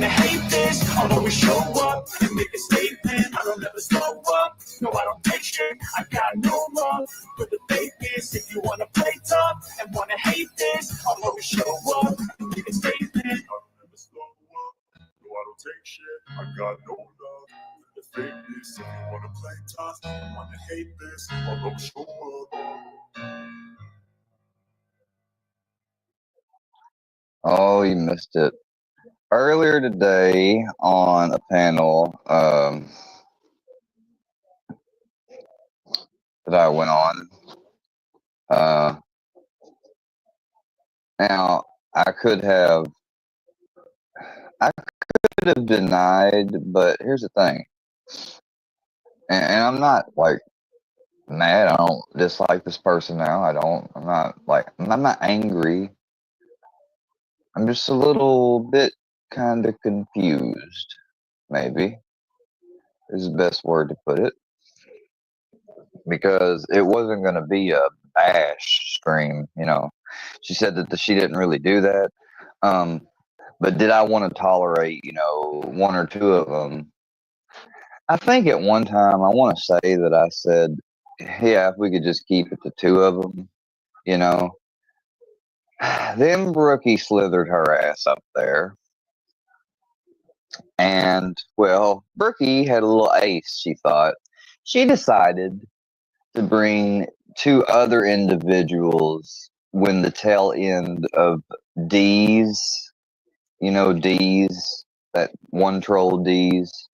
wanna hate this, I'll always show up and make a statement. I don't ever slow up, no I don't take shit. I got no love for the fakeness. If you wanna play tough and wanna hate this, I'll always show up and make a statement. I don't ever slow up, no I don't take shit. I got no love for the fakeness. If you wanna play tough and wanna hate this, I'll always show up. Oh, you missed it. Earlier today on a panel that I went on, now I could have denied, but here's the thing, and I'm not like mad. I don't dislike this person now. I'm not angry. I'm just a little bit kind of confused, maybe is the best word to put it, because it wasn't going to be a bash stream. She said that she didn't really do that. But did I want to tolerate, one or two of them? I think at one time, I want to say that I said, yeah, if we could just keep it to two of them, Then Brookie slithered her ass up there. And, well, Brookie had a little ace, she thought. She decided to bring two other individuals when the tail end of D's, D's, that one troll D's.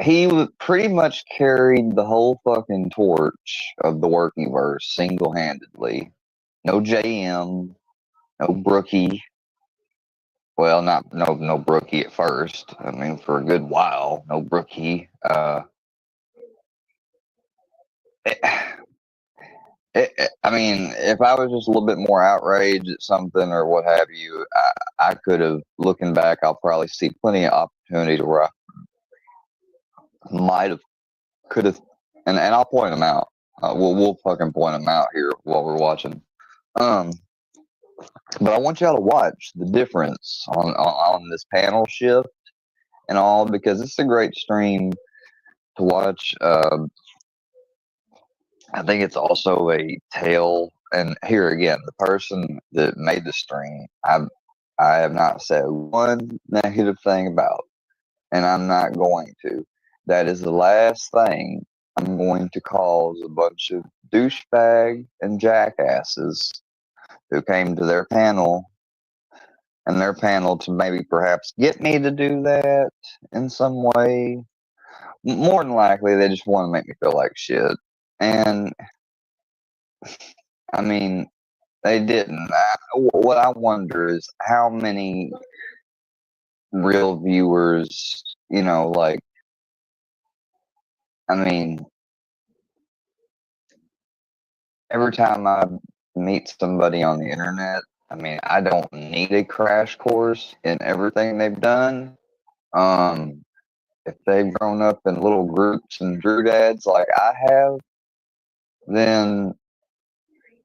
He pretty much carried the whole fucking torch of the Workyverse single-handedly. No JM, no Brookie. Well, no Brookie at first. I mean, for a good while, no Brookie. I mean, if I was just a little bit more outraged at something or what have you, I could have, looking back, I'll probably see plenty of opportunities where I might have, could have, and I'll point them out. We'll fucking point them out here while we're watching. But I want y'all to watch the difference on this panel shift and all, because it's a great stream to watch. I think it's also a tale. And here again, the person that made the stream, I have not said one negative thing about, and I'm not going to. That is the last thing I'm going to cause a bunch of douchebag and jackasses who came to their panel to maybe perhaps get me to do that in some way. More than likely, they just want to make me feel like shit. And, I mean, they didn't. What I wonder is how many real viewers, I mean, every time I meet somebody on the internet, I mean, I don't need a crash course in everything they've done. If they've grown up in little groups and droodads like I have, then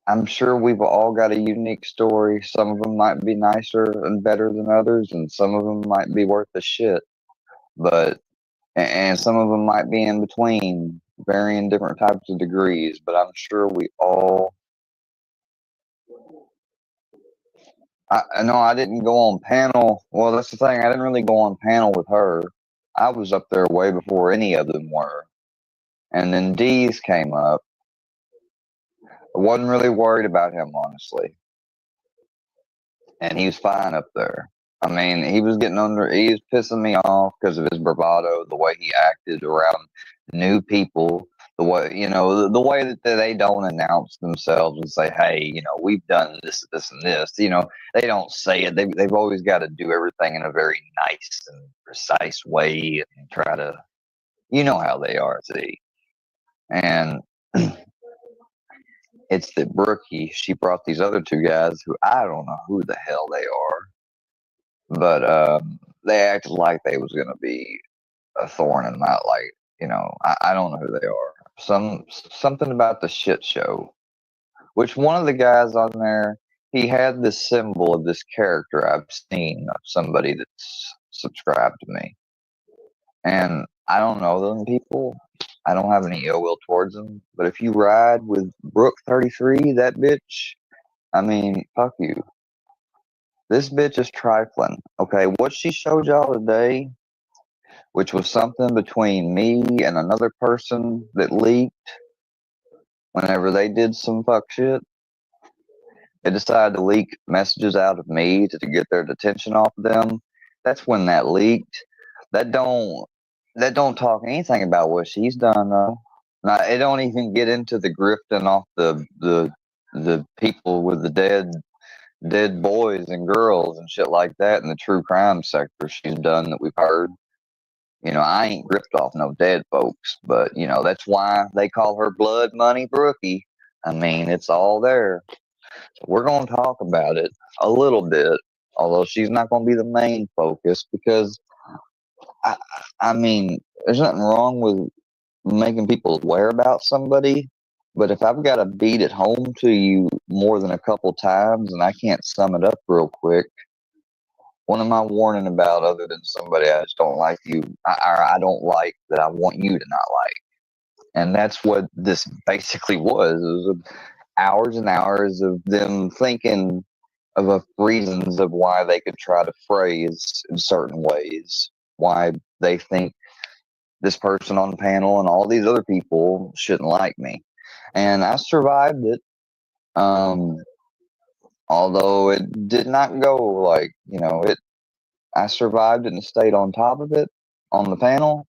I'm sure we've all got a unique story. Some of them might be nicer and better than others, and some of them might be worth the shit. And some of them might be in between, varying different types of degrees. But I'm sure we all. I know I didn't go on panel. Well, that's the thing. I didn't really go on panel with her. I was up there way before any of them were. And then D's came up. I wasn't really worried about him, honestly. And he was fine up there. I mean, he was pissing me off because of his bravado, the way he acted around new people, the way, the way that they don't announce themselves and say, hey, we've done this, this, and this. They don't say it. They've always got to do everything in a very nice and precise way and try to, how they are, see. And it's that Brookie, she brought these other two guys who I don't know who the hell they are, but they acted like they was going to be a thorn in my, I don't know who they are. Something about the shit show, which one of the guys on there, he had this symbol of this character I've seen of somebody that's subscribe to me. And I don't know them people. I don't have any ill will towards them. But if you ride with Brooke 33, that bitch, I mean, fuck you. This bitch is trifling. Okay, what she showed y'all today, which was something between me and another person that leaked whenever they did some fuck shit. They decided to leak messages out of me to get their attention off of them. That's when that leaked. That don't talk anything about what she's done though. Now, it don't even get into the grifting off the people with the dead boys and girls and shit like that in the true crime sector she's done that we've heard. You know, I ain't gripped off no dead folks, but you know, that's why they call her Blood Money Brookie. I mean, it's all there. So we're going to talk about it a little bit, although she's not going to be the main focus because, I, I mean, there's nothing wrong with making people aware about somebody, but if I've got to beat it home to you more than a couple times and I can't sum it up real quick, what am I warning about other than somebody I just don't like you, or I don't like that I want you to not like? And that's what this basically was. It was hours and hours of them thinking of reasons of why they could try to phrase in certain ways, why they think this person on the panel and all these other people shouldn't like me. And I survived it. Although it did not go like, you know, I survived it and stayed on top of it on the panel.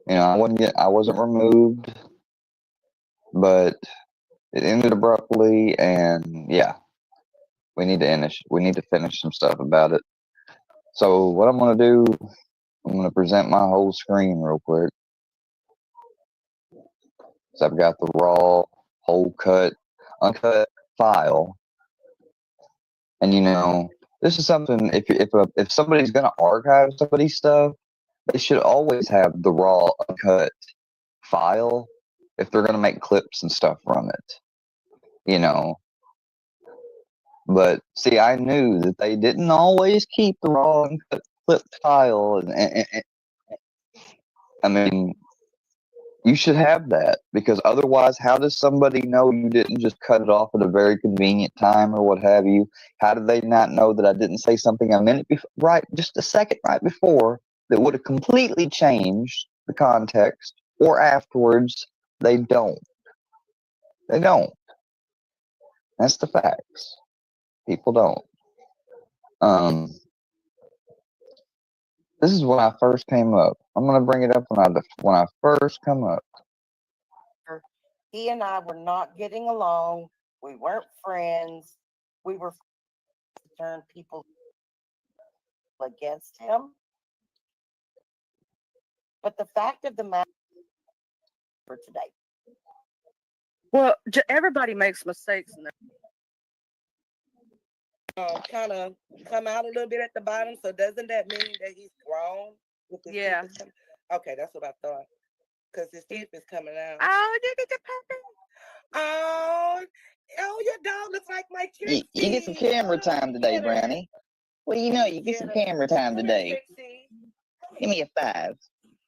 You know, I wasn't removed, but it ended abruptly, and yeah, we need to finish some stuff about it. So what I'm gonna do, I'm gonna present my whole screen real quick. So I've got the raw, whole cut, uncut file, and you know, this is something. If somebody's gonna archive somebody's stuff, they should always have the raw, uncut file if they're gonna make clips and stuff from it. You know, but see, I knew that they didn't always keep the raw and clipped file, and I mean, you should have that because otherwise, how does somebody know you didn't just cut it off at a very convenient time or what have you? How do they not know that I didn't say something a minute before, right, just a second right before that would have completely changed the context, or afterwards? They don't. They don't. That's the facts. People don't. This is when I first came up. I'm gonna bring it up when I first come up. He and I were not getting along. We weren't friends. We were to turn people against him. But the fact of the matter for today. Well, everybody makes mistakes in there. Kind of come out a little bit at the bottom. So doesn't that mean that he's grown? With his Yeah. Okay, that's what I thought. Because his teeth is coming out. Oh, you get the puppy. Oh, your dog looks like my Trixie. You get some camera time today, Brownie. What do you know? You get some camera time today. Give me a 5.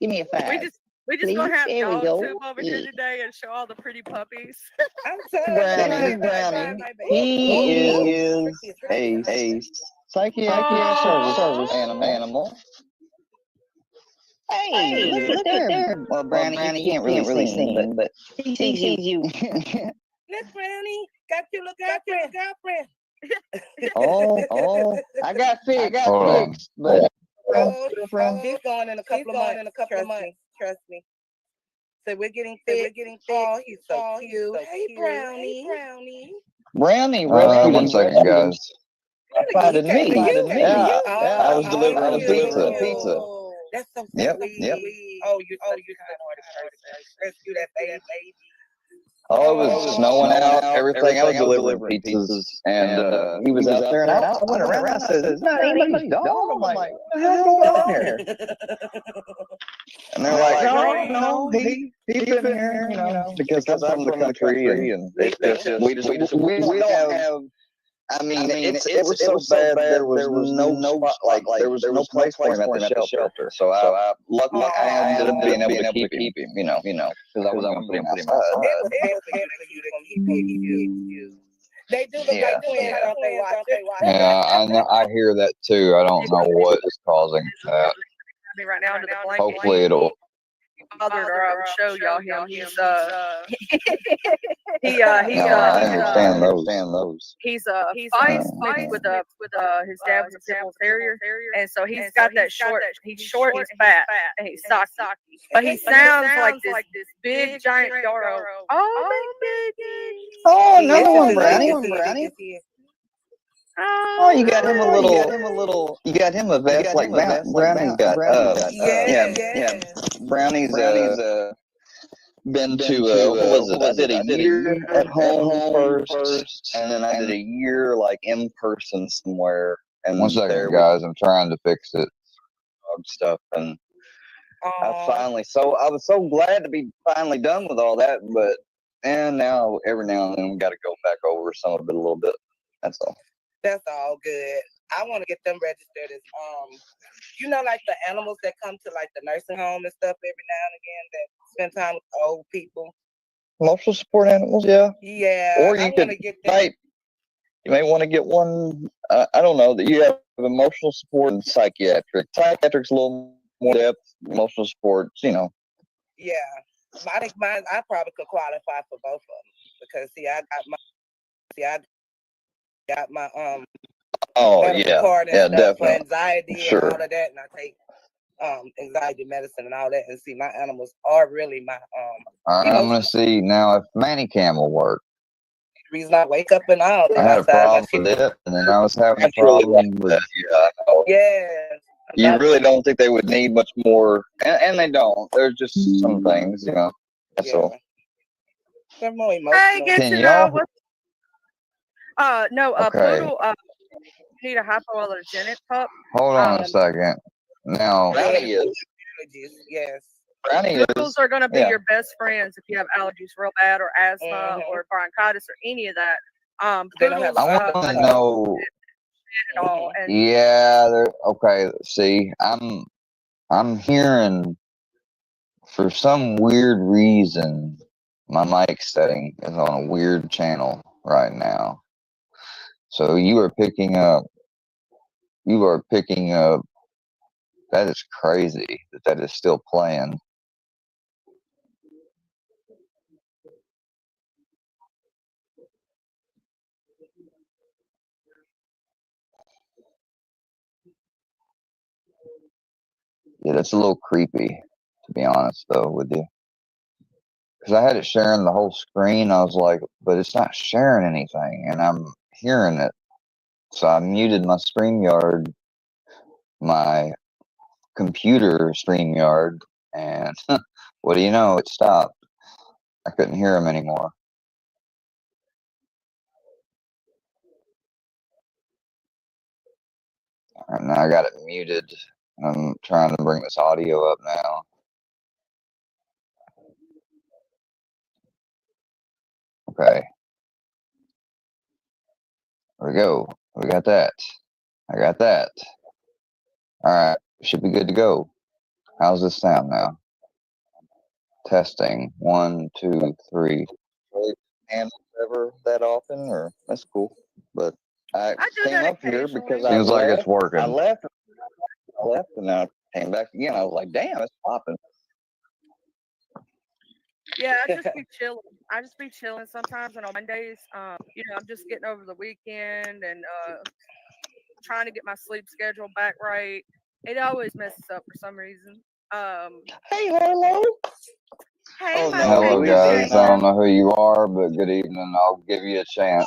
Give me a 5. We just gonna have dog tube over here today and show all the pretty puppies. I'm sorry, Brownie. He is a psychiatric service animal. Hey, look at there. Well, Brownie, you can't really see him, but he sees you. Look, Brownie, got your little girlfriend. Oh, I got fixed, but he's going in a couple of months. Trust me. So we're getting fixed. Oh, he's so cute. Hey, Brownie. Brownie, one second, guys. Invited me. Yeah, I was delivering pizza. That's so Yep. Oh, you're kind of rescue that baby. Oh, it was snowing out, everything. I was delivering pizzas, and he was out there, and I went around. I said, "It's not anybody's dog." I'm like, "What the hell's going on here?" And they're like, "No, he's been here, you know, because I'm from the country, and it's just we don't have I mean, it was so bad. There was no spot, there was no place for him at the shelter. So I luckily I ended up being able to keep him. You know, because I wasn't going to put him outside. It was best for you to keep Piggy. They do look like twins, don't they? Watch it. Yeah, I know. I hear that too. I don't know what is causing that. Me right now into the blanket. Hopefully it'll. Bothered, or I would show y'all him. He I understand those. he's feist with his dad was a pit bull terrier, and so he's got that short. He's short, he's fat, and he's socky. But he sounds like this big giant Doro. Oh, another one, Brownie. Oh, you got him a little. You got him a vest like Brownie's got. Yeah. Brownie's been to what was it? I did a year at home first, and then I did a year like in person somewhere. And 1 second, guys, I'm trying to fix it. Stuff and I was so glad to be finally done with all that, but now every now and then we got to go back over some of it a little bit. That's all. That's all good. I want to get them registered as like the animals that come to like the nursing home and stuff every now and again that spend time with old people. Emotional support animals, yeah. Yeah. Or you may want to get one. I don't know, that you have emotional support and psychiatric. Psychiatric's a little more depth. Emotional support, Yeah. I think I probably could qualify for both of them because I got my medical card and stuff for anxiety and all of that, and I take anxiety medicine and all that, and my animals are really my I'm gonna see now if Manicam will work. The reason I wake up and all I had a problem with it, and then I was having a problem with you really don't think they would need much more, and they don't. There's just some things, That's all. They're more emotional. Can y'all? Poodle. Need a hypoallergenic pup. Hold on a second. Now, Poodles are going to be your best friends if you have allergies real bad, or asthma, or bronchitis, or any of that. Poodles, I want to know. Okay. See, I'm hearing, for some weird reason, my mic setting is on a weird channel right now. So you are picking up. That is crazy that is still playing. Yeah, that's a little creepy, to be honest, though, with you. Because I had it sharing the whole screen. I was like, but it's not sharing anything, and I'm hearing it. So I muted my StreamYard, my computer StreamYard, and what do you know? It stopped. I couldn't hear him anymore. And now I got it muted. I'm trying to bring this audio up now. Okay. There we go. We got that. I got that. All right. Should be good to go. How's this sound now? Testing. 1, 2, 3. And ever that often, or that's cool. But I came up here because seems like it's working. I left, and I came back again. I was like, damn, it's popping. Yeah, I just be chilling sometimes, and on Mondays, I'm just getting over the weekend and trying to get my sleep schedule back right. It always messes up for some reason. Hey, hello. Hey, hello, guys. I don't know who you are, but good evening. I'll give you a chance.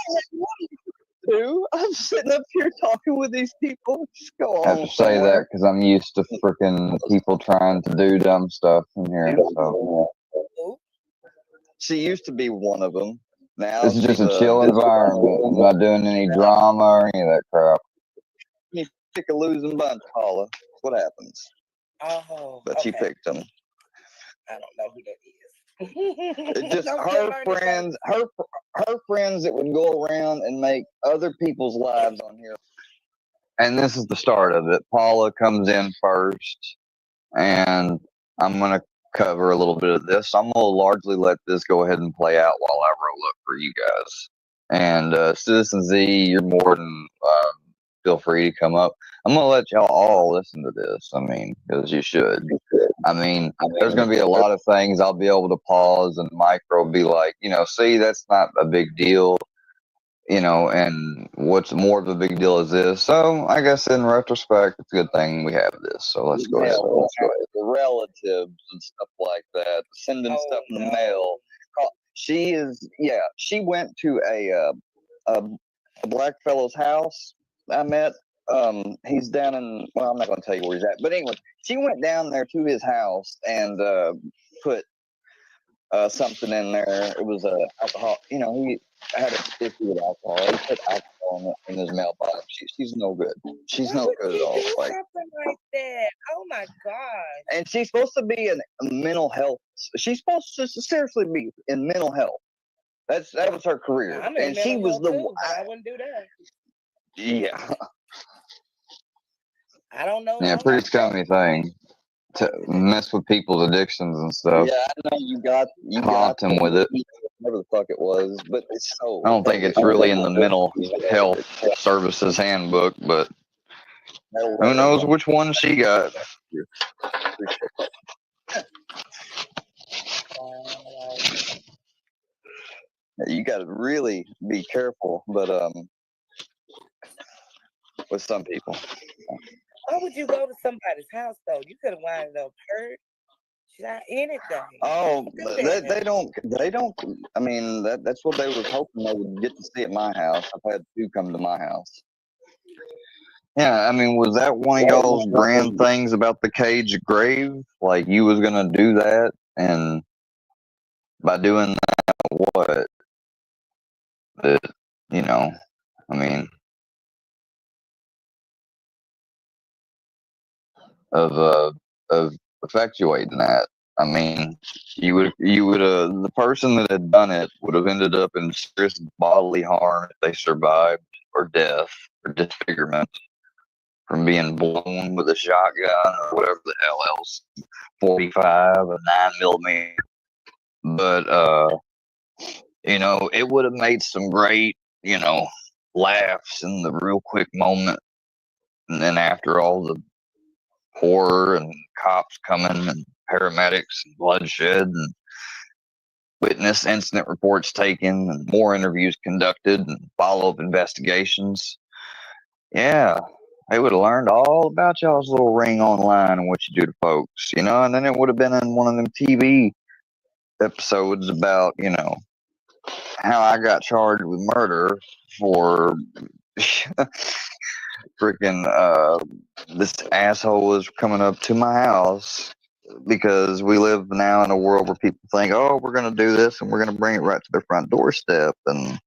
I'm sitting up here talking with these people. Just go on. I have to say that because I'm used to freaking people trying to do dumb stuff in here. So. She used to be one of them. Now this is just a chill environment. I'm not doing any drama or any of that crap. You pick a losing bunch, Paula. That's what happens. Oh, but she picked them. I don't know who that is. It just I'm still her learning friends, first. her friends that would go around and make other people's lives on here. And this is the start of it. Paula comes in first, and I'm gonna cover a little bit of this. I'm gonna largely let this go ahead and play out while I roll up for you guys. And Citizen Z, you're more than feel free to come up. I'm gonna let y'all all listen to this. I mean, because you should. I mean, there's gonna be a lot of things I'll be able to pause and micro be like, see, that's not a big deal. And what's more of a big deal is this. So I guess in retrospect, it's a good thing we have this. So let's go ahead. The relatives and stuff like that, sending stuff in the mail. She went to a black fellow's house I met. He's down in, well, I'm not going to tell you where he's at. But anyway, she went down there to his house and put something in there. It was alcohol. He had a issue with alcohol. He put alcohol in his mailbox. She's no good. She's no good at all. Like, something like that. Oh my god. And she's supposed to be in mental health. She's supposed to seriously be in mental health. That was her career. And she was the one. I wouldn't do that. Yeah. I don't know. Yeah, pretty scummy thing. To mess with people's addictions and stuff. Yeah, I know you got them with it. Whatever the fuck it was, but it's so. I don't think it's really in the mental health services handbook, but who knows which one she got. You got to really be careful, but with some people. Why would you go to somebody's house though? You could have wound up hurt. Shot anything. Oh, they don't. I mean, that's what they was hoping they would get to see at my house. I've had two come to my house. Yeah, I mean, was that one of y'all's grand things about the cage grave? Like you was gonna do that, and by doing that, what? That I mean, of effectuating that. I mean, the person that had done it would have ended up in serious bodily harm if they survived, or death, or disfigurement from being blown with a shotgun or whatever the hell else, 45, a 9mm. But it would have made some great, laughs in the real quick moment, and then after all the horror and cops coming and paramedics and bloodshed and witness incident reports taken and more interviews conducted and follow-up investigations. Yeah, they would have learned all about y'all's little ring online and what you do to folks, and then it would have been in one of them TV episodes about, how I got charged with murder for freaking this asshole was coming up to my house, because we live now in a world where people think, oh, we're going to do this and we're going to bring it right to their front doorstep. And,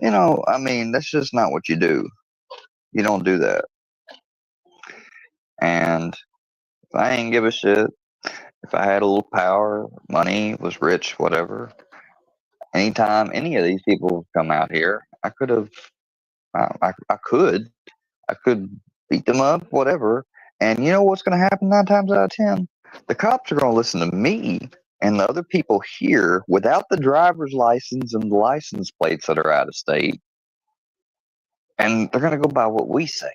I mean, that's just not what you do. You don't do that. And if I ain't give a shit, if I had a little power, money, was rich, whatever, anytime any of these people come out here, I could have, I could beat them up, whatever. And you know what's going to happen 9 times out of 10? The cops are going to listen to me and the other people here without the driver's license and the license plates that are out of state. And they're going to go by what we say.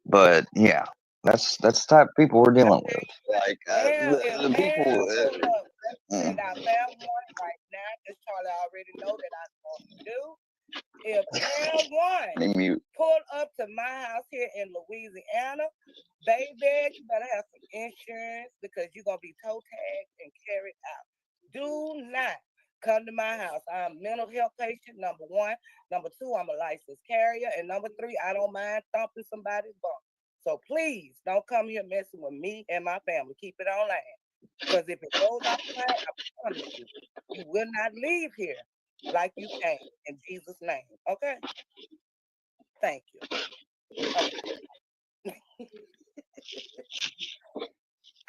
But yeah, that's the type of people we're dealing with. Like the people. And I found one right now. This Charlie already know that I'm going to do. If one pull up to my house here in Louisiana, baby, you better have some insurance, because you're going to be toe tagged and carried out. Do not come to my house. I'm a mental health patient, number 1. Number 2, I'm a licensed carrier. And number 3, I don't mind thumping somebody's bum. So please don't come here messing with me and my family. Keep it online. Because if it goes off the line, I promise you, you will not leave here like you came, in Jesus' name. Okay? Thank you.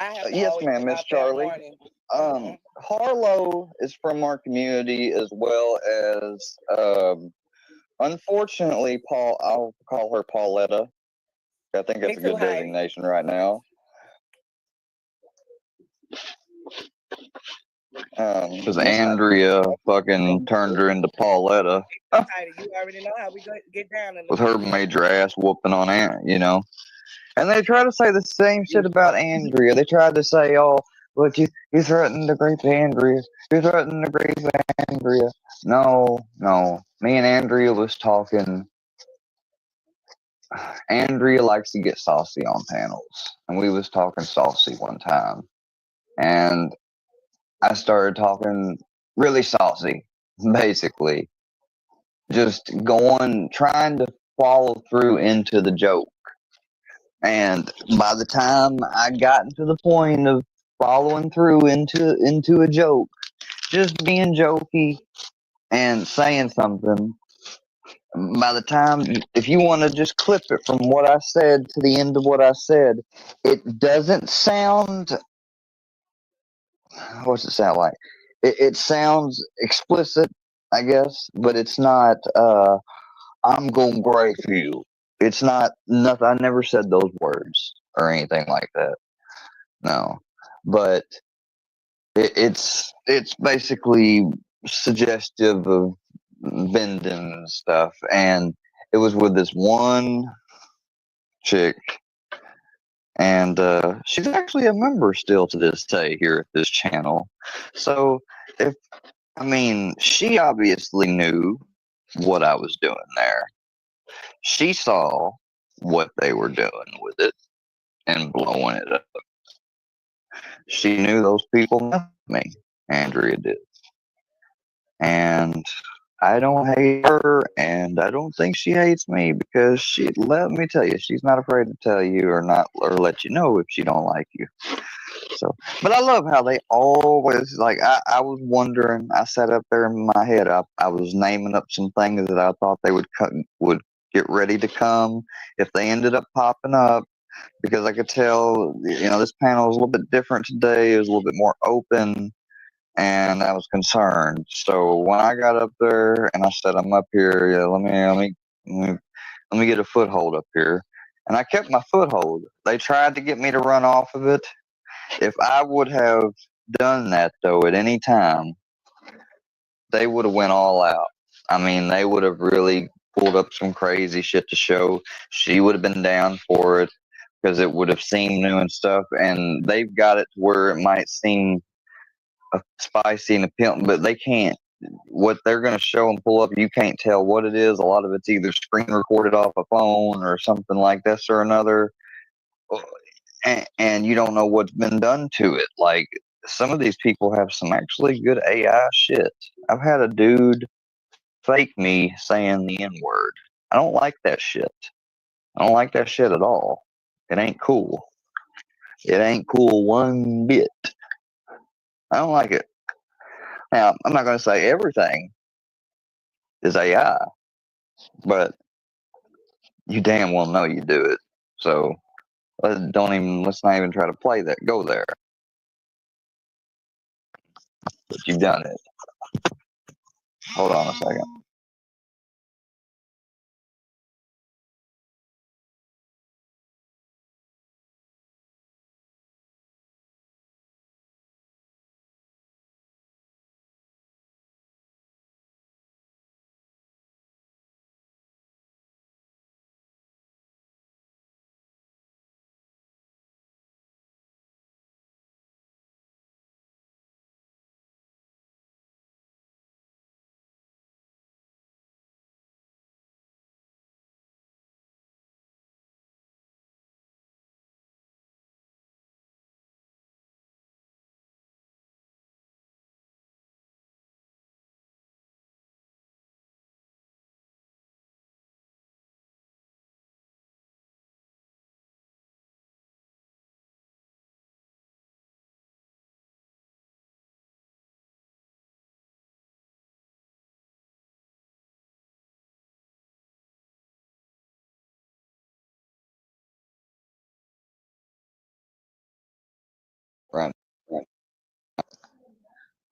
Okay. Yes, ma'am, Miss Charlie. Hold Harlow is from our community as well as, unfortunately, I'll call her Pauletta. I think that's a good designation right now. Because Andrea fucking turned her into Pauletta. You already know how we get down in with her major ass whooping on Ant, And they try to say the same shit about Andrea. They tried to say, oh, look, you threatened to grape Andrea. You threatened to grape Andrea. No. Me and Andrea was talking. Andrea likes to get saucy on panels. And we was talking saucy one time. And I started talking really saucy, basically. Just trying to follow through into the joke. And by the time I got to the point of following through into a joke, just being jokey and saying something, by the time, if you want to just clip it from what I said to the end of what I said, it doesn't sound, what's it sound like? It sounds explicit, I guess, but it's not, I'm gonna grape you. It's not nothing. I never said those words or anything like that. No, but it's basically suggestive of bending and stuff, and it was with this one chick, and she's actually a member still to this day here at this channel. So she obviously knew what I was doing there. She saw what they were doing with it and blowing it up. She knew those people met me. Andrea did. And I don't hate her, and I don't think she hates me because let me tell you, she's not afraid to tell you or let you know if she don't like you. So, but I love how they always, like, I was wondering, I sat up there in my head, I was naming up some things that I thought they would get ready to come if they ended up popping up, because I could tell, this panel was a little bit different today. It was a little bit more open, and I was concerned. So when I got up there and I said, I'm up here, let me get a foothold up here. And I kept my foothold. They tried to get me to run off of it. If I would have done that, though, at any time, they would have went all out. They would have really pulled up some crazy shit to show. She would have been down for it because it would have seemed new and stuff. And they've got it to where it might seem spicy and appealing, but they can't. What they're going to show and pull up, you can't tell what it is. A lot of it's either screen recorded off a phone or something like this or another. And you don't know what's been done to it. Like, some of these people have some actually good AI shit. I've had a dude fake me saying the N-word. I don't like that shit. I don't like that shit at all. It ain't cool. It ain't cool one bit. I don't like it. Now, I'm not going to say everything is AI, but you damn well know you do it. So let's not even try to go there. But you've done it. Hold on a second.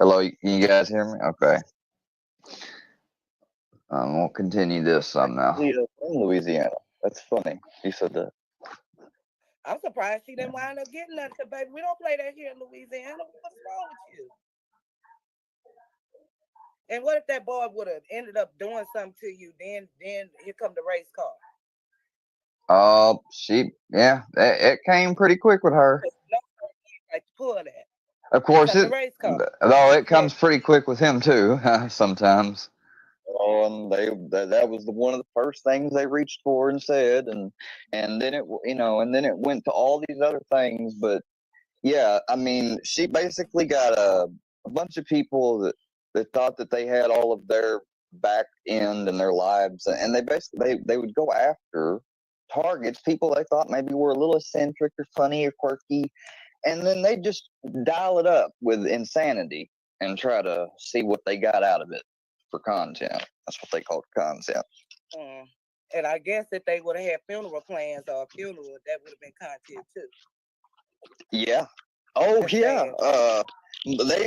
Hello, you guys hear me? Okay. We'll continue this some now. From Louisiana. That's funny. You said that. I'm surprised she didn't wind up getting nothing, baby. We don't play that here in Louisiana. What's wrong with you? And what if that boy would have ended up doing something to you? Then here come the race car. It came pretty quick with her. Like to pull that. Of course, it comes pretty quick with him too. Sometimes. Oh, and that was one of the first things they reached for and said, and then it went to all these other things. But yeah, I mean, she basically got a bunch of people that thought that they had all of their back end and their lives, and they would go after targets, people they thought maybe were a little eccentric or funny or quirky, and then they just dial it up with insanity and try to see what they got out of it for content. That's what they call content. And I guess if they would have had funeral plans or a funeral, that would have been content too. Yeah. Oh yeah.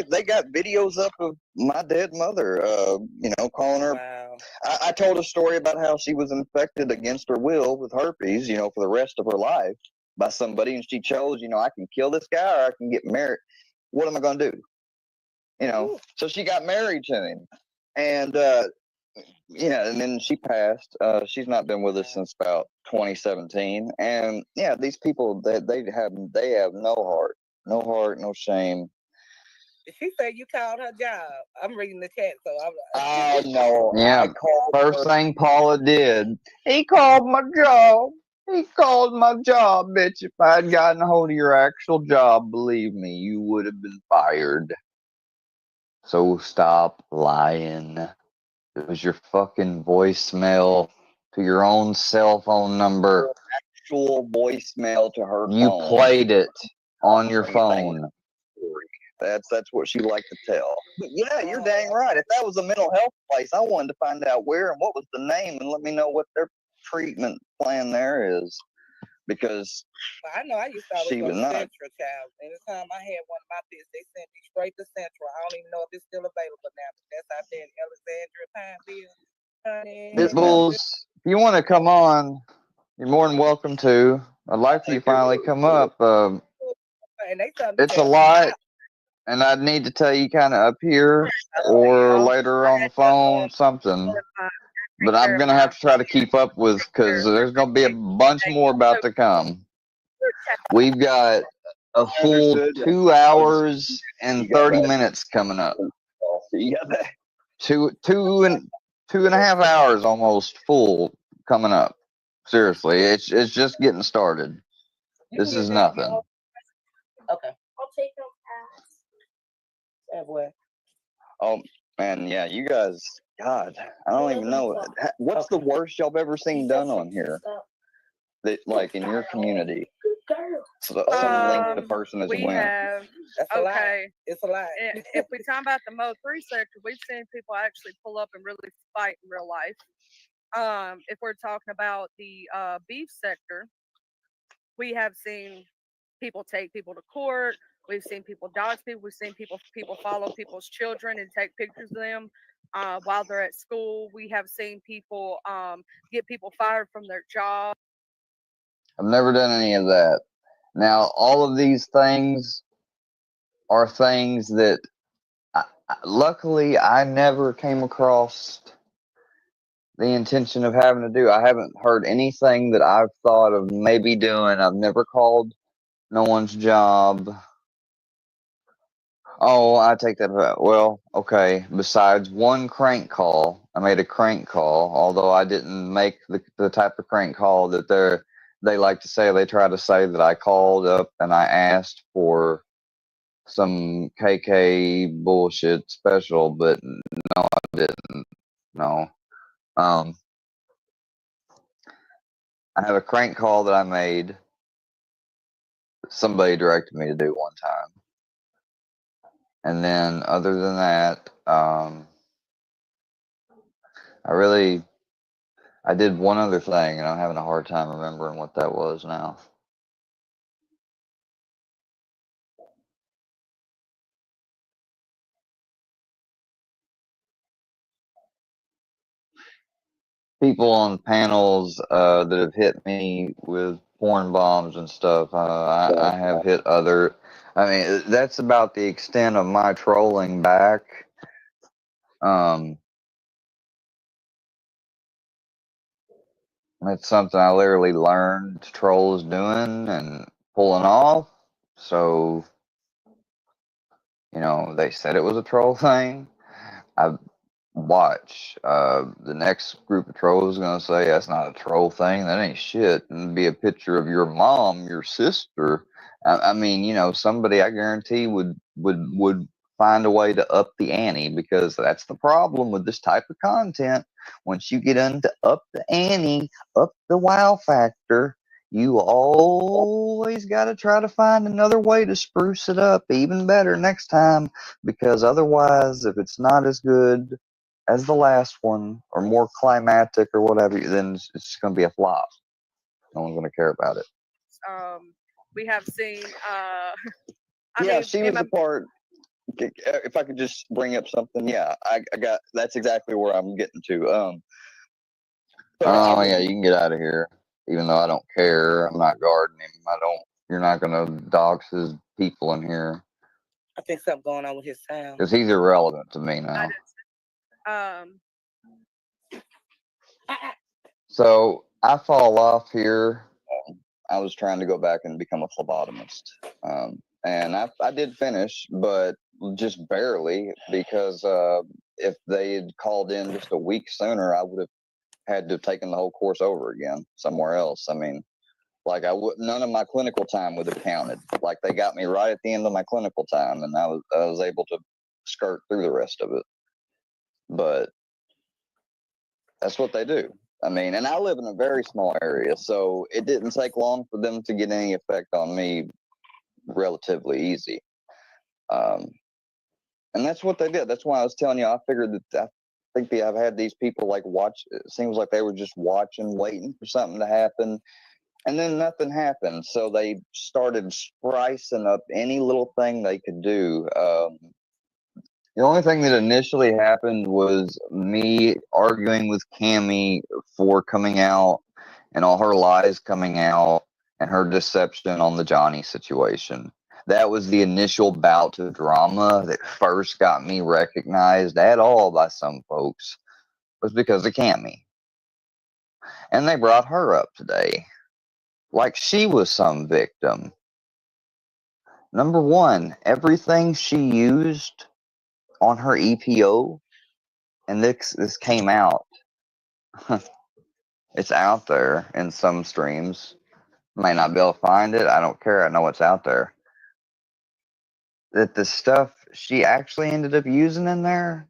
They got videos up of my dead mother. Calling her. Wow. I told a story about how she was infected against her will with herpes. For the rest of her life by somebody, and she chose. I can kill this guy or I can get married. What am I going to do? Ooh. So she got married to him, and and then she passed. She's not been with us since about 2017. And yeah, these people they have no heart, no shame. Did she say you called her job? I'm reading the chat, so I'm. No. Yeah. First thing Paula did, he called my job. He called my job, bitch. If I had gotten a hold of your actual job, believe me, you would have been fired. So stop lying. It was your fucking voicemail to your own cell phone number. Actual voicemail to her You phone. played it on your phone. That's what she liked to tell. But yeah, you're dang right. If that was a mental health place, I wanted to find out where and what was the name and let me know what their treatment plan there is. Because I know I used to always go to Central, child. Anytime I had one of my bits, they sent me straight to Central. I don't even know if it's still available now, but that's out there in Alexandria, Pineville. Pitbulls, if you want to come on, you're more than welcome to. I'd like for you to finally come up. It's a lot, and I'd need to tell you kind of up here or later on the phone, something. But I'm going to have to try to keep up with, because there's going to be a bunch more about to come. We've got a full 2 hours and 30 minutes coming up. You got that? Two and a half hours almost full coming up. Seriously, it's just getting started. This is nothing. Okay. I'll take those hats. Yeah, boy. Oh man, yeah, you guys. God, I don't even know. What's the worst y'all have ever seen done on here? That, like, in your community. So some linked the person as we went. have. Okay, it's a lie. If we talk about the Mo 3 sector, we've seen people actually pull up and really fight in real life. If we're talking about the beef sector, we have seen people take people to court. We've seen people dodge people. We've seen people follow people's children and take pictures of them while they're at school. We have seen people get people fired from their job. I've never done any of that. Now, all of these things are things that, luckily, I never came across the intention of having to do. I haven't heard anything that I've thought of maybe doing. I've never called no one's job. Oh, I take that back. Well, okay. Besides one crank call, I made a crank call, although I didn't make the type of crank call that they like to say. They try to say that I called up and I asked for some KK bullshit special, but no, I didn't. No. I have a crank call that I made. Somebody directed me to do one time. And then, other than that, I did one other thing, and I'm having a hard time remembering what that was now. people on panels that have hit me with porn bombs and stuff. I have hit other. I mean, that's about the extent of my trolling back. It's something I literally learned trolls doing and pulling off. So, they said it was a troll thing. I watch. The next group of trolls is gonna say that's not a troll thing. That ain't shit. And be a picture of your mom, your sister. I mean, somebody I guarantee would find a way to up the ante, because that's the problem with this type of content. Once you get into up the ante, up the wow factor, you always got to try to find another way to spruce it up even better next time, because otherwise, if it's not as good as the last one or more climatic or whatever, then it's going to be a flop. No one's going to care about it. We have seen. She was the part. If I could just bring up something, I got. That's exactly where I'm getting to. Yeah, you can get out of here. Even though I don't care, I'm not guarding him. You're not going to dox his people in here. I think something going on with his sound. Because he's irrelevant to me now. So I fall off here. I was trying to go back and become a phlebotomist. And I did finish, but just barely, because if they had called in just a week sooner, I would have had to have taken the whole course over again somewhere else. I mean, like none of my clinical time would have counted. Like they got me right at the end of my clinical time, and I was able to skirt through the rest of it. But that's what they do. I mean, and I live in a very small area, so it didn't take long for them to get any effect on me. Relatively easy. And that's what they did. That's why I was telling you, I figured that I've had these people like watch. It seems like they were just watching, waiting for something to happen. And then nothing happened. So they started spicing up any little thing they could do. The only thing that initially happened was me arguing with Cammie for coming out and all her lies coming out and her deception on the Johnny situation. That was the initial bout of drama that first got me recognized at all by some folks, was because of Cammie. And they brought her up today like she was some victim. Number one, everything she used on her EPO, and this came out. It's out there in some streams. Might not be able to find it. I don't care. I know it's out there. That the stuff she actually ended up using in there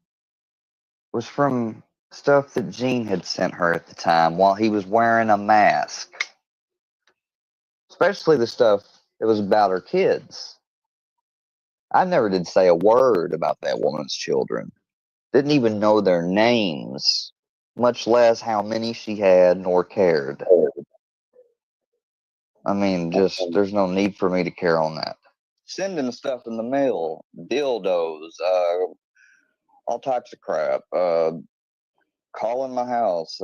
was from stuff that Gene had sent her at the time while he was wearing a mask. Especially the stuff that was about her kids. I never did say a word about that woman's children. Didn't even know their names, much less how many she had, nor cared. I mean, there's no need for me to care on that. Sending stuff in the mail, dildos, all types of crap, calling my house,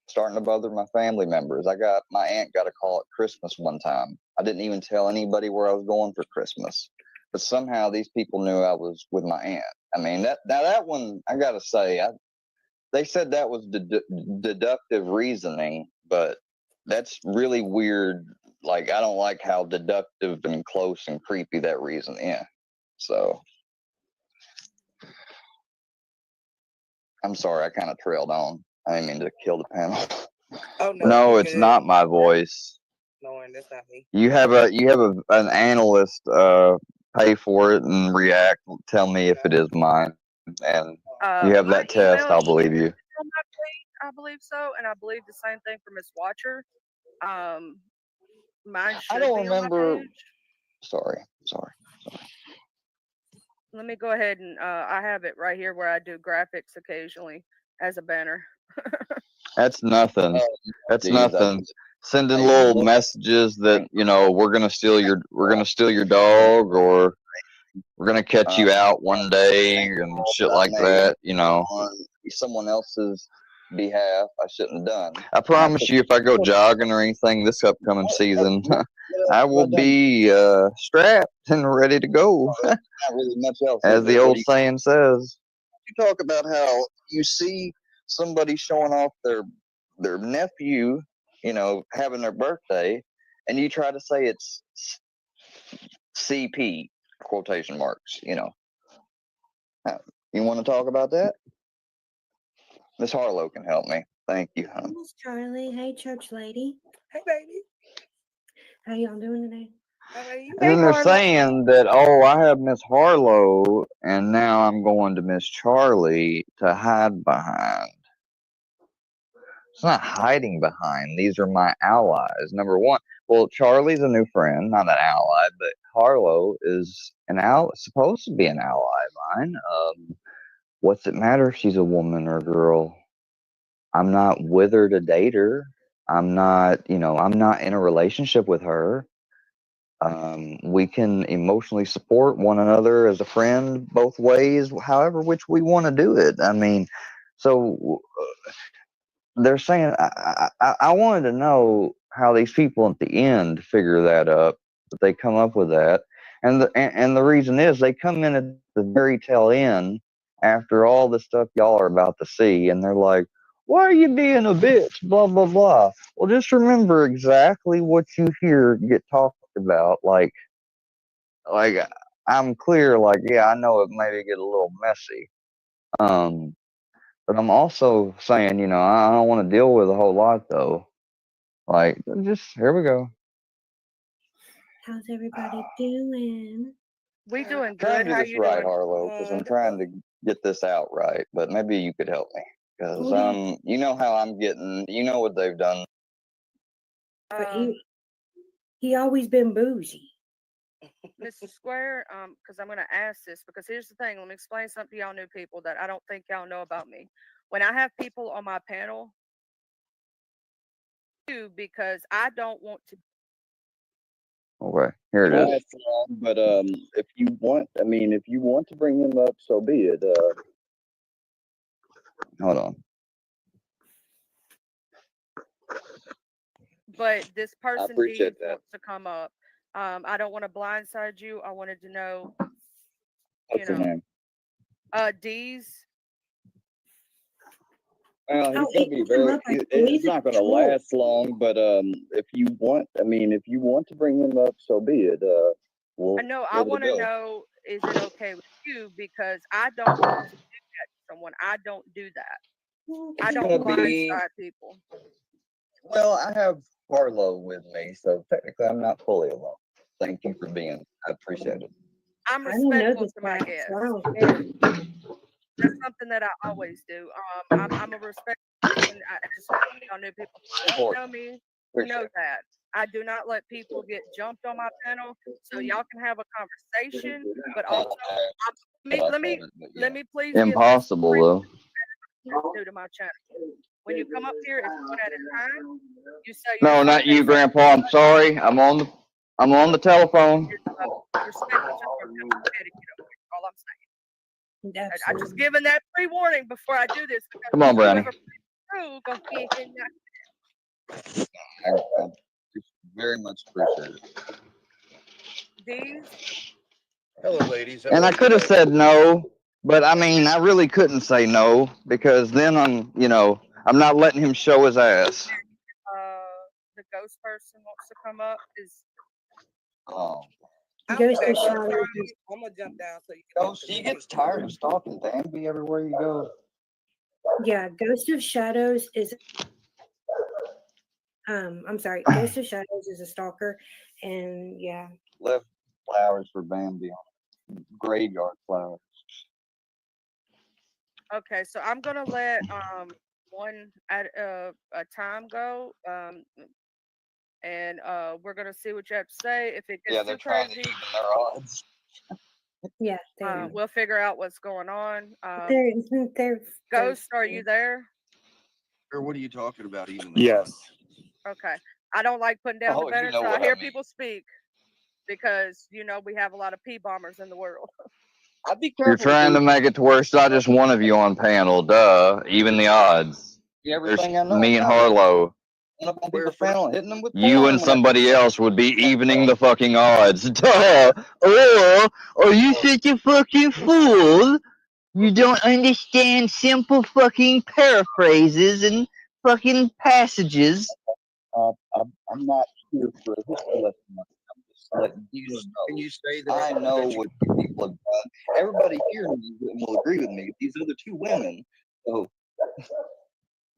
starting to bother my family members. My aunt got a call at Christmas one time. I didn't even tell anybody where I was going for Christmas, but somehow these people knew I was with my aunt. I mean, that one, I gotta say, they said that was deductive reasoning, but that's really weird. Like, I don't like how deductive and close and creepy that reason is. So, I'm sorry, I kind of trailed on. I didn't mean to kill the panel. Oh no, it's not my voice. No, and that's not me. You have an analyst pay for it and react. Tell me if it is mine, and you have that test. I'll believe you. I believe so, and I believe the same thing for Miss Watcher. Mine should I don't be remember. On my page. Sorry. Let me go ahead and I have it right here where I do graphics occasionally as a banner. That's nothing. That's nothing. Sending little messages that we're gonna steal your dog, or we're gonna catch you out one day and shit like that. Someone else's behalf I shouldn't have done. I promise you, if I go jogging or anything this upcoming season, I will be strapped and ready to go. Not really much else. As the old saying says. You talk about how you see somebody showing off their nephew, having their birthday, and you try to say it's CP quotation marks. You want to talk about that? Miss Harlow can help me. Thank you, hon. Miss Charlie. Hey, church lady. Hey, baby. How y'all doing today? How are you? And then they're saying that, oh, I have Miss Harlow, and now I'm going to Miss Charlie to hide behind. It's not hiding behind. These are my allies. Number one, well, Charlie's a new friend, not an ally, but Harlow is supposed to be an ally of mine. What's it matter if she's a woman or a girl? I'm not with her to date her. I'm not in a relationship with her. We can emotionally support one another as a friend both ways, however which we want to do it. I mean, so they're saying I wanted to know how these people at the end figure that up, but they come up with that, and the reason is they come in at the very tail end after all the stuff y'all are about to see, and they're like, "Why are you being a bitch?" Blah blah blah. Well, just remember exactly what you hear get talked about. Like I'm clear. Like, yeah, I know it maybe get a little messy. But I'm also saying, I don't want to deal with a whole lot though. Like, just here we go. How's everybody doing? We doing Trying good. to do How this you right, doing? Harlow, because I'm trying to get this out right. But maybe you could help me, because you know how I'm getting. You know what they've done. But he always been bougie. Mr. Square, because I'm going to ask this, because here's the thing. Let me explain something to y'all new people that I don't think y'all know about me. When I have people on my panel, because I don't want to. Okay, here it is. But if you want to bring him up, so be it. Hold on. But this person appreciate that. wants to come up. I don't want to blindside you. I wanted to know, What's his name? D's. Well, he's gonna be very. It's not gonna last long, but if you want to bring him up, so be it. I know. I want to know, is it okay with you? Because I don't want to do that to someone. I don't do that. I don't blindside people. Well, I have Harlow with me, so technically I'm not fully alone. Thank you for being. I appreciate it. I'm respectful to my guests. That's something that I always do. I'm a respectful person. I just y'all new people don't know me. You know that. I do not let people get jumped on my panel, so y'all can have a conversation. But also, let me please. Impossible though. Do to my channel. When you come up here, it's one at a time. You say no, not you, Grandpa. I'm sorry. I'm on the telephone. Respect each other. All I'm saying. I'm just giving that pre-warning before I do this. Come on, Brownie. I very much appreciate it. These? Hello, ladies. And I could have said no, but I mean, I really couldn't say no because then I'm not letting him show his ass. The ghost person wants to come up. I'm gonna jump down so you can. She gets tired of stalking Bambi everywhere you go. Yeah, Ghost of Shadows is. I'm sorry, Ghost of Shadows is a stalker, and yeah. Left flowers for Bambi on graveyard flowers. Okay, so I'm gonna let one at a time go. And we're gonna see what you have to say. If it gets too crazy, even their odds. Yeah, we'll figure out what's going on. They're Ghost, are you there? Or what are you talking about? Even yes. Okay. I don't like putting down the better, so I hear people speak because we have a lot of P bombers in the world. I'd be careful. You're trying to make it to where it's not just one of you on panel. Duh. Even the odds. everything I know. Me and Harlow. Hitting them with You and porn somebody else would be evening the fucking odds. Duh. Or are you such a fucking fool? You don't understand simple fucking paraphrases and fucking passages. I'm not here for a history lesson. I'm just letting you know. Can you say that I know what you people have done. Everybody here will agree with me. These other two women. So,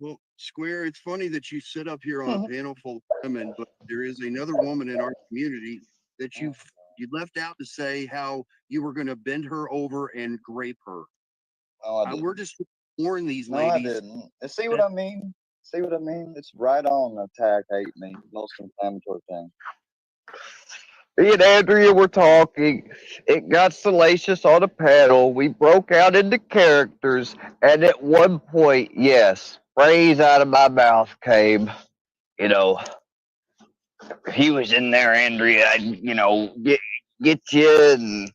well, Square, it's funny that you sit up here on a panel full of women, but there is another woman in our community that you left out to say how you were going to bend her over and grape her. We're just warning these ladies. I didn't. See what I mean? See what I mean? It's right on attack, hate me, most inflammatory thing. Me and Andrea were talking. It got salacious on a panel. We broke out into characters, and at one point, yes, phrase out of my mouth came, you know, he was in there, Andrea, I'd, get you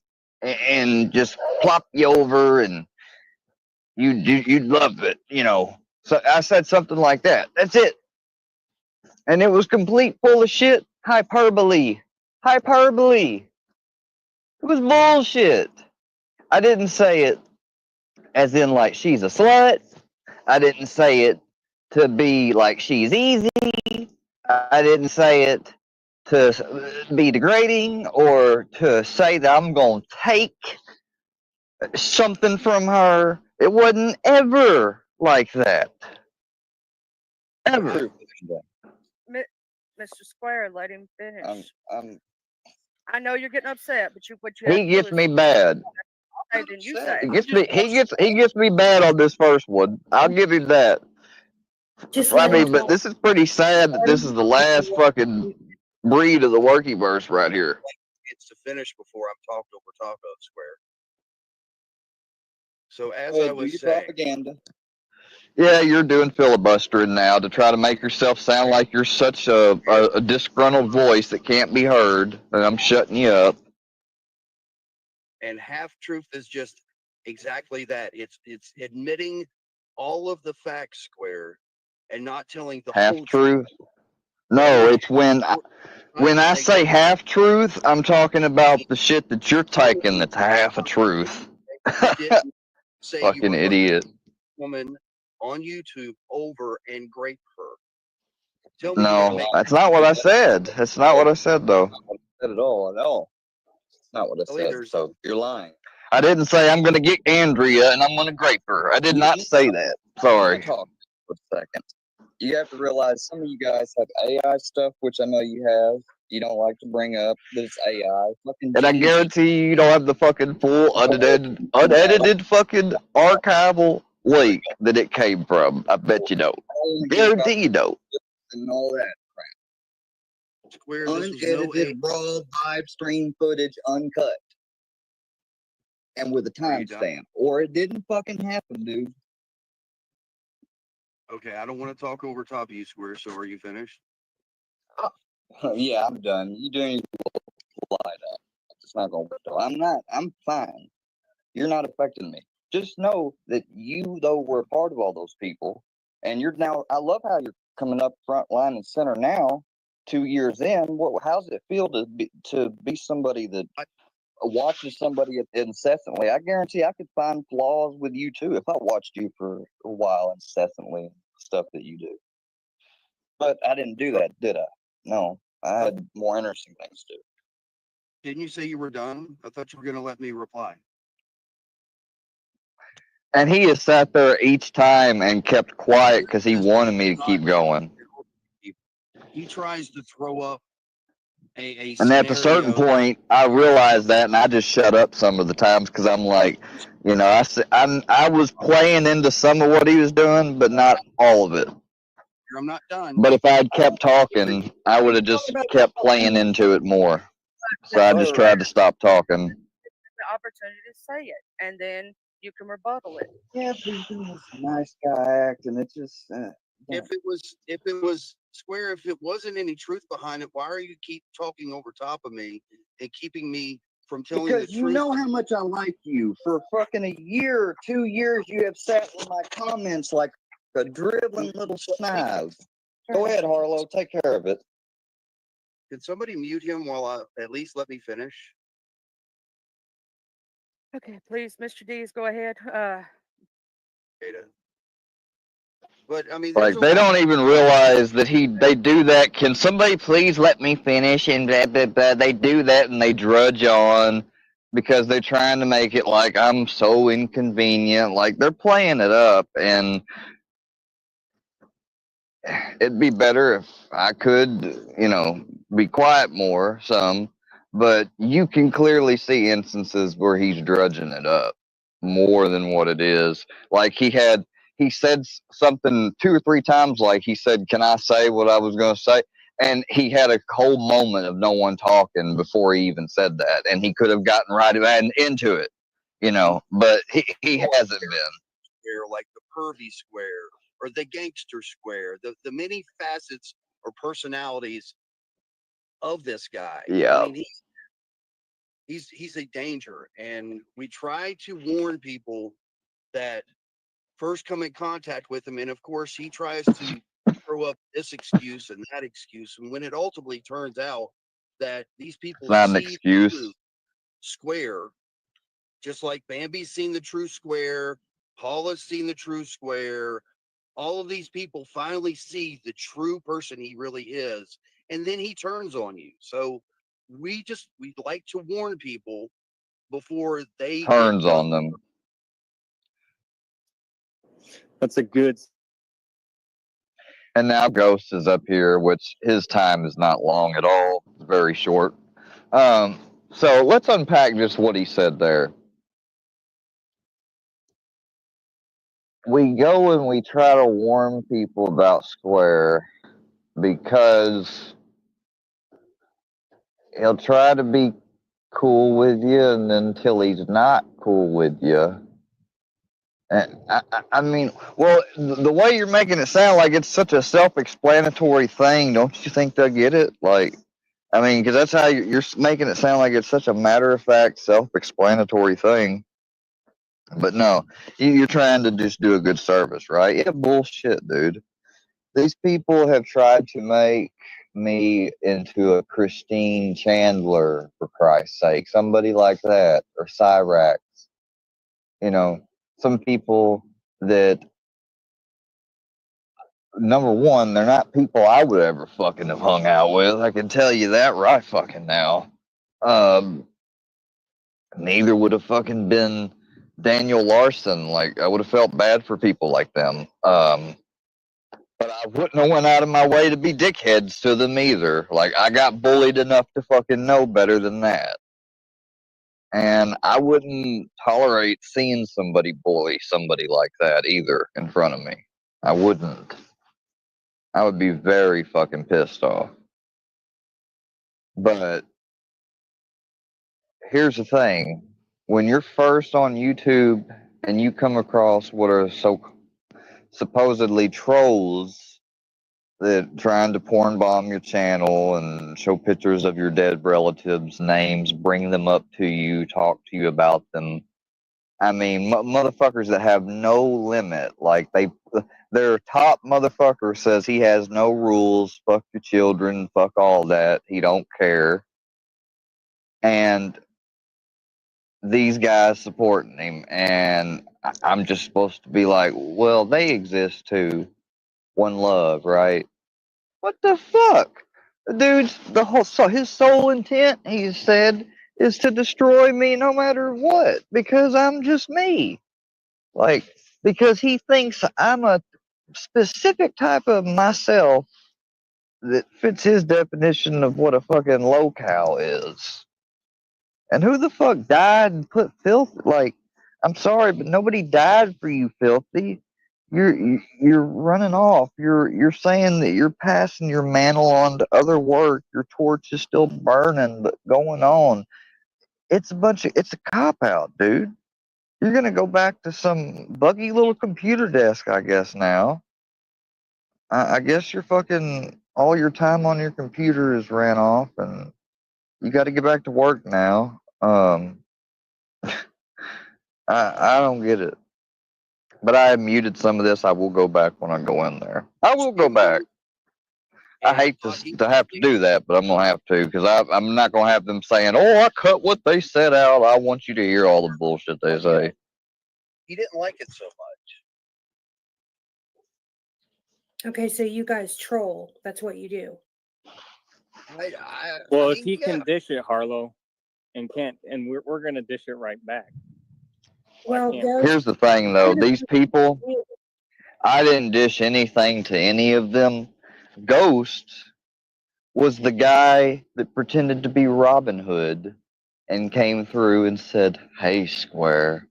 and just plop you over, and you'd love it, So I said something like that. That's it. And it was complete full of shit. Hyperbole. It was bullshit. I didn't say it as in like she's a slut. I didn't say it to be like she's easy. I didn't say it to be degrading or to say that I'm going to take something from her. It wasn't ever like that. Ever. Mr. Square, let him finish. I'm I know you're getting upset, but you he gets me bad. Okay, then you say. He gets me bad on this first one. I'll give him that. But this is pretty sad that this is the last fucking breed of the workyverse right here. It's to finish before I'm talked over top of Square. So as I was saying, propaganda. Yeah, you're doing filibustering now to try to make yourself sound like you're such a disgruntled voice that can't be heard, and I'm shutting you up. And half truth is just exactly that. It's admitting all of the facts, Square, and not telling the half whole truth. No, it's when I say half truth, I'm talking about the shit that you're taking that's half a truth. Fucking idiot. Woman on YouTube over and grape her. Tell me No, that's not what I said. That's not what I said, though. Not at all. It's not what I said. So you're lying. I didn't say I'm going to get Andrea and I'm going to grape her. I did not say that. Sorry. Talk for a second. You have to realize some of you guys have AI stuff, which I know you have. You don't like to bring up, but it's AI. And I guarantee you don't have the fucking full unedited fucking archival link that it came from. I bet you don't. Guarantee you don't. And all that crap. Square, unedited, raw live stream footage, uncut. And with a timestamp. Or it didn't fucking happen, dude. Okay, I don't want to talk over top of you, Square, so are you finished? Yeah, I'm done. You doing light up. It's not gonna work though. I'm not. I'm fine. You're not affecting me. Just know that you, though, were a part of all those people. And you're now, I love how you're coming up front line and center now, 2 years in. How's it feel to be somebody that watches somebody incessantly? I guarantee I could find flaws with you too if I watched you for a while incessantly, stuff that you do. But I didn't do that, did I? No, I had more interesting things to do. Didn't you say you were done? I thought you were going to let me reply. And he has sat there each time and kept quiet because he wanted me to keep going. He tries to throw up and at a certain point, I realized that, and I just shut up some of the times because I'm like, I was playing into some of what he was doing, but not all of it. I'm not done. But if I had kept talking, I would have just kept playing into it more. So I just tried to stop talking. The opportunity to say it, and then you can rebuttal it. Yeah, he's doing this nice guy act, and it's just. If it was Square, if it wasn't any truth behind it, why are you keep talking over top of me and keeping me from telling the truth? Because you know how much I like you. For fucking a year or 2 years, you have sat in my comments like A dribbling little snive. Go ahead, Harlow. Take care of it. Can somebody mute him while at least let me finish? Okay, please, Mr. Dees, go ahead. But I mean, like they don't even realize that they do that. Can somebody please let me finish? And blah, blah, blah. They do that and they drudge on because they're trying to make it like I'm so inconvenient. Like they're playing it up, and it'd be better if I could, be quiet more some. But you can clearly see instances where he's drudging it up more than what it is. Like he said something 2 or 3 times. Like he said, "Can I say what I was going to say?" And he had a whole moment of no one talking before he even said that, and he could have gotten right into it, But he hasn't been. Like the pervy square or the gangster square, the many facets or personalities of this guy. Yeah. I mean, he's a danger, and we try to warn people that first come in contact with him, and of course he tries to throw up this excuse and that excuse, and when it ultimately turns out that these people It's not an see excuse. the square, just like Bambi's seen the true square, Paula's seen the true square, all of these people finally see the true person he really is, and then he turns on you. So we'd like to warn people before they Turns on them. That's a good. And now Ghost is up here, which his time is not long at all. It's very short. So let's unpack just what he said there. We go and we try to warn people about Square because he'll try to be cool with you, and until he's not cool with you. And I mean, well, the way you're making it sound like it's such a self-explanatory thing, don't you think they'll get it? Like, I mean, because that's how you're making it sound like it's such a matter-of-fact, self-explanatory thing. But no, you're trying to just do a good service, right? Yeah, bullshit, dude. These people have tried to make me into a Christine Chandler, for Christ's sake. Somebody like that, or Cyrax. Some people that, number one, they're not people I would ever fucking have hung out with. I can tell you that right fucking now. Neither would have fucking been Daniel Larson. Like, I would have felt bad for people like them. But I wouldn't have went out of my way to be dickheads to them either. Like, I got bullied enough to fucking know better than that. And I wouldn't tolerate seeing somebody bully somebody like that either in front of me. I wouldn't. I would be very fucking pissed off. But here's the thing. When you're first on YouTube and you come across what are supposedly trolls that trying to porn bomb your channel and show pictures of your dead relatives' names, bring them up to you, talk to you about them. I mean, motherfuckers that have no limit. Like, their top motherfucker says he has no rules. Fuck your children. Fuck all that. He don't care. And these guys supporting him. And I'm just supposed to be like, well, they exist too. One love, right? What the fuck? Dude's his sole intent, he said, is to destroy me no matter what, because I'm just me. Like, because he thinks I'm a specific type of myself that fits his definition of what a fucking locale is. And who the fuck died and put filth? Like, I'm sorry, but nobody died for you, filthy. You're running off. You're saying that you're passing your mantle on to other work. Your torch is still burning, but going on. It's a cop out, dude. You're gonna go back to some buggy little computer desk, I guess now. I guess you're fucking all your time on your computer is ran off, and you got to get back to work now. I don't get it. But I muted some of this. I will go back when I go in there. I will go back. I hate to have to do that, but I'm gonna have to because I'm not gonna have them saying, "Oh, I cut what they said out." I want you to hear all the bullshit they say. He didn't like it so much. Okay, so you guys troll. That's what you do. Well, if he can dish it, Harlow, and can't, and we're gonna dish it right back. Well, here's the thing, though. These people, I didn't dish anything to any of them. Ghost was the guy that pretended to be Robin Hood and came through and said, "Hey, Square,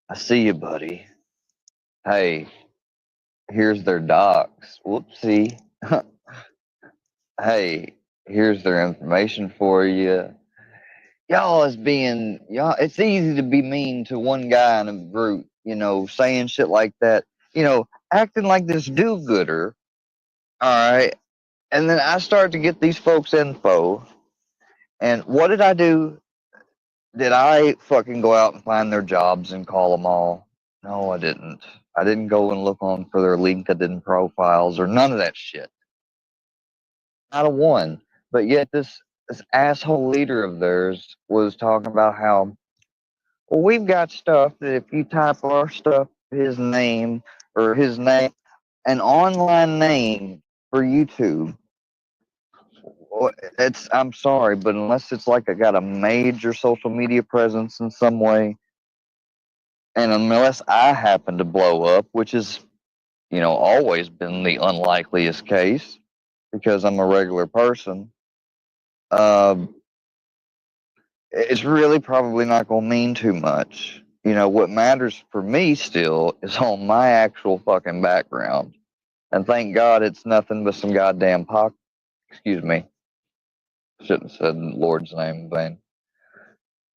I see you, buddy. Hey, here's their docs. Whoopsie. Hey, here's their information for you." Y'all is being y'all. It's easy to be mean to one guy in a group, saying shit like that, acting like this do-gooder. All right, and then I start to get these folks info, and what did I do? Did I fucking go out and find their jobs and call them all? No, I didn't. I didn't go and look on for their LinkedIn profiles or none of that shit. Not a one. But yet this asshole leader of theirs was talking about how, well, we've got stuff that if you type our stuff, his name or his name, an online name for YouTube. I'm sorry, but unless it's like I got a major social media presence in some way, and unless I happen to blow up, which is, always been the unlikeliest case because I'm a regular person, um, it's really probably not going to mean too much. What matters for me still is on my actual fucking background. And thank God it's nothing but some goddamn excuse me. Shouldn't have said the Lord's name in vain.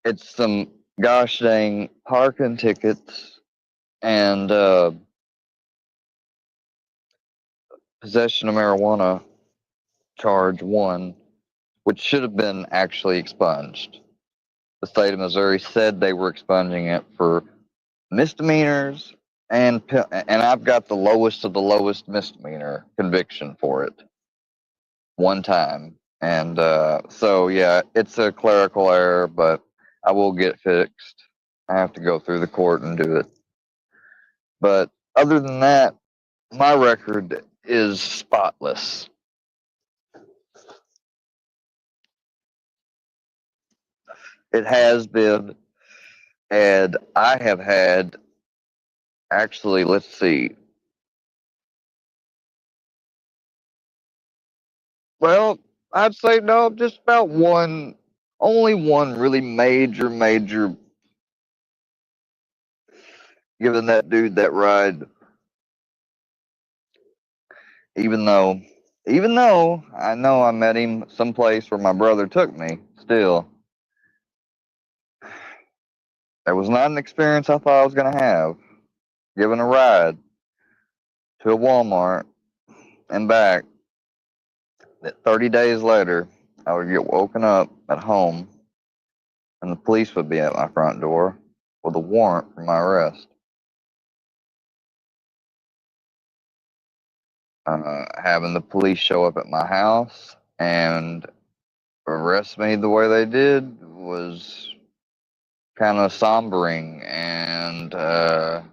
It's some gosh dang parking tickets and possession of marijuana charge one, which should have been actually expunged. The state of Missouri said they were expunging it for misdemeanors, and I've got the lowest of the lowest misdemeanor conviction for it one time. And so, yeah, it's a clerical error, but I will get fixed. I have to go through the court and do it. But other than that, my record is spotless. It has been, and I have had, actually, let's see. Well, I'd say no, just about one, only one really major, giving that dude that ride. Even though, I know I met him someplace where my brother took me, still, it was not an experience I thought I was going to have. Giving a ride to a Walmart and back, that 30 days later, I would get woken up at home and the police would be at my front door with a warrant for my arrest. Having the police show up at my house and arrest me the way they did was kind of sombering and a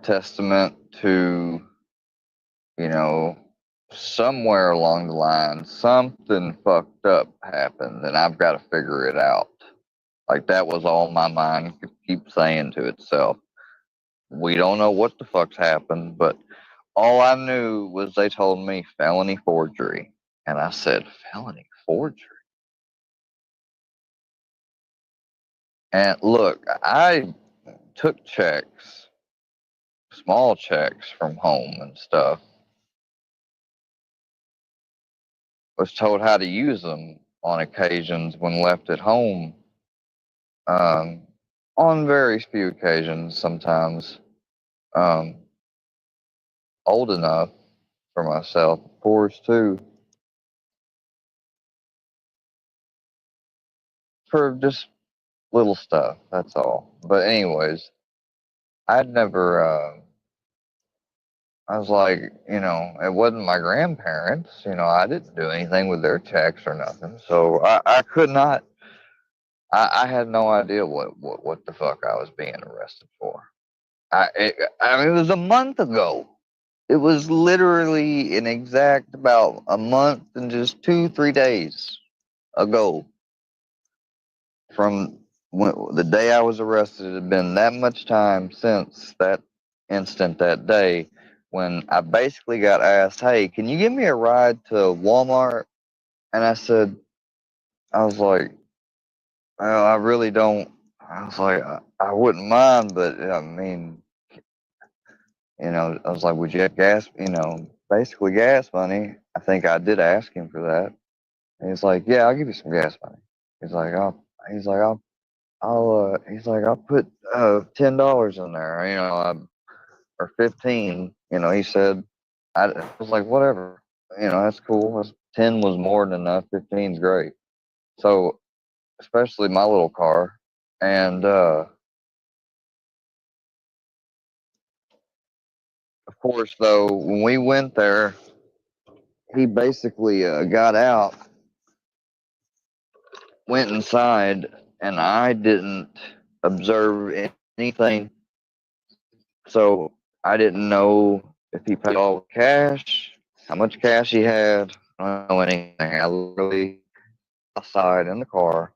testament to, you know, somewhere along the line, something fucked up happened and I've got to figure it out. Like, that was all my mind could keep saying to itself. We don't know what the fuck's happened, but all I knew was they told me felony forgery. And I said, felony forgery? And look, I took checks, small checks from home and stuff. Was told how to use them on occasions when left at home. On very few occasions, sometimes. Um, old enough for myself, of course, too. For just little stuff, that's all. But anyways, I'd never. I was like, it wasn't my grandparents. I didn't do anything with their checks or nothing. So I could not. I had no idea what the fuck I was being arrested for. I mean, it was a month ago. It was literally an exact about a month and just 3 days ago from the day I was arrested. It had been that much time since that instant that day when I basically got asked, "Hey, can you give me a ride to Walmart?" And I was like, "Well, I really don't." I was like, I wouldn't mind, but I mean, I was like, "Would you have gas?" Basically gas money. I think I did ask him for that. And he's like, "Yeah, I'll give you some gas money." He's like, I'll put $10 in there, or 15. He said. I was like, whatever, that's cool. 10 was more than enough. 15's great. So, especially my little car, and of course, though, when we went there, he basically got out, went inside, and I didn't observe anything. So I didn't know if he paid all cash, how much cash he had. I don't know anything. I literally outside in the car.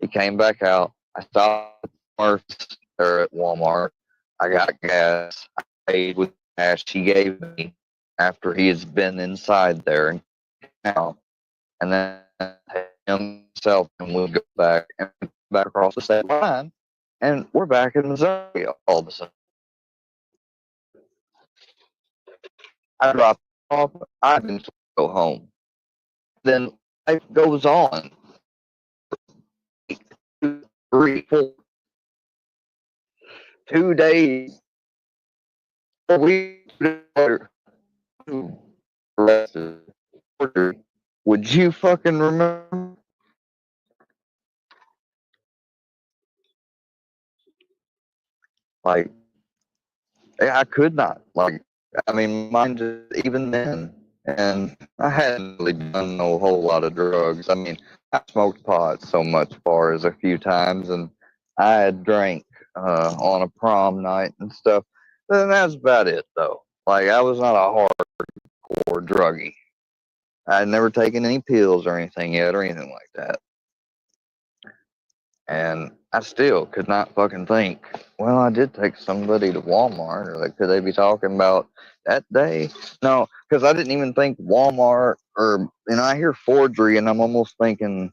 He came back out. I stopped there at Walmart. I got gas. I paid with cash he gave me after he has been inside there and out. And then himself and we go back across the state line, and we're back in Missouri all of a sudden. I drop off. I eventually go home. Then life goes on. 3, 4, 2 days, a week later, arrested. Would you fucking remember? Like, I could not. Like, I mean, mine just even then. And I hadn't really done a whole lot of drugs. I mean, I smoked pot so much far as a few times, and I had drank on a prom night and stuff. And that's about it, though. Like, I was not a hardcore druggie. I had never taken any pills or anything yet or anything like that. And I still could not fucking think, well, I did take somebody to Walmart, or like, could they be talking about that day? No, because I didn't even think Walmart, or, I hear forgery and I'm almost thinking,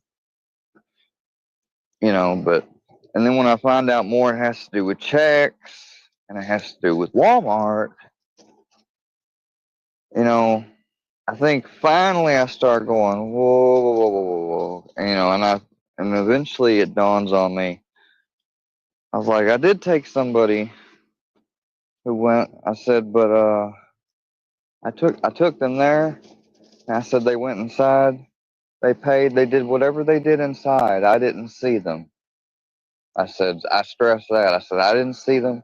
but, and then when I find out more, it has to do with checks and it has to do with Walmart, I think finally I start going, whoa, whoa, whoa, whoa, whoa, whoa. And eventually it dawns on me. I was like, I did take somebody who went. I said, but I took them there. And I said they went inside. They paid. They did whatever they did inside. I didn't see them. I said I stressed that. I said I didn't see them,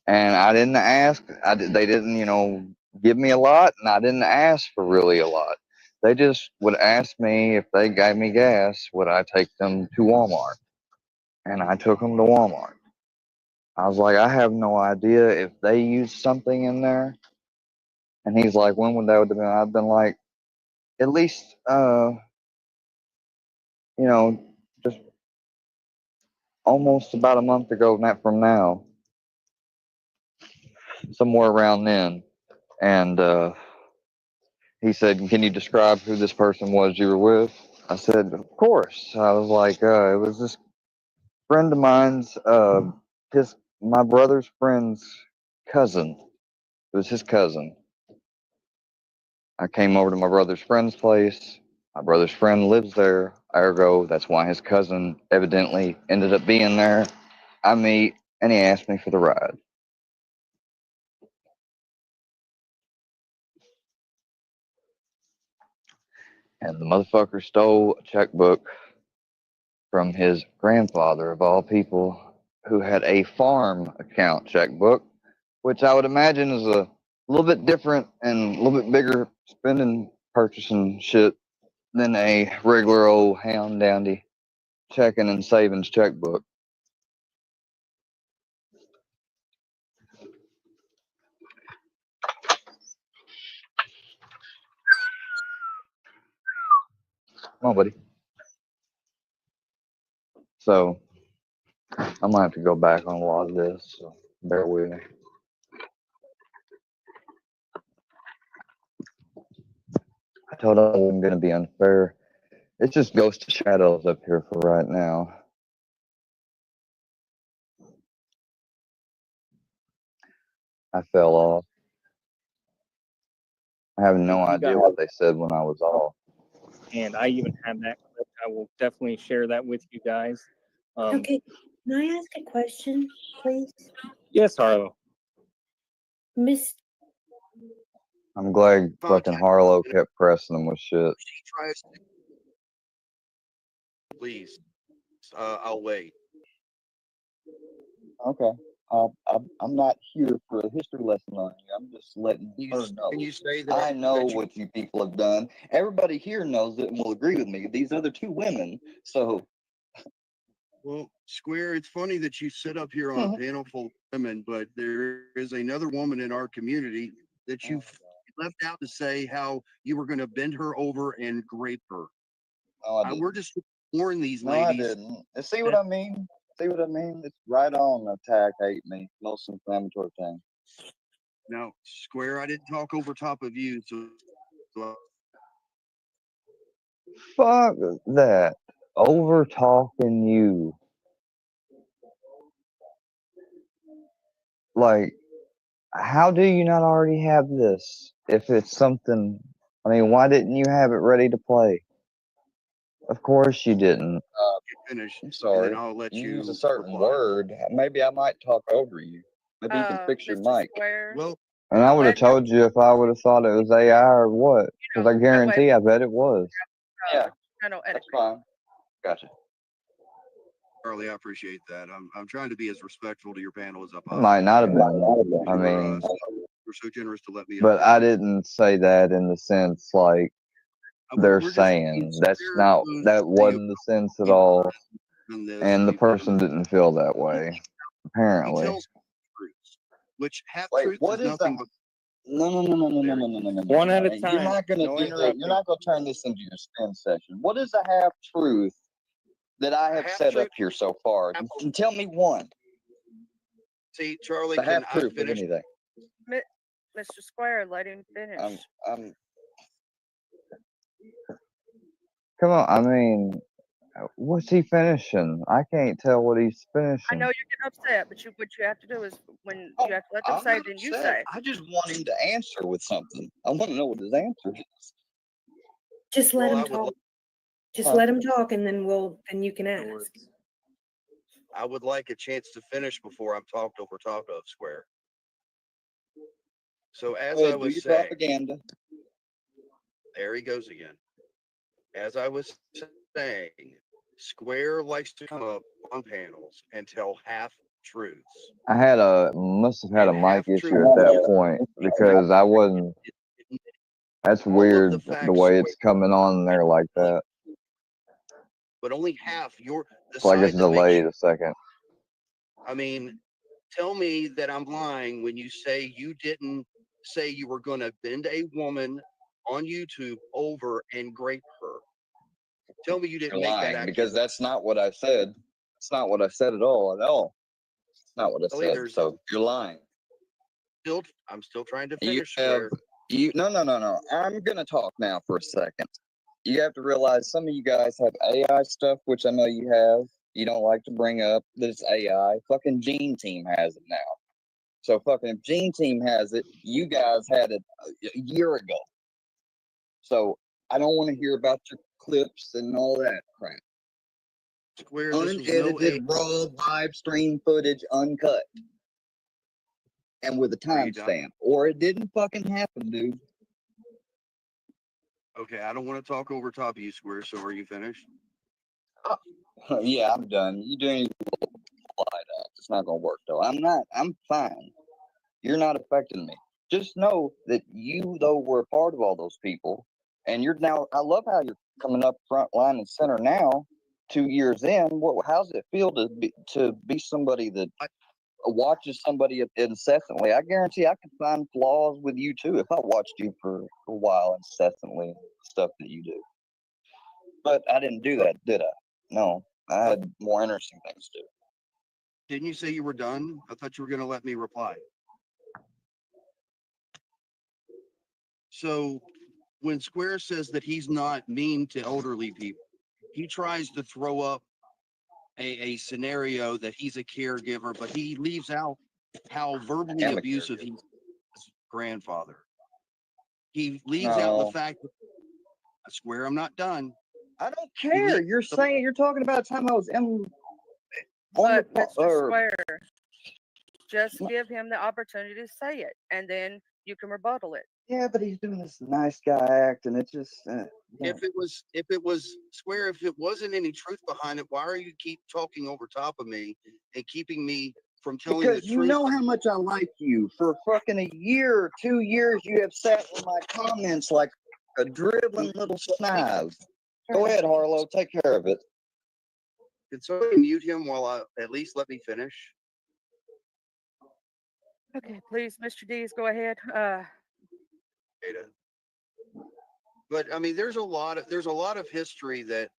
and I didn't ask. They didn't, give me a lot, and I didn't ask for really a lot. They just would ask me if they gave me gas, would I take them to Walmart? And I took them to Walmart. I was like, I have no idea if they used something in there. And he's like, when would that have been? I've been like, at least, just almost about a month ago, not from now, somewhere around then. And he said, can you describe who this person was you were with? I said, of course. I was like, it was this friend of mine's, my brother's friend's cousin. It was his cousin. I came over to my brother's friend's place. My brother's friend lives there. Ergo, that's why his cousin evidently ended up being there. I meet, and he asked me for the ride. And the motherfucker stole a checkbook from his grandfather, of all people, who had a farm account checkbook which I would imagine is a little bit different and a little bit bigger spending purchasing shit than a regular old hound dandy checking and savings checkbook. Come on, buddy. So I might have to go back on a lot of this, so bear with me. I told I wasn't going to be unfair. It's just Ghost of Shadows up here for right now. I fell off. I have no idea what they said when I was off. And I even have that clip. I will definitely share that with you guys. Okay, can I ask a question, please? Yes, Harlow. Miss, I'm glad fucking Harlow kept pressing him with shit. She tries to. Please, I'll wait. Okay. I'm not here for a history lesson on you. I'm just letting her know. Can you say that? I know what you people have done. Everybody here knows it and will agree with me. These other two women. So. Well, Square, it's funny that you sit up here on a panel full of women, but there is another woman in our community that you left out to say how you were going to bend her over and grape her. No, we're just warning these no, ladies. I didn't. See what I mean? See what I mean? It's right on attack, hate me. Most inflammatory thing. Now, Square, I didn't talk over top of you, so Fuck that. Over talking you. Like, how do you not already have this? If it's something, I mean, why didn't you have it ready to play? Of course you didn't. finish. I'm sorry. And then I'll let you use a certain reply. word. Maybe I might talk over you. Maybe you can fix your Mr. mic. Square. Well, And I would have told you if I would have thought it was AI or what. Because I guarantee, I bet it was. Yeah, Channel that's etiquette. fine. Gotcha. Charlie, I appreciate that. I'm trying to be as respectful to your panel as I It possibly might not have can. been. I mean, You're so generous to let me. but I didn't say that in the sense like they're saying. That's not, that wasn't the sense at all. And the person didn't feel that way, apparently. Which half Wait, truth what is is nothing that? but No. One at a time. You're not gonna No give you're not gonna turn this into your spin session. What is a half truth that I have set up here so far? Can tell me one. See, Charlie, The can half I truth of finish? anything. Mr. Square, let him finish. Come on, I mean, what's he finishing? I can't tell what he's finishing. I know you're getting upset, but what you have to do is when you have to let them I'm say, not then you upset. say. I just want him to answer with something. I want to know what his answer is. just let him talk. Just let him talk, and then you can ask. I would like a chance to finish before I'm talked over top of, Square. So as I was saying, propaganda. There he goes again. As I was saying, Square likes to come up on panels and tell half truths. I must have had a mic issue at that point because I wasn't. That's weird the way it's coming on there like that. But only half It's like it's delayed a second. I mean, tell me that I'm lying when you say you didn't say you were going to bend a woman on YouTube over and grape her. Tell me you didn't make that accusation. Because that's not what I said. It's not what I said at all. It's not what I said. So you're lying. I'm still trying to finish. No. I'm gonna talk now for a second. You have to realize some of you guys have AI stuff, which I know you have. You don't like to bring up that it's AI. Fucking Gene Team has it now. So fucking if Gene Team has it, you guys had it a year ago. So I don't want to hear about your clips and all that crap. Unedited, raw, live stream footage, uncut. And with a timestamp. Or it didn't fucking happen, dude. Okay, I don't want to talk over top of you, Square, so are you finished? Yeah, I'm done. You doing light up. It's not gonna work though. I'm fine. You're not affecting me. Just know that you, though, were a part of all those people, and you're now. I love how you're coming up front line and center now. 2 years in, how's it feel to be somebody that watches somebody incessantly? I guarantee I could find flaws with you too if I watched you for a while incessantly, stuff that you do. But I didn't do that, did I? No, I had more interesting things to do. Didn't you say you were done? I thought you were going to let me reply. So when Square says that he's not mean to elderly people, he tries to throw up a scenario that he's a caregiver, but he leaves out how verbally abusive he's grandfather. He leaves out the fact that I swear I'm not done. I don't care. You're saying you're talking about time I was But Mr. Square, just give him the opportunity to say it, and then you can rebuttal it. Yeah, but he's doing this nice guy act, and it just. If it was Square, if it wasn't any truth behind it, why are you keep talking over top of me and keeping me from telling the truth? Because you know how much I like you. For fucking a year, 2 years, you have sat in my comments like a dribbling little snive. Go ahead, Harlow. Take care of it. Can somebody mute him while I at least let me finish? Okay, please, Mr. Dees, go ahead. But I mean, there's a lot of history that,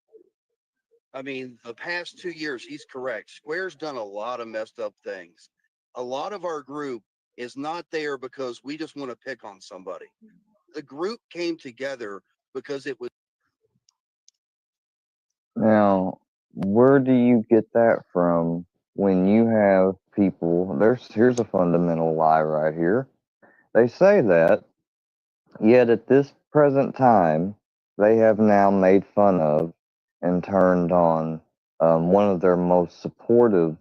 I mean, the past 2 years, he's correct. Square's done a lot of messed up things. A lot of our group is not there because we just want to pick on somebody. The group came together because it was. Now, where do you get that from when you have people? Here's a fundamental lie right here. They say that, yet at this present time, they have now made fun of and turned on one of their most supportive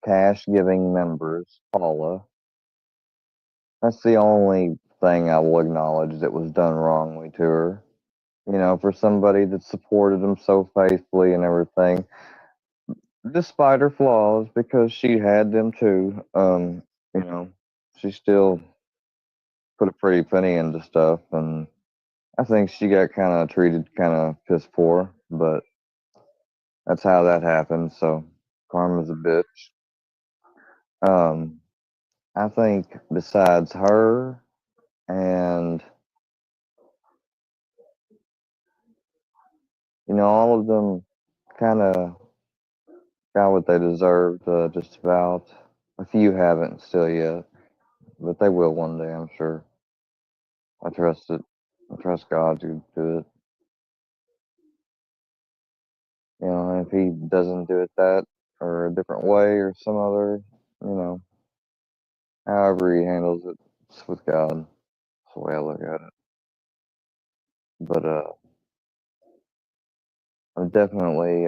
cash-giving members, Paula. That's the only thing I will acknowledge that was done wrongly to her. You know, for somebody that supported them so faithfully and everything, despite her flaws, because she had them too. You know, she still put a pretty penny into stuff, and I think she got kind of treated kind of piss poor, but that's how that happened. So karma's a bitch. I think besides her and all of them kind of got what they deserved. Just about. A few haven't still yet, but they will one day, I'm sure. I trust it. I trust God to do it. If He doesn't do it that or a different way or some other, however He handles it, it's with God. That's the way I look at it. But I've definitely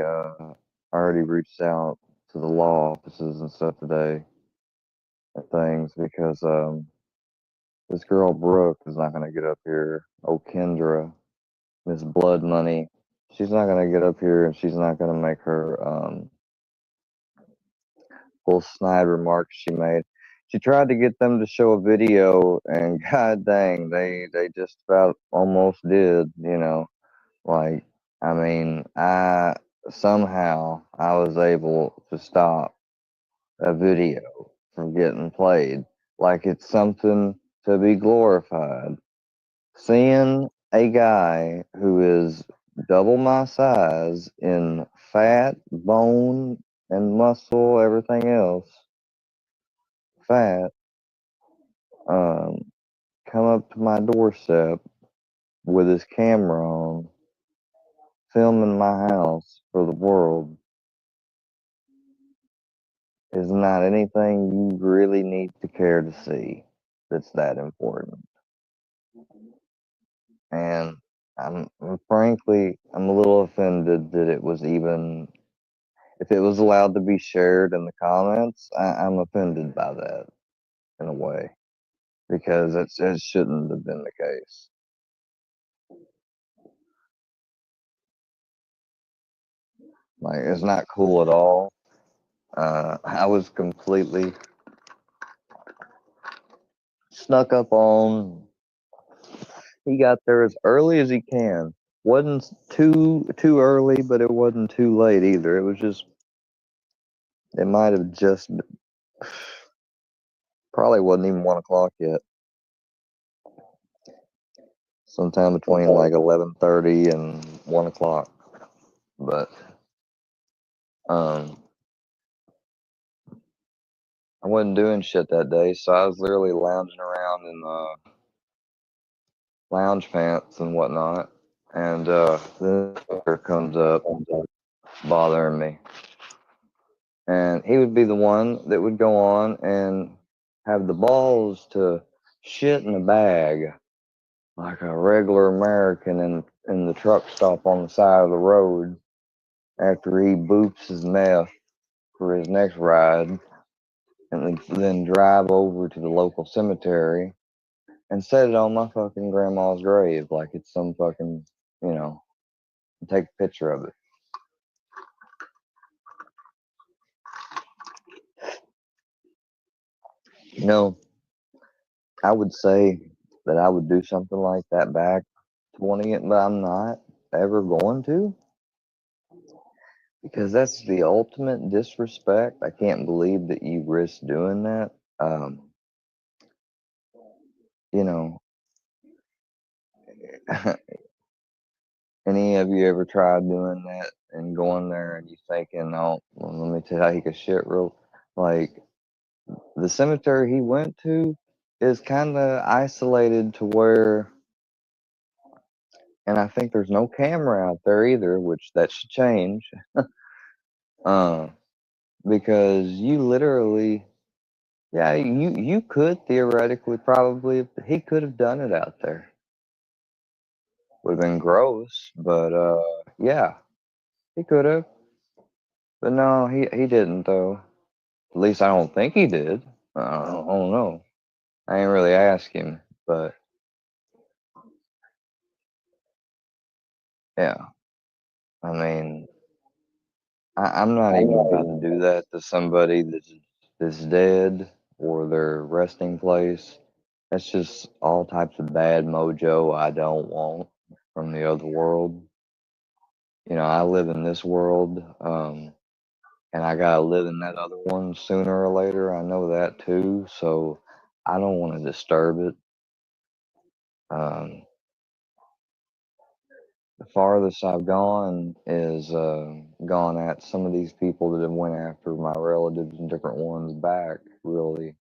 already reached out to the law offices and stuff today and things because this girl Brooke is not going to get up here. Oh, Kendra, Miss Blood Money, she's not going to get up here and she's not going to make her little snide remarks she made. She tried to get them to show a video, and god dang, they just about almost did. Like, I mean, somehow I was able to stop a video from getting played. Like it's something to be glorified. Seeing a guy who is double my size in fat, bone, and muscle, everything else, fat, come up to my doorstep with his camera on, filming my house for the world is not anything you really need to care to see that's that important. And frankly, I'm a little offended that it was even, if it was allowed to be shared in the comments, I'm offended by that in a way because it shouldn't have been the case. Like, it's not cool at all. I was completely snuck up on. He got there as early as he can. Wasn't too early, but it wasn't too late either. It was just. It might have just. Probably wasn't even 1 o'clock yet. Sometime between like 11:30 and 1 o'clock. But I wasn't doing shit that day, so I was literally lounging around in lounge pants and whatnot, and the fucker comes up bothering me, and he would be the one that would go on and have the balls to shit in a bag like a regular American in the truck stop on the side of the road after he boops his meth for his next ride, and then drive over to the local cemetery and set it on my fucking grandma's grave like it's some fucking, take a picture of it. I would say that I would do something like that back 20, but I'm not ever going to, because that's the ultimate disrespect. I can't believe that you risk doing that. You know, any of you ever tried doing that and going there and you thinking, oh, well, let me take a shit real, like, the cemetery he went to is kind of isolated to where, and I think there's no camera out there either, which that should change. Because you literally, yeah, you could theoretically probably, he could have done it out there. Would have been gross, but yeah, he could have. But no, he didn't though. At least I don't think he did. I don't know. I ain't really asked him, but yeah. I mean, I'm not even about to do that to somebody that's dead or their resting place. That's just all types of bad mojo I don't want from the other world. I live in this world, and I gotta live in that other one sooner or later. I know that too, so I don't want to disturb it. The farthest I've gone is gone at some of these people that have went after my relatives and different ones back, really.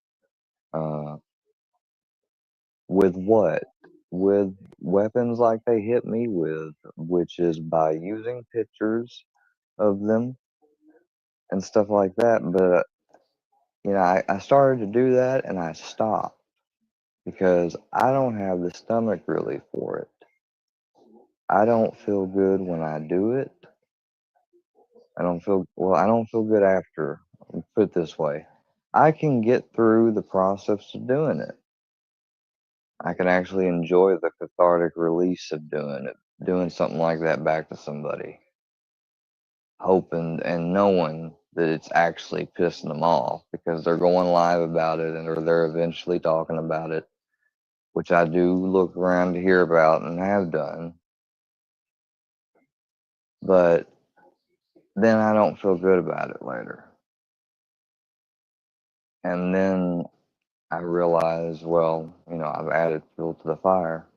With what? With weapons like they hit me with, which is by using pictures of them and stuff like that. But, I started to do that and I stopped because I don't have the stomach really for it. I don't feel good when I do it. I don't feel good after. Put it this way. I can get through the process of doing it. I can actually enjoy the cathartic release of doing it, doing something like that back to somebody, hoping and knowing that it's actually pissing them off because they're going live about it or they're eventually talking about it, which I do look around to hear about and have done. But then I don't feel good about it later. And then I realize, well, I've added fuel to the fire.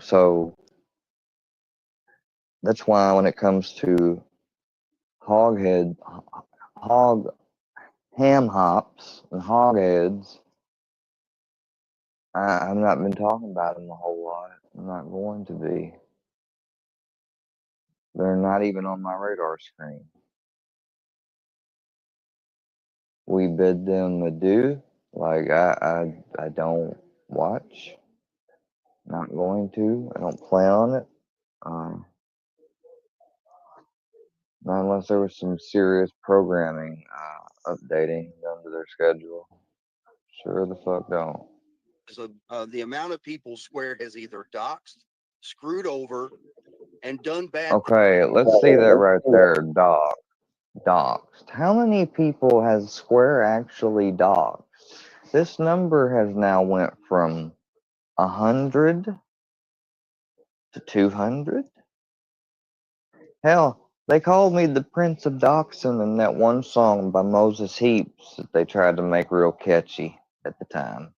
So that's why when it comes to hog ham hops and hog heads, I've not been talking about them a whole lot. I'm not going to be. They're not even on my radar screen. We bid them adieu. Like I don't watch. Not going to. I don't plan on it. Not unless there was some serious programming updating done to their schedule. Sure the fuck don't. So the amount of people Square has either doxed, screwed over, and done bad. Okay, let's see that right there, Doc. doxed. How many people has Square actually doxed? This number has now went from 100 to 200. Hell, they called me the Prince of Dachshund in that one song by Moses Heaps that they tried to make real catchy at the time.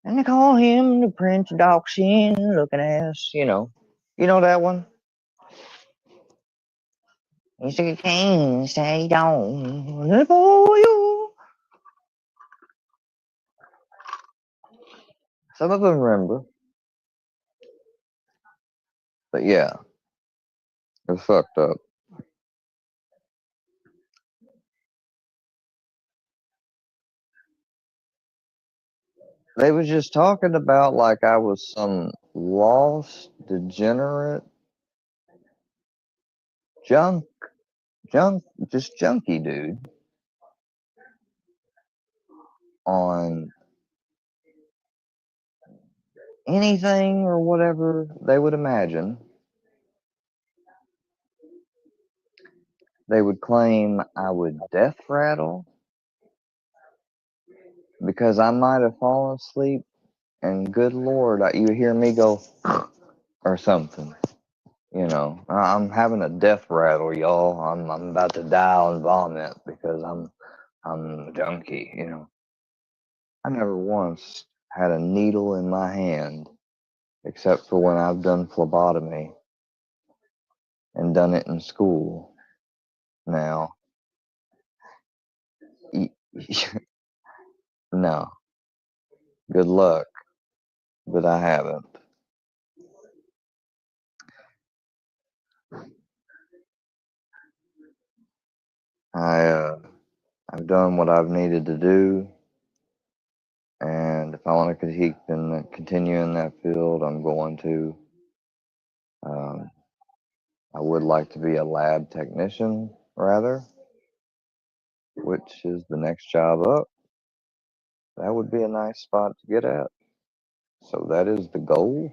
And they call him the Prince of Dachshund, looking ass, you know. You know that one? He's a king, say don't for you. Some of them remember. But yeah, it was fucked up. They was just talking about like I was some lost, degenerate, just junkie dude on anything or whatever they would imagine. They would claim I would death rattle because I might have fallen asleep, and good Lord, you hear me go or something. You know, I'm having a death rattle, y'all. I'm about to die and vomit because I'm a junkie. You know, I never once had a needle in my hand, except for when I've done phlebotomy and done it in school. Now, no, good luck, but I haven't. I've done what I've needed to do, and if I want to continue in that field, I'm going to. I would like to be a lab technician, rather, which is the next job up. That would be a nice spot to get at. So that is the goal.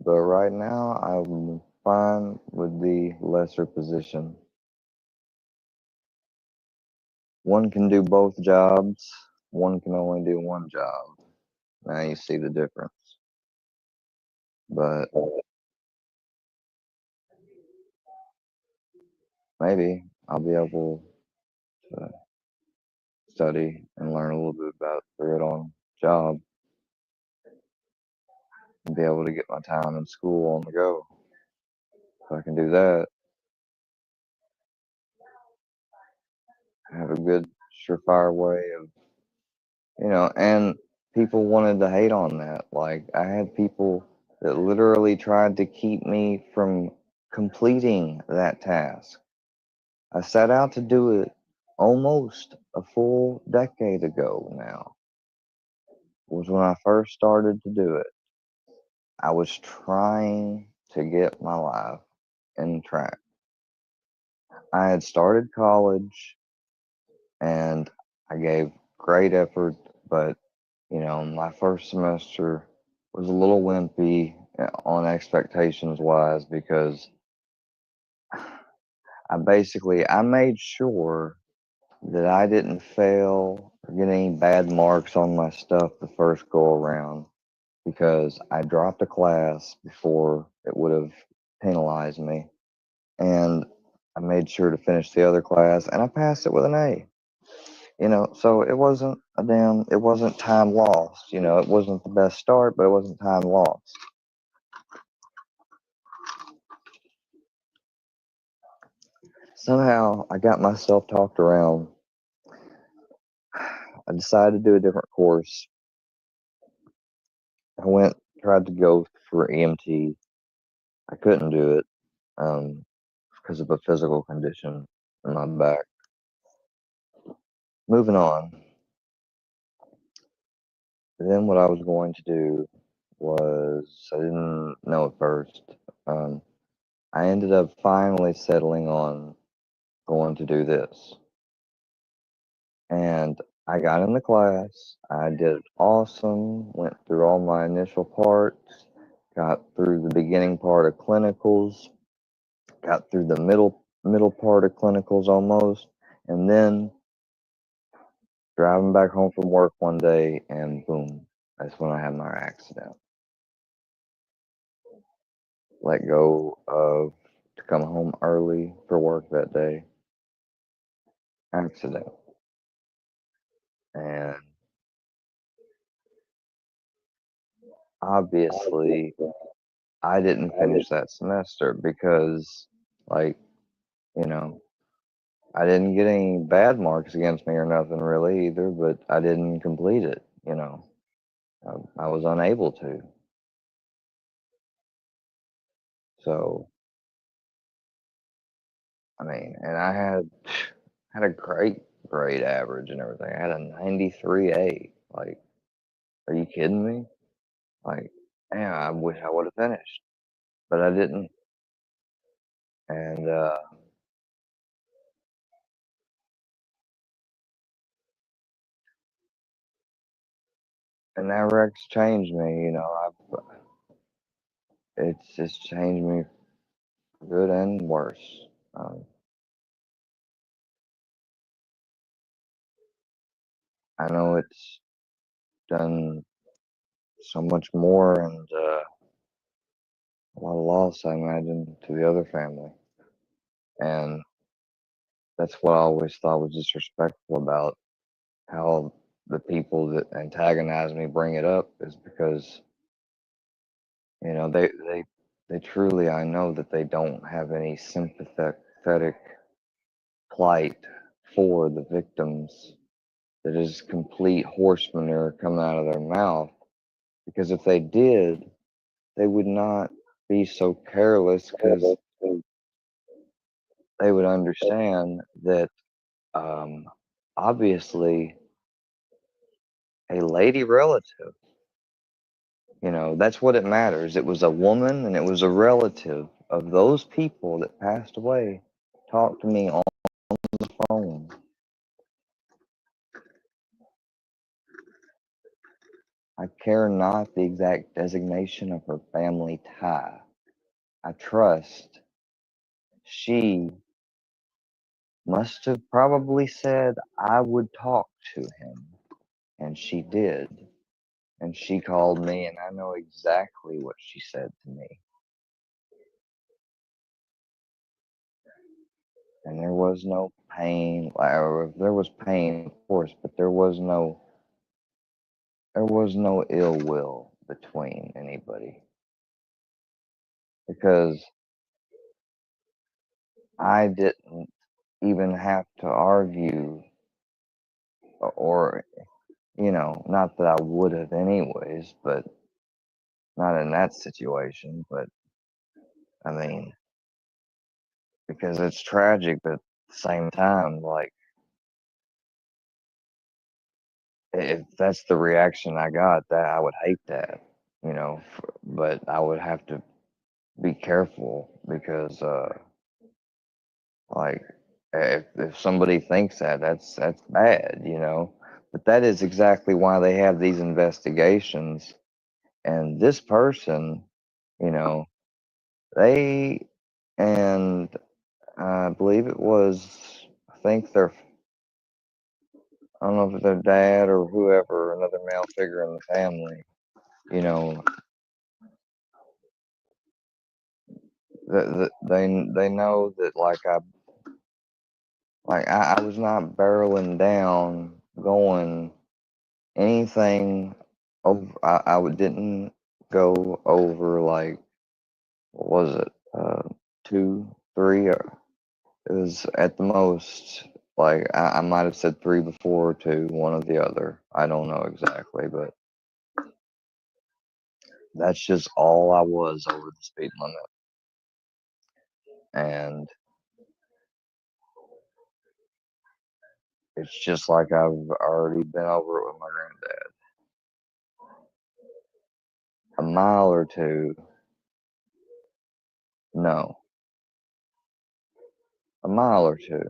But right now, I'm fine with the lesser position. One can do both jobs. One can only do one job. Now you see the difference. But maybe I'll be able to study and learn a little bit about it on job and be able to get my time in school on the go. If I can do that, have a good surefire way of, and people wanted to hate on that. Like, I had people that literally tried to keep me from completing that task. I set out to do it almost a full decade ago now, was when I first started to do it. I was trying to get my life in track. I had started college and I gave great effort, but my first semester was a little wimpy on expectations wise because I made sure that I didn't fail or get any bad marks on my stuff the first go around because I dropped a class before it would have penalized me. And I made sure to finish the other class and I passed it with an A. So it wasn't time lost. It wasn't the best start, but it wasn't time lost. Somehow I got myself talked around. I decided to do a different course. Tried to go for EMT. I couldn't do it because of a physical condition in my back. Moving on. Then what I was going to do was, I didn't know at first. I ended up finally settling on going to do this. And I got in the class. I did awesome. Went through all my initial parts. Got through the beginning part of clinicals. got through the middle part of clinicals almost, and then driving back home from work one day, and boom, that's when I had my accident. Let go of to come home early for work that day. Accident. And obviously, I didn't finish that semester because, like, you know, I didn't get any bad marks against me or nothing really either, but I didn't complete it, you know. I was unable to. So, I mean, and I had a great grade average and everything. I had a 93A. Like, are you kidding me? Like, man, I wish I would have finished, but I didn't. And that wreck's changed me. You know, it's just changed me for good and worse. I know it's done so much more and a lot of loss, I imagine, to the other family. And that's what I always thought was disrespectful about how the people that antagonize me bring it up is because, you know, they truly, I know that they don't have any sympathetic plight for the victims. That is complete horse manure coming out of their mouth. Because if they did, they would not be so careless because they would understand that obviously a lady relative, you know, that's what it matters. It was a woman and it was a relative of those people that passed away. Talked to me on the phone. I care not the exact designation of her family tie. I trust she must have probably said I would talk to him, and she did. And she called me, and I know exactly what she said to me. And there was no pain, or there was pain, of course, but there was no ill will between anybody because I didn't even have to argue, or you know, not that I would have anyways, but not in that situation. But I mean, because it's tragic, but at the same time, like, if that's the reaction I got, that I would hate that, you know. But I would have to be careful because, like, if somebody thinks that, that's bad, you know. But that is exactly why they have these investigations. And this person, you know, they and I believe it was, I think I don't know if it's their dad or whoever, another male figure in the family, you know, they know that I was not barreling down going anything over. Didn't go over like what was it, 2, 3, or it was at the most like I might have said 3 before, 2, one or the other. I don't know exactly, but that's just all I was over the speed limit. And it's just like I've already been over it with my granddad. A mile or two, no. A mile or two.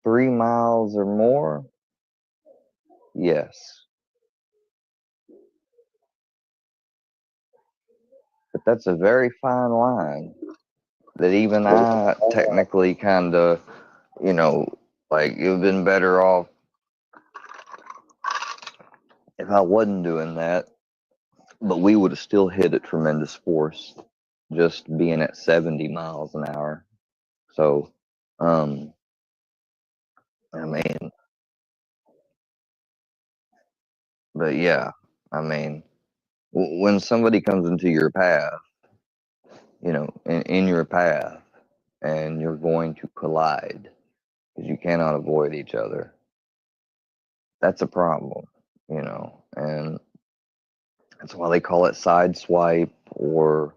3 miles or more, yes. But that's a very fine line that even I technically kind of, you know, like it would have been better off if I wasn't doing that, but we would have still hit at tremendous force just being at 70 miles an hour. So, I mean, but yeah, I mean, when somebody comes into your path, you know, in your path, and you're going to collide because you cannot avoid each other, that's a problem, you know, and that's why they call it sideswipe or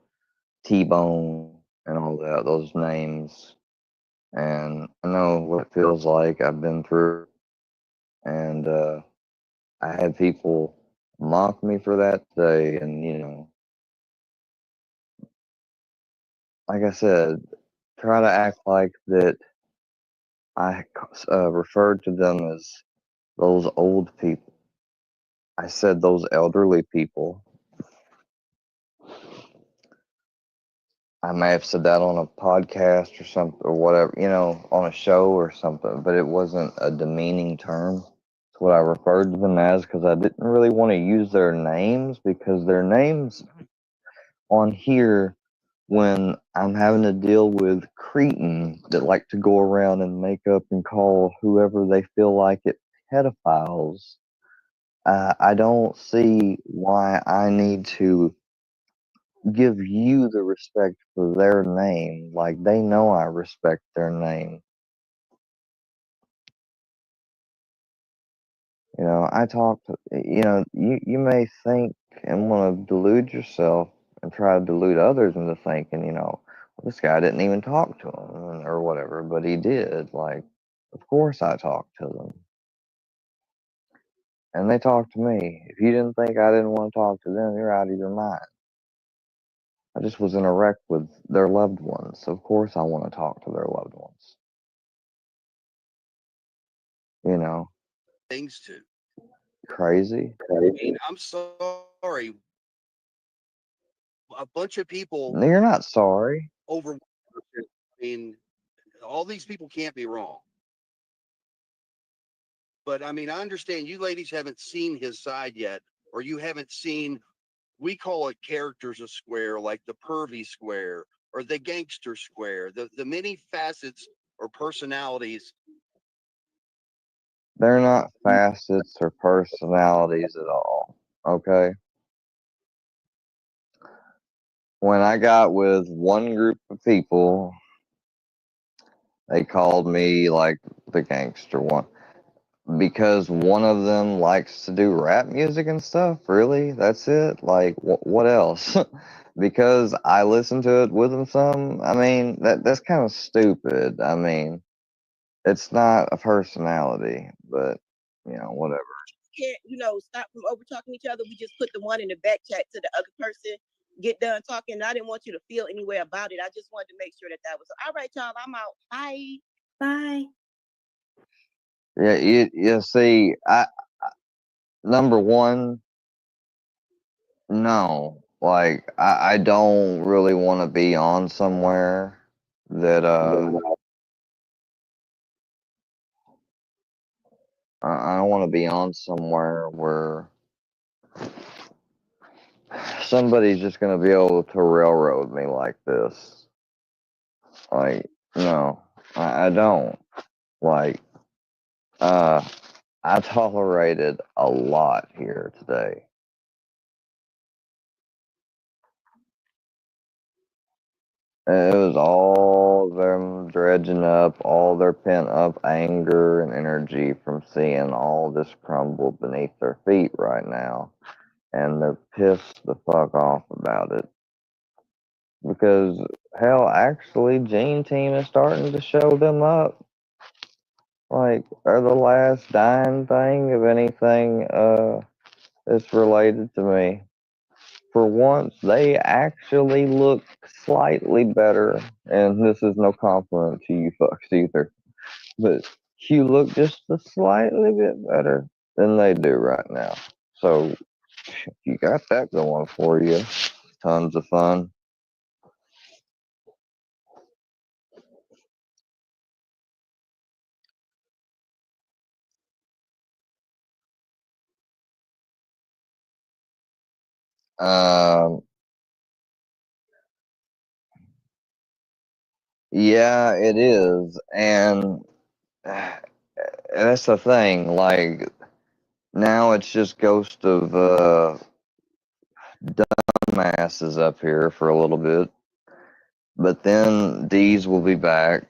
T-bone and all that, those names. And I know what it feels like. I've been through, and I had people mock me for that today, and you know, like I said, try to act like that I referred to them as those old people. I said those elderly people. I may have said that on a podcast or something or whatever, you know, on a show or something, but it wasn't a demeaning term. It's what I referred to them as because I didn't really want to use their names because their names on here when I'm having to deal with cretins that like to go around and make up and call whoever they feel like it pedophiles. I don't see why I need to give you the respect for their name. Like they know I respect their name. You know, I talk to, you know, you may think and want to delude yourself and try to delude others into thinking, you know, well, this guy didn't even talk to him or whatever, but he did. Like, of course I talked to them. And they talked to me. If you didn't think I didn't want to talk to them, you're out of your mind. I just was in a wreck with their loved ones. Of course I want to talk to their loved ones. You know, Things to. crazy. I mean, I'm sorry. A bunch of people No, you're not sorry. over. I mean, all these people can't be wrong. But I mean, I understand you ladies haven't seen his side yet, or you haven't seen, we call it characters of square, like the pervy square or the gangster square, the many facets or personalities. They're not facets or personalities at all. Okay? When I got with one group of people, they called me like the gangster one. Because one of them likes to do rap music and stuff. Really? That's it? Like, what else? Because I listen to it with them some. I mean, that's kind of stupid. I mean, it's not a personality, but you know, whatever. Can't, stop from over talking each other. We just put the one in the back chat to the other person, get done talking. I didn't want you to feel any way about it. I just wanted to make sure that was all right, y'all. I'm out. Bye. Bye. Yeah, you see, number one, no. Like, I don't really want to be on somewhere that, I don't want to be on somewhere where somebody's just going to be able to railroad me like this. Like, no, I don't. Like, I tolerated a lot here today. It was all them dredging up all their pent up anger and energy from seeing all this crumble beneath their feet right now. And they're pissed the fuck off about it. Because, hell, actually, Gene Team is starting to show them up. Like, they're the last dying thing of anything that's related to me. For once, they actually look slightly better, and this is no compliment to you fucks either, but you look just a slightly bit better than they do right now. So you got that going for you. tons of fun. Um, yeah, it is, and that's the thing. Like now, it's just ghost of dumbasses up here for a little bit, but then these will be back,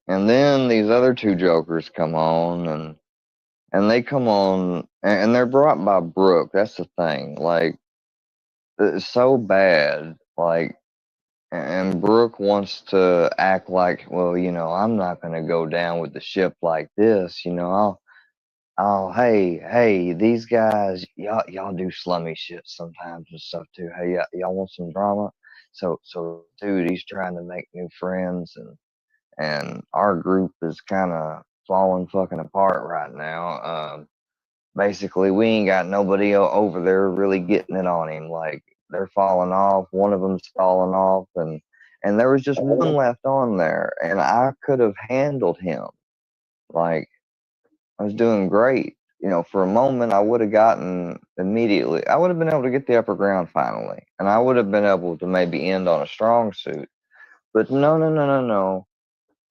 and then these other two jokers come on, and they come on, and they're brought by Brooke. That's the thing. Like it's so bad. Like, and Brooke wants to act like, well, I'm not gonna go down with the ship like this. Oh, hey, these guys, y'all do slummy shit sometimes and stuff too. Hey, y'all want some drama? So, dude, he's trying to make new friends, and our group is kind of falling fucking apart right now. Basically, we ain't got nobody over there really getting it on him. Like they're falling off. One of them's falling off, and there was just one left on there, and I could have handled him. Like I was doing great. For a moment, I would have gotten immediately. I would have been able to get the upper ground finally, and I would have been able to maybe end on a strong suit. But no, no, no, no, no.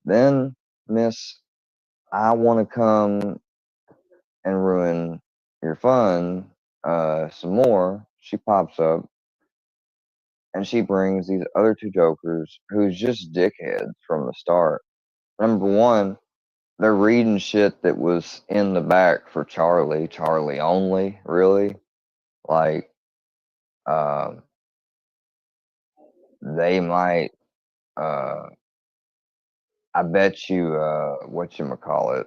Then Miss, I want to come and ruin your fun some more. She pops up and she brings these other two jokers who's just dickheads from the start. Number one, they're reading shit that was in the back for Charlie only, really. Like, they might, I bet you, whatchamacallit,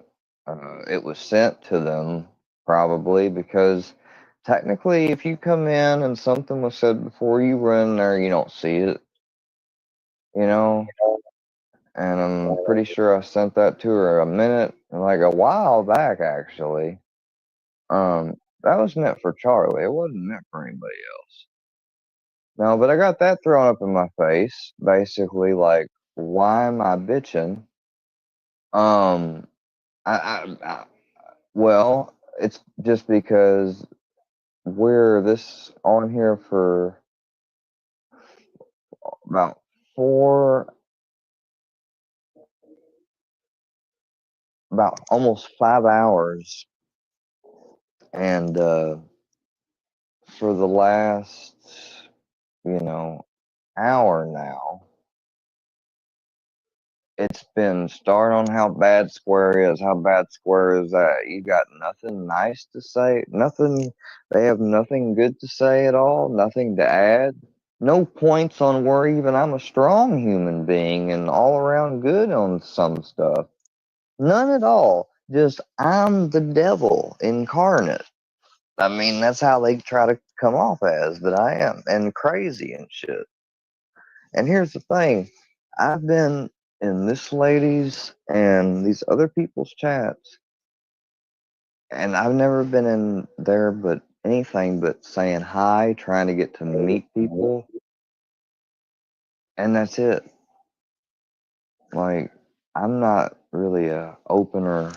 it was sent to them probably because technically if you come in and something was said before you run there, you don't see it, you know? And I'm pretty sure I sent that to her like a while back, actually. That was meant for Charlie. It wasn't meant for anybody else. No, but I got that thrown up in my face, basically, like, why am I bitching? Um, well, it's just because we're this on here for about about almost 5 hours, and for the last, hour now, it's been start on how bad Square is. How bad Square is that? You got nothing nice to say? Nothing. They have nothing good to say at all? Nothing to add? No points on where even I'm a strong human being and all around good on some stuff. None at all. Just I'm the devil incarnate. I mean, that's how they try to come off as that I am, and crazy and shit. And here's the thing, I've been in this lady's and these other people's chats, and I've never been in there but anything but saying hi, trying to get to meet people, and that's it. Like, I'm not really a opener.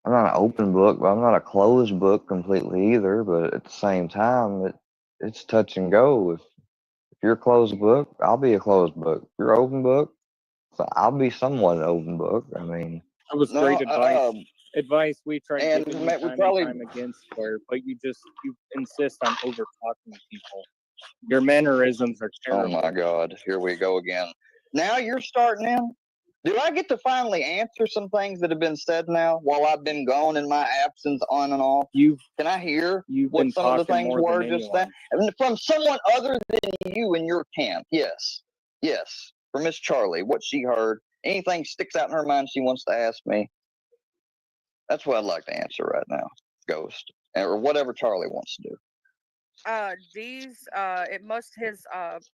I'm not an open book, but I'm not a closed book completely either. But at the same time, it's touch and go. If you're a closed book, I'll be a closed book. If you're an open book, so I'll be somewhat an open book. I mean, that was great advice. Advice we tried giving you time and time again, Square, but you insist on over talking people. Your mannerisms are terrible. Oh my God, here we go again. Now you're starting in. Do I get to finally answer some things that have been said now while I've been gone in my absence on and off? Can I hear what some of the things were just then? And from someone other than you in your camp, yes. Yes. For Miss Charlie, what she heard, anything sticks out in her mind she wants to ask me. That's what I'd like to answer right now, Ghost. Or whatever Charlie wants to do. His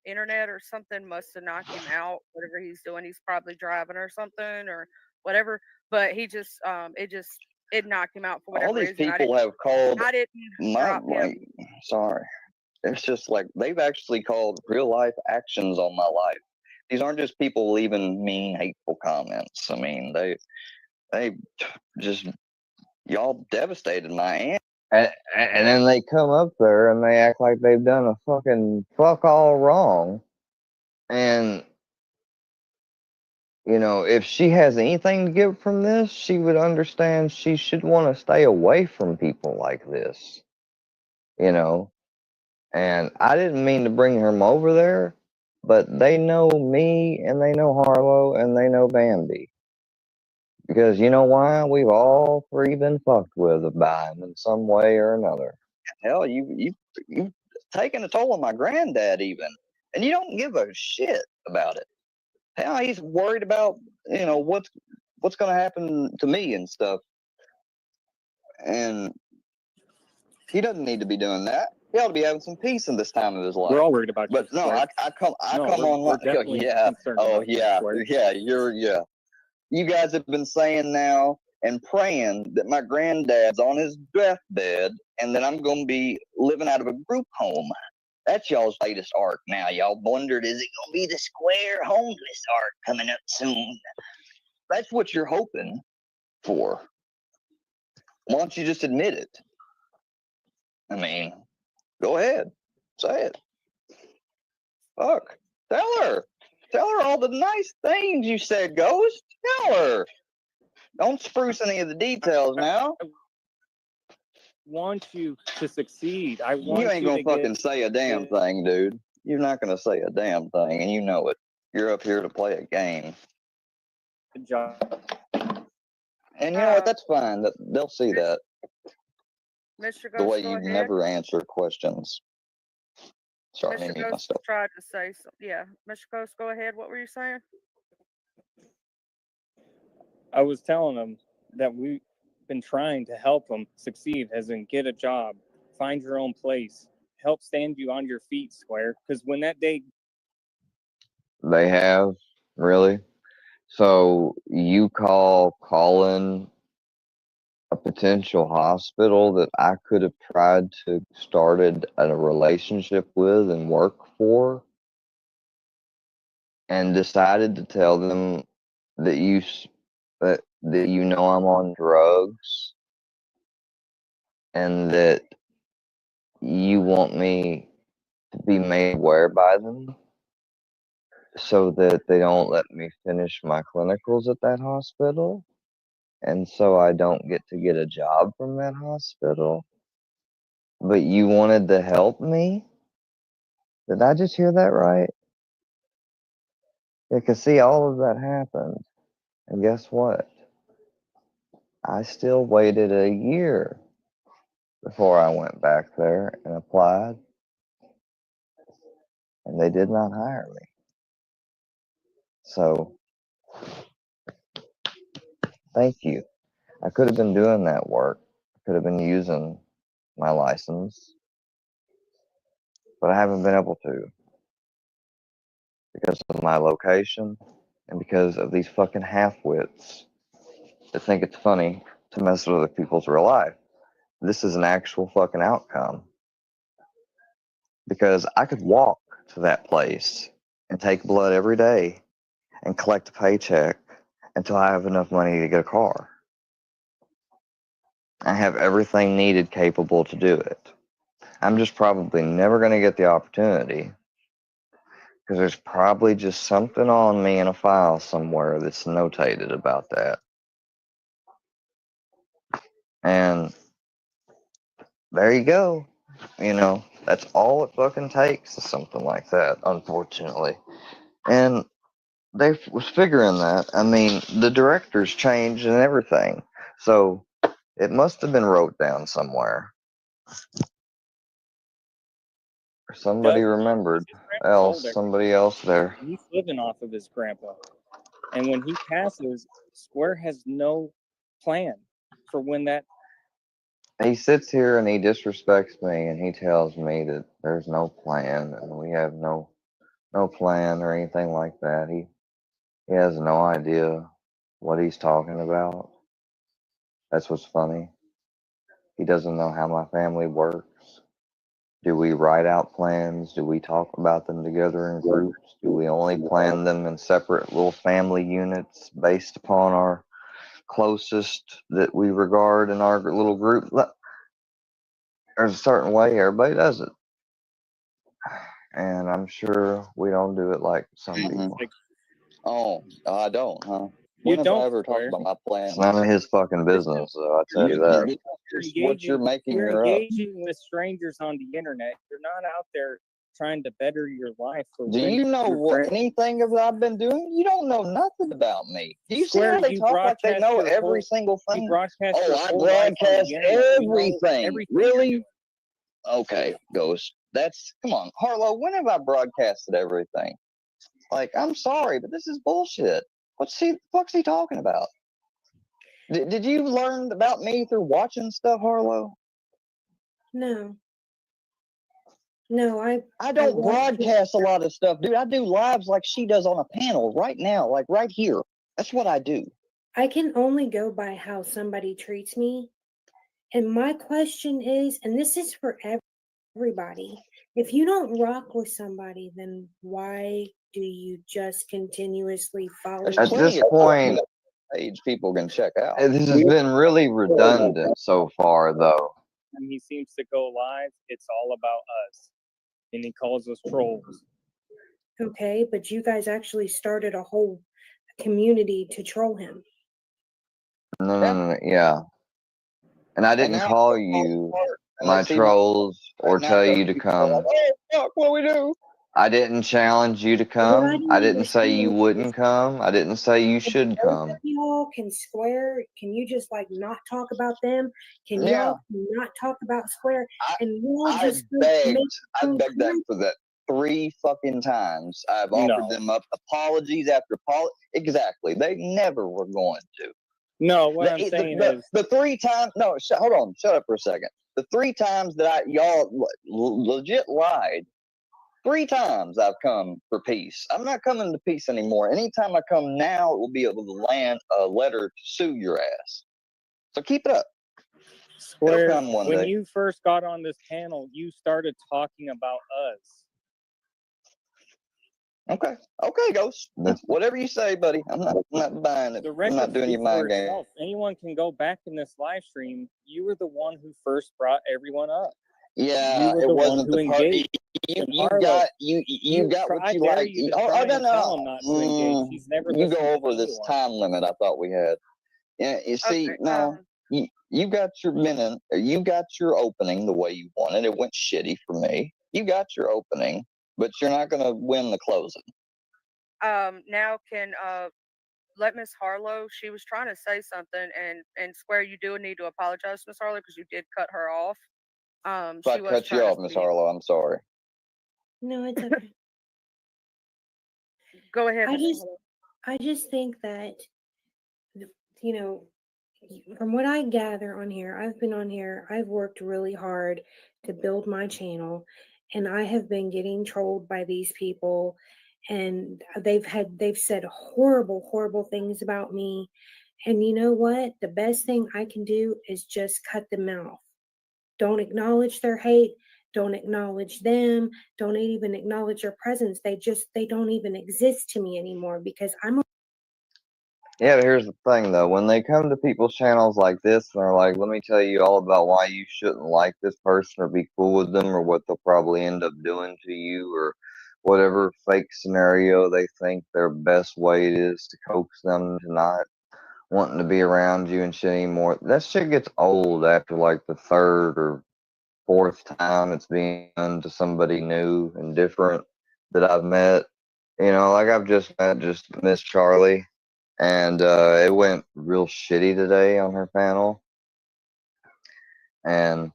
internet or something must have knocked him out. Whatever he's doing, he's probably driving or something or whatever. But he just, it knocked him out for whatever reason. All these people have called. I didn't drop him. Sorry. It's just like they've actually called real life actions on my life. These aren't just people leaving mean, hateful comments. I mean, they just y'all devastated my aunt. And then they come up there and they act like they've done a fucking fuck all wrong. And, you know, if she has anything to get from this, she would understand she should want to stay away from people like this. You know? And I didn't mean to bring him over there, but they know me and they know Harlow and they know Bambi. Because you know why? We've all three been fucked with by him in some way or another. Hell, you taking a toll on my granddad even, and you don't give a shit about it. Hell, he's worried about what's going to happen to me and stuff, and he doesn't need to be doing that. He ought to be having some peace in this time of his life. We're all worried about but you. no, I come on. We're definitely concerned about Yeah. You guys have been saying now and praying that my granddad's on his deathbed and that I'm going to be living out of a group home. That's y'all's latest arc now. Y'all wondered, is it going to be the square homeless arc coming up soon? That's what you're hoping for. Why don't you just admit it? I mean, go ahead. Say it. Fuck. Tell her. Tell her all the nice things you said, Ghost. Tell her. Don't spruce any of the details now. I want you to succeed. I want you ain't gonna fucking say a damn thing, dude. You're not gonna say a damn thing, and you know it. You're up here to play a game. Good job. And you know what? That's fine. They'll see that. Mr. Ghost, the way you never answer questions. Sorry, Mr. Ghost myself. tried to say so. Yeah, Mr. Ghost, go ahead. What were you saying? I was telling them that we've been trying to help them succeed, as in get a job, find your own place, help stand you on your feet, Square. Because when that day... They have? Really? So you calling a potential hospital that I could have tried to started a relationship with and work for, and decided to tell them that you know I'm on drugs and that you want me to be made aware by them so that they don't let me finish my clinicals at that hospital, and so I don't get to get a job from that hospital. But you wanted to help me? Did I just hear that right? Yeah, because see, all of that happened. And guess what? I still waited a year before I went back there and applied. And they did not hire me. So, thank you. I could have been doing that work. I could have been using my license. But I haven't been able to. Because of my location and because of these fucking half-wits that think it's funny to mess with other people's real life. This is an actual fucking outcome. Because I could walk to that place and take blood every day and collect a paycheck until I have enough money to get a car. I have everything needed capable to do it. I'm just probably never going to get the opportunity because there's probably just something on me in a file somewhere that's notated about that. And there you go. You know, that's all it fucking takes is something like that, unfortunately. And they was figuring that. I mean, the directors changed and everything. So it must have been wrote down somewhere. Or somebody remembered somebody else there. He's living off of his grandpa. And when he passes, Square has no plan for when that... He sits here and he disrespects me and he tells me that there's no plan and we have no plan or anything like that. He has no idea what he's talking about. That's what's funny. He doesn't know how my family works. Do we write out plans? Do we talk about them together in groups? Do we only plan them in separate little family units based upon our closest that we regard in our little group? There's a certain way everybody does it. And I'm sure we don't do it like some people. Oh, I don't, huh? You When have I ever talked about my plan? It's none of his fucking business, so I tell you that. What you're making you're her up. engaging with strangers on the internet. You're not out there trying to better your life. Do you know anything of what I've been doing? You don't know nothing about me. Do you see how they talk like they know every single thing? I broadcast everything. Really? Okay, Ghost. Come on, Harlow. When have I broadcasted everything? Like, I'm sorry, but this is bullshit. What's he talking about? Did you learn about me through watching stuff, Harlow? No, I don't broadcast a lot of stuff, dude. I do lives like she does on a panel right now, like right here. That's what I do. I can only go by how somebody treats me. And my question is, and this is for everybody, if you don't rock with somebody, then why do you just continuously follow? At this point, page people can check out. This has been really redundant so far, though. And he seems to go live. It's all about us, and he calls us trolls. Okay, but you guys actually started a whole community to troll him. No, yeah. And I didn't call you my trolls or tell you to come. What we do? I didn't challenge you to come. I didn't say you wouldn't come. I didn't say you should come. Y'all can Square. Can you just like not talk about them? Can y'all not talk about Square? And we'll just I begged that for that 3 fucking times. I've offered them up apologies after apology. Exactly. They never were going to. No, what I'm saying is the 3 times. No, hold on. Shut up for a second. The 3 times that y'all legit lied. 3 times I've come for peace. I'm not coming to peace anymore. Anytime I come now, it will be able to land a letter to sue your ass. So keep it up. Square, when you first got on this panel, you started talking about us. Okay, Ghost. Whatever you say, buddy. I'm not buying it. I'm not doing your mind game. Anyone can go back in this live stream. You were the one who first brought everyone up. Yeah, it wasn't the part. You got what you like. Oh no. You go over this time limit I thought we had. Yeah, you see, no. You got your minute. You got your opening the way you wanted. It went shitty for me. You got your opening, but you're not going to win the closing. Now can let Miss Harlow. She was trying to say something, and Square, you do need to apologize, Miss Harlow, because you did cut her off. If I cut you off, Miss Harlow, I'm sorry. No, it's okay. Go ahead. I just think that, you know, from what I gather on here, I've been on here, I've worked really hard to build my channel, and I have been getting trolled by these people, and they've said horrible things about me. And you know what? The best thing I can do is just cut them off. Don't acknowledge their hate. Don't acknowledge them. Don't even acknowledge their presence. They don't even exist to me anymore, because I'm. Yeah, but here's the thing, though. When they come to people's channels like this, and they're like, let me tell you all about why you shouldn't like this person or be cool with them, or what they'll probably end up doing to you, or whatever fake scenario they think their best way is to coax them to not wanting to be around you and shit anymore. That shit gets old after like the 3rd or 4th time it's being done to somebody new and different that I've met. You know, like I've just met Miss Charlie, and it went real shitty today on her panel. And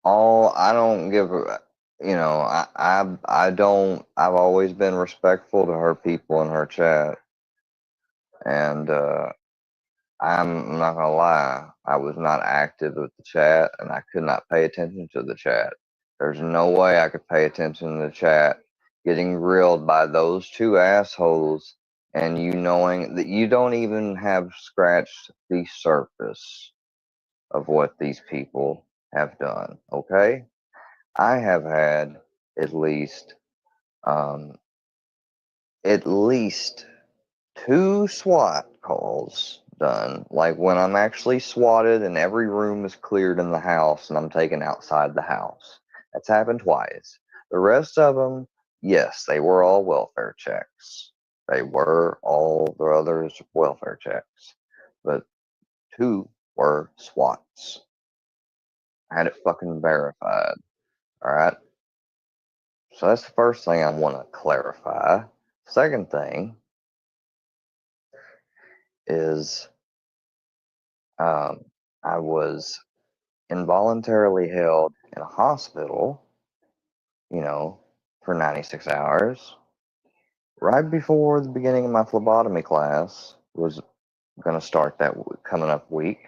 I don't give a, you know, I don't, I've always been respectful to her people in her chat. And I'm not gonna lie, I was not active with the chat, and I could not pay attention to the chat. There's no way I could pay attention to the chat getting grilled by those 2 assholes, and you knowing that you don't even have scratched the surface of what these people have done, okay? I have had at least um, at least 2 SWAT calls done. Like when I'm actually swatted and every room is cleared in the house and I'm taken outside the house. That's happened twice. The rest of them, yes, they were all welfare checks. They were all the others welfare checks. But 2 were SWATs. I had it fucking verified. Alright? So that's the first thing I want to clarify. Second thing is I was involuntarily held in a hospital, you know, for 96 hours, right before the beginning of my phlebotomy class was going to start that coming up week.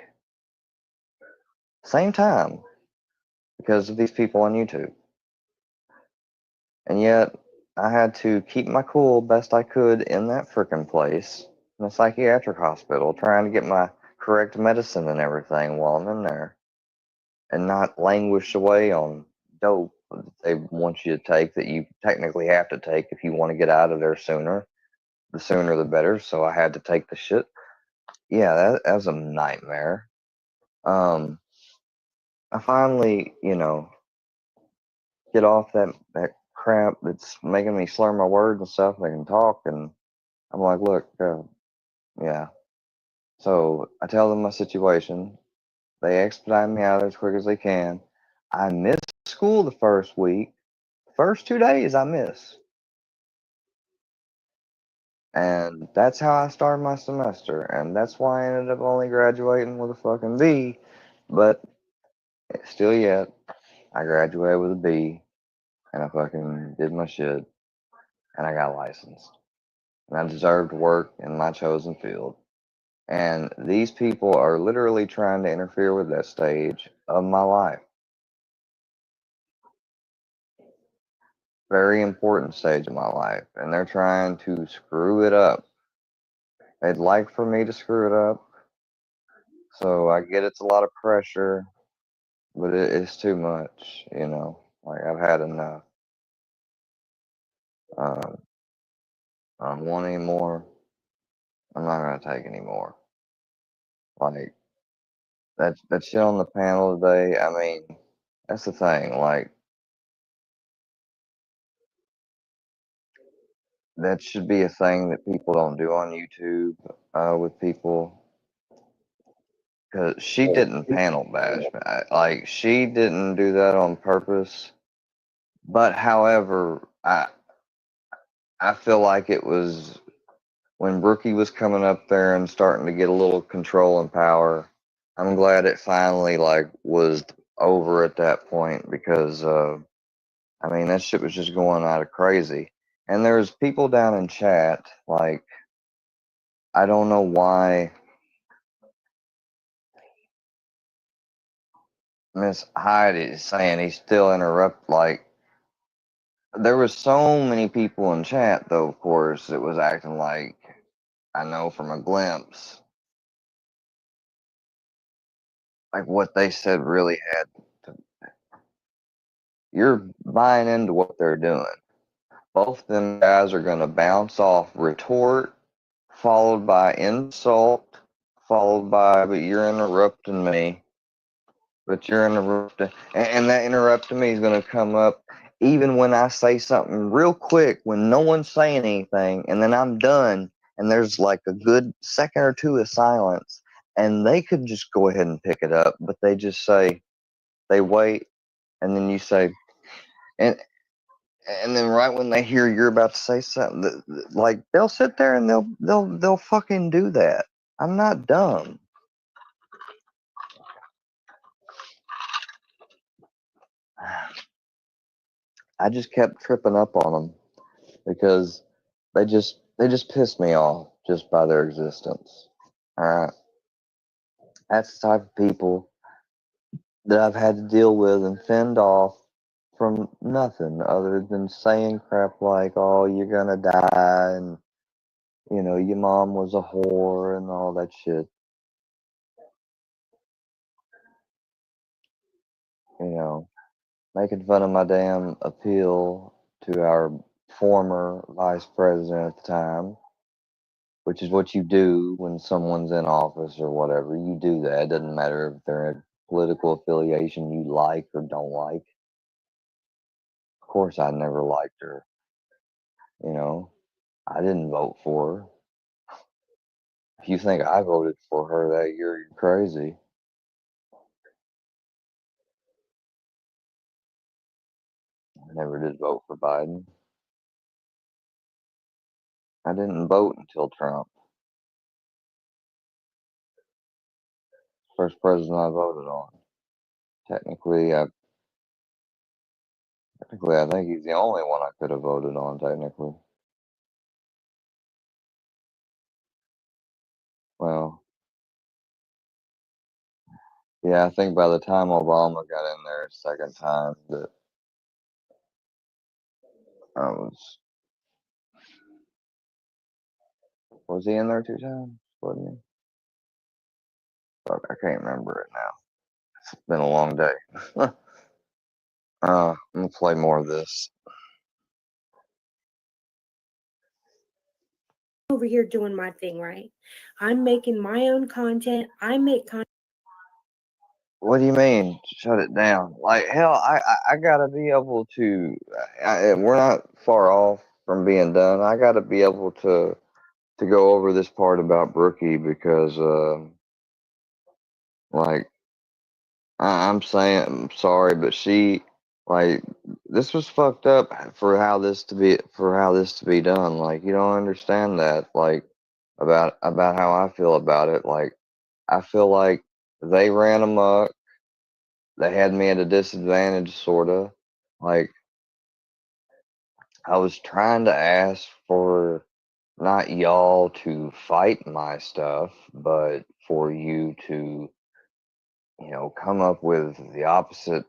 Same time, because of these people on YouTube. And yet, I had to keep my cool best I could in that frickin' place, in a psychiatric hospital, trying to get my correct medicine and everything while I'm in there, and not languish away on dope that they want you to take that you technically have to take if you want to get out of there sooner. The sooner the better. So I had to take the shit. Yeah, that was a nightmare. I finally, get off that crap that's making me slur my words and stuff. I can talk, and I'm like, look, yeah. So I tell them my situation. They expedite me out of there as quick as they can. I missed school the first week. First 2 days I missed. And that's how I started my semester. And that's why I ended up only graduating with a fucking B. But still yet, I graduated with a B. And I fucking did my shit. And I got licensed. And I deserved to work in my chosen field. And these people are literally trying to interfere with that stage of my life. Very important stage of my life. And they're trying to screw it up. They'd like for me to screw it up. So I get it's a lot of pressure, but it's too much, Like I've had enough. Um, I don't want any more. I'm not gonna take any more. Like that shit on the panel today. I mean, that's the thing. Like that should be a thing that people don't do on YouTube with people. Because she didn't panel bash. Like she didn't do that on purpose. But however, I feel like it was when Brookie was coming up there and starting to get a little control and power. I'm glad it finally was over at that point because I mean that shit was just going out of crazy. And there's people down in chat I don't know why Miss Heidi is saying he still interrupt. There was so many people in chat though. Of course, it was acting like I know from a glimpse what they said really had to, you're buying into what they're doing. Both of them guys are going to bounce off retort, followed by insult, followed by, but you're interrupting me. But you're interrupting. And that interrupting me is going to come up even when I say something real quick, when no one's saying anything, and then I'm done, and there's like a good second or two of silence, and they could just go ahead and pick it up, but they just say, they wait, and then you say, and then right when they hear you're about to say something, they'll sit there and they'll fucking do that. I'm not dumb. I just kept tripping up on them because they just pissed me off just by their existence. All right, that's the type of people that I've had to deal with and fend off from nothing other than saying crap like, "Oh, you're gonna die," and your mom was a whore and all that shit. You know, making fun of my damn appeal to our former vice president at the time, which is what you do when someone's in office or whatever. You do that. It doesn't matter if they're a political affiliation you like or don't like. Of course, I never liked her. You know, I didn't vote for her. If you think I voted for her that year, you're crazy. I never did vote for Biden. I didn't vote until Trump. First president I voted on. Technically, I think he's the only one I could have voted on, technically. Well, yeah, I think by the time Obama got in there a second time, that I was he in there 2 times? Wasn't he? Fuck, I can't remember it now. It's been a long day. I'm gonna play more of this. Over here doing my thing, right? I'm making my own content. I make content. What do you mean? Shut it down. Like hell, I gotta be able to. We're not far off from being done. I gotta be able to go over this part about Brookie because like I'm saying, I'm sorry, but she like this was fucked up for how this to be done. Like you don't understand that. Like about how I feel about it. Like I feel like they ran amok. They had me at a disadvantage, sorta. Like I was trying to ask for not y'all to fight my stuff, but for you to, come up with the opposite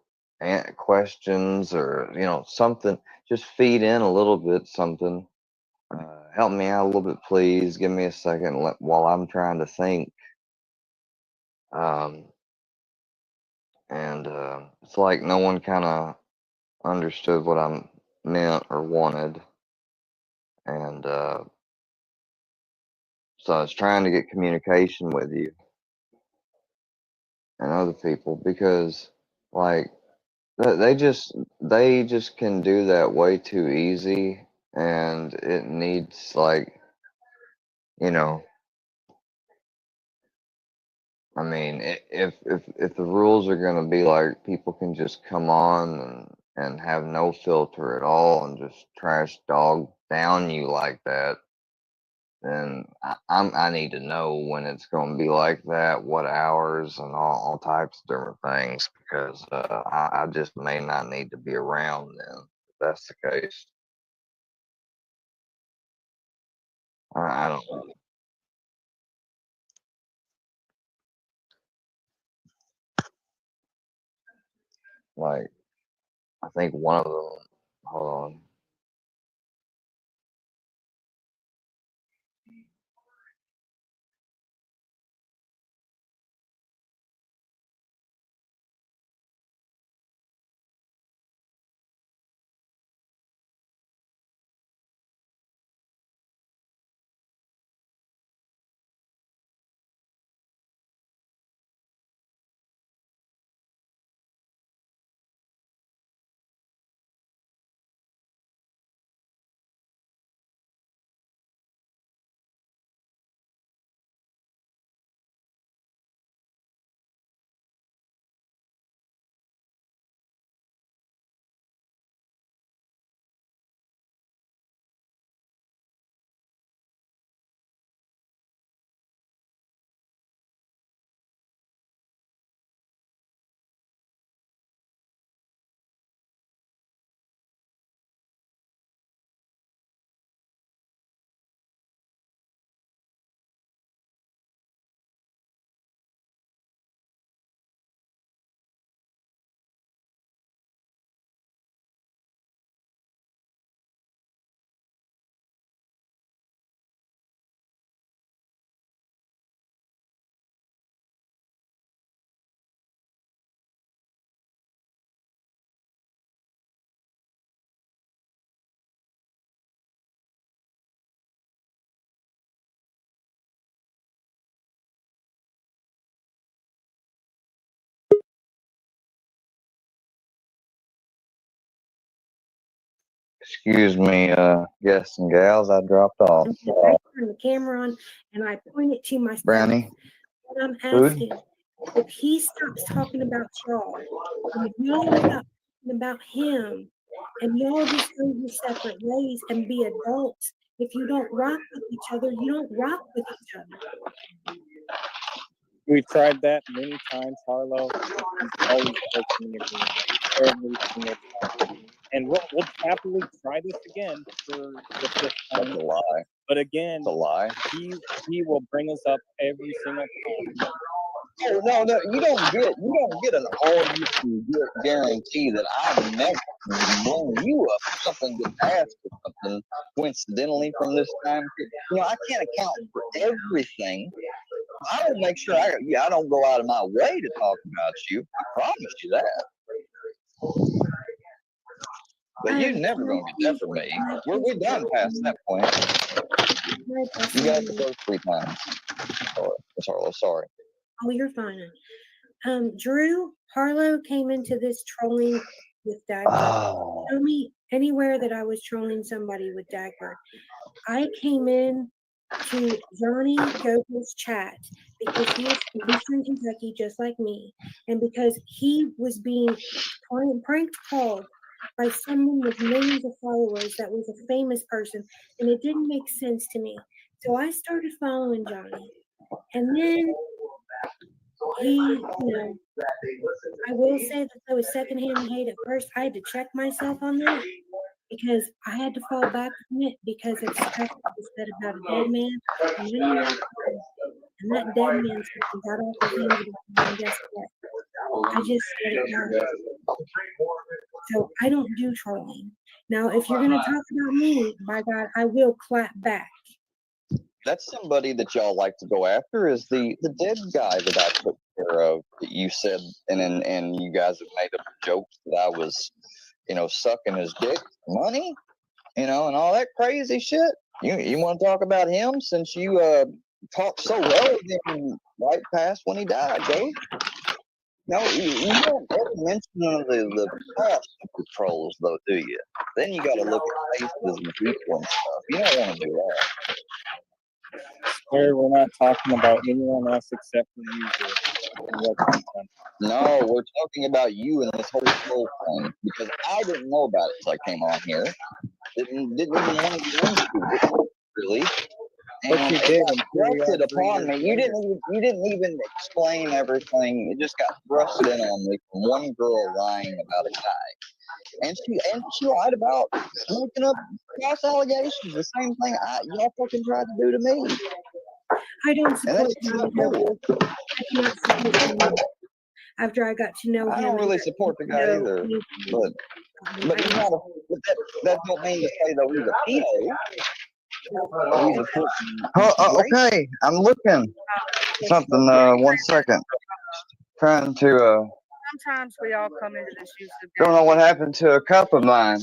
questions or, something. Just feed in a little bit something. Help me out a little bit, please. Give me a second while I'm trying to think. Um, and it's like no one kind of understood what I meant or wanted. And so I was trying to get communication with you and other people because, like, they just can do that way too easy, and it needs like, you know, I mean, if the rules are gonna be like people can just come on and have no filter at all and just trash dog down you like that, then I need to know when it's going to be like that, what hours, and all types of different things because I just may not need to be around then if that's the case. I don't like. I think one of them. Hold on. Excuse me, guests and gals, I dropped off. I turned the camera on and I point it to myself. Brownie? And I'm Food? asking if he stops talking about y'all, and if y'all stop talking about him, and y'all just go your separate ways and be adults. If you don't rock with each other, you don't rock with each other. We've tried that many times, Harlow. He's always pushing me again, every single time. And we'll happily try this again for the fifth time. That's a lie. But again, It's a lie. he will bring us up every single time. No, you don't get an all-you-can-get guarantee that I've never blown you up if something gets asked or something coincidentally from this time. I can't account for everything. I will make sure I don't go out of my way to talk about you. I promise you that. But you're never gonna get that from me. We're done past that point. You got the first 3 times. Sorry. Oh, you're fine. Drew, Harlow came into this trolling with Dagger. Oh. Tell me anywhere that I was trolling somebody with Dagger. I came in to Johnny Gogo's chat because he is from Eastern Kentucky, just like me, and because he was being prank called by someone with millions of followers that was a famous person, and it didn't make sense to me. So I started following Johnny, and then he, I will say that there was secondhand hate at first. I had to check myself on that because I had to fall back from it because of stuff that was said about a dead man. And that dead man got off his hands and guess what? I just let it go. So I don't do trolling. Now, if you're going to talk about me, by God, I will clap back. That's somebody that y'all like to go after is the dead guy that I took care of that you said and you guys have made up jokes that I was, sucking his dick for money, and all that crazy shit. You want to talk about him since you talked so well of him right past when he died, Dave? No, you don't ever mention the past super trolls though, do you? Then you got to look at faces and people and stuff. You don't want to do that. Swear we're not talking about anyone else except for you, Drew. No, we're talking about you and this whole troll thing because I didn't know about it until I came on here. Didn't even want to get into it, really. And it got thrusted upon me. You didn't even explain everything. It just got thrusted in on me from one girl lying about a guy. And she lied about making up false allegations. The same thing y'all fucking tried to do to me. I don't support him. After I got to know him. I don't really support the guy either. But he's not that don't mean to say that he's a pedo. Okay, I'm looking something. 1 second. Trying to. Sometimes we all come into this use of. Don't know what happened to a cup of mine.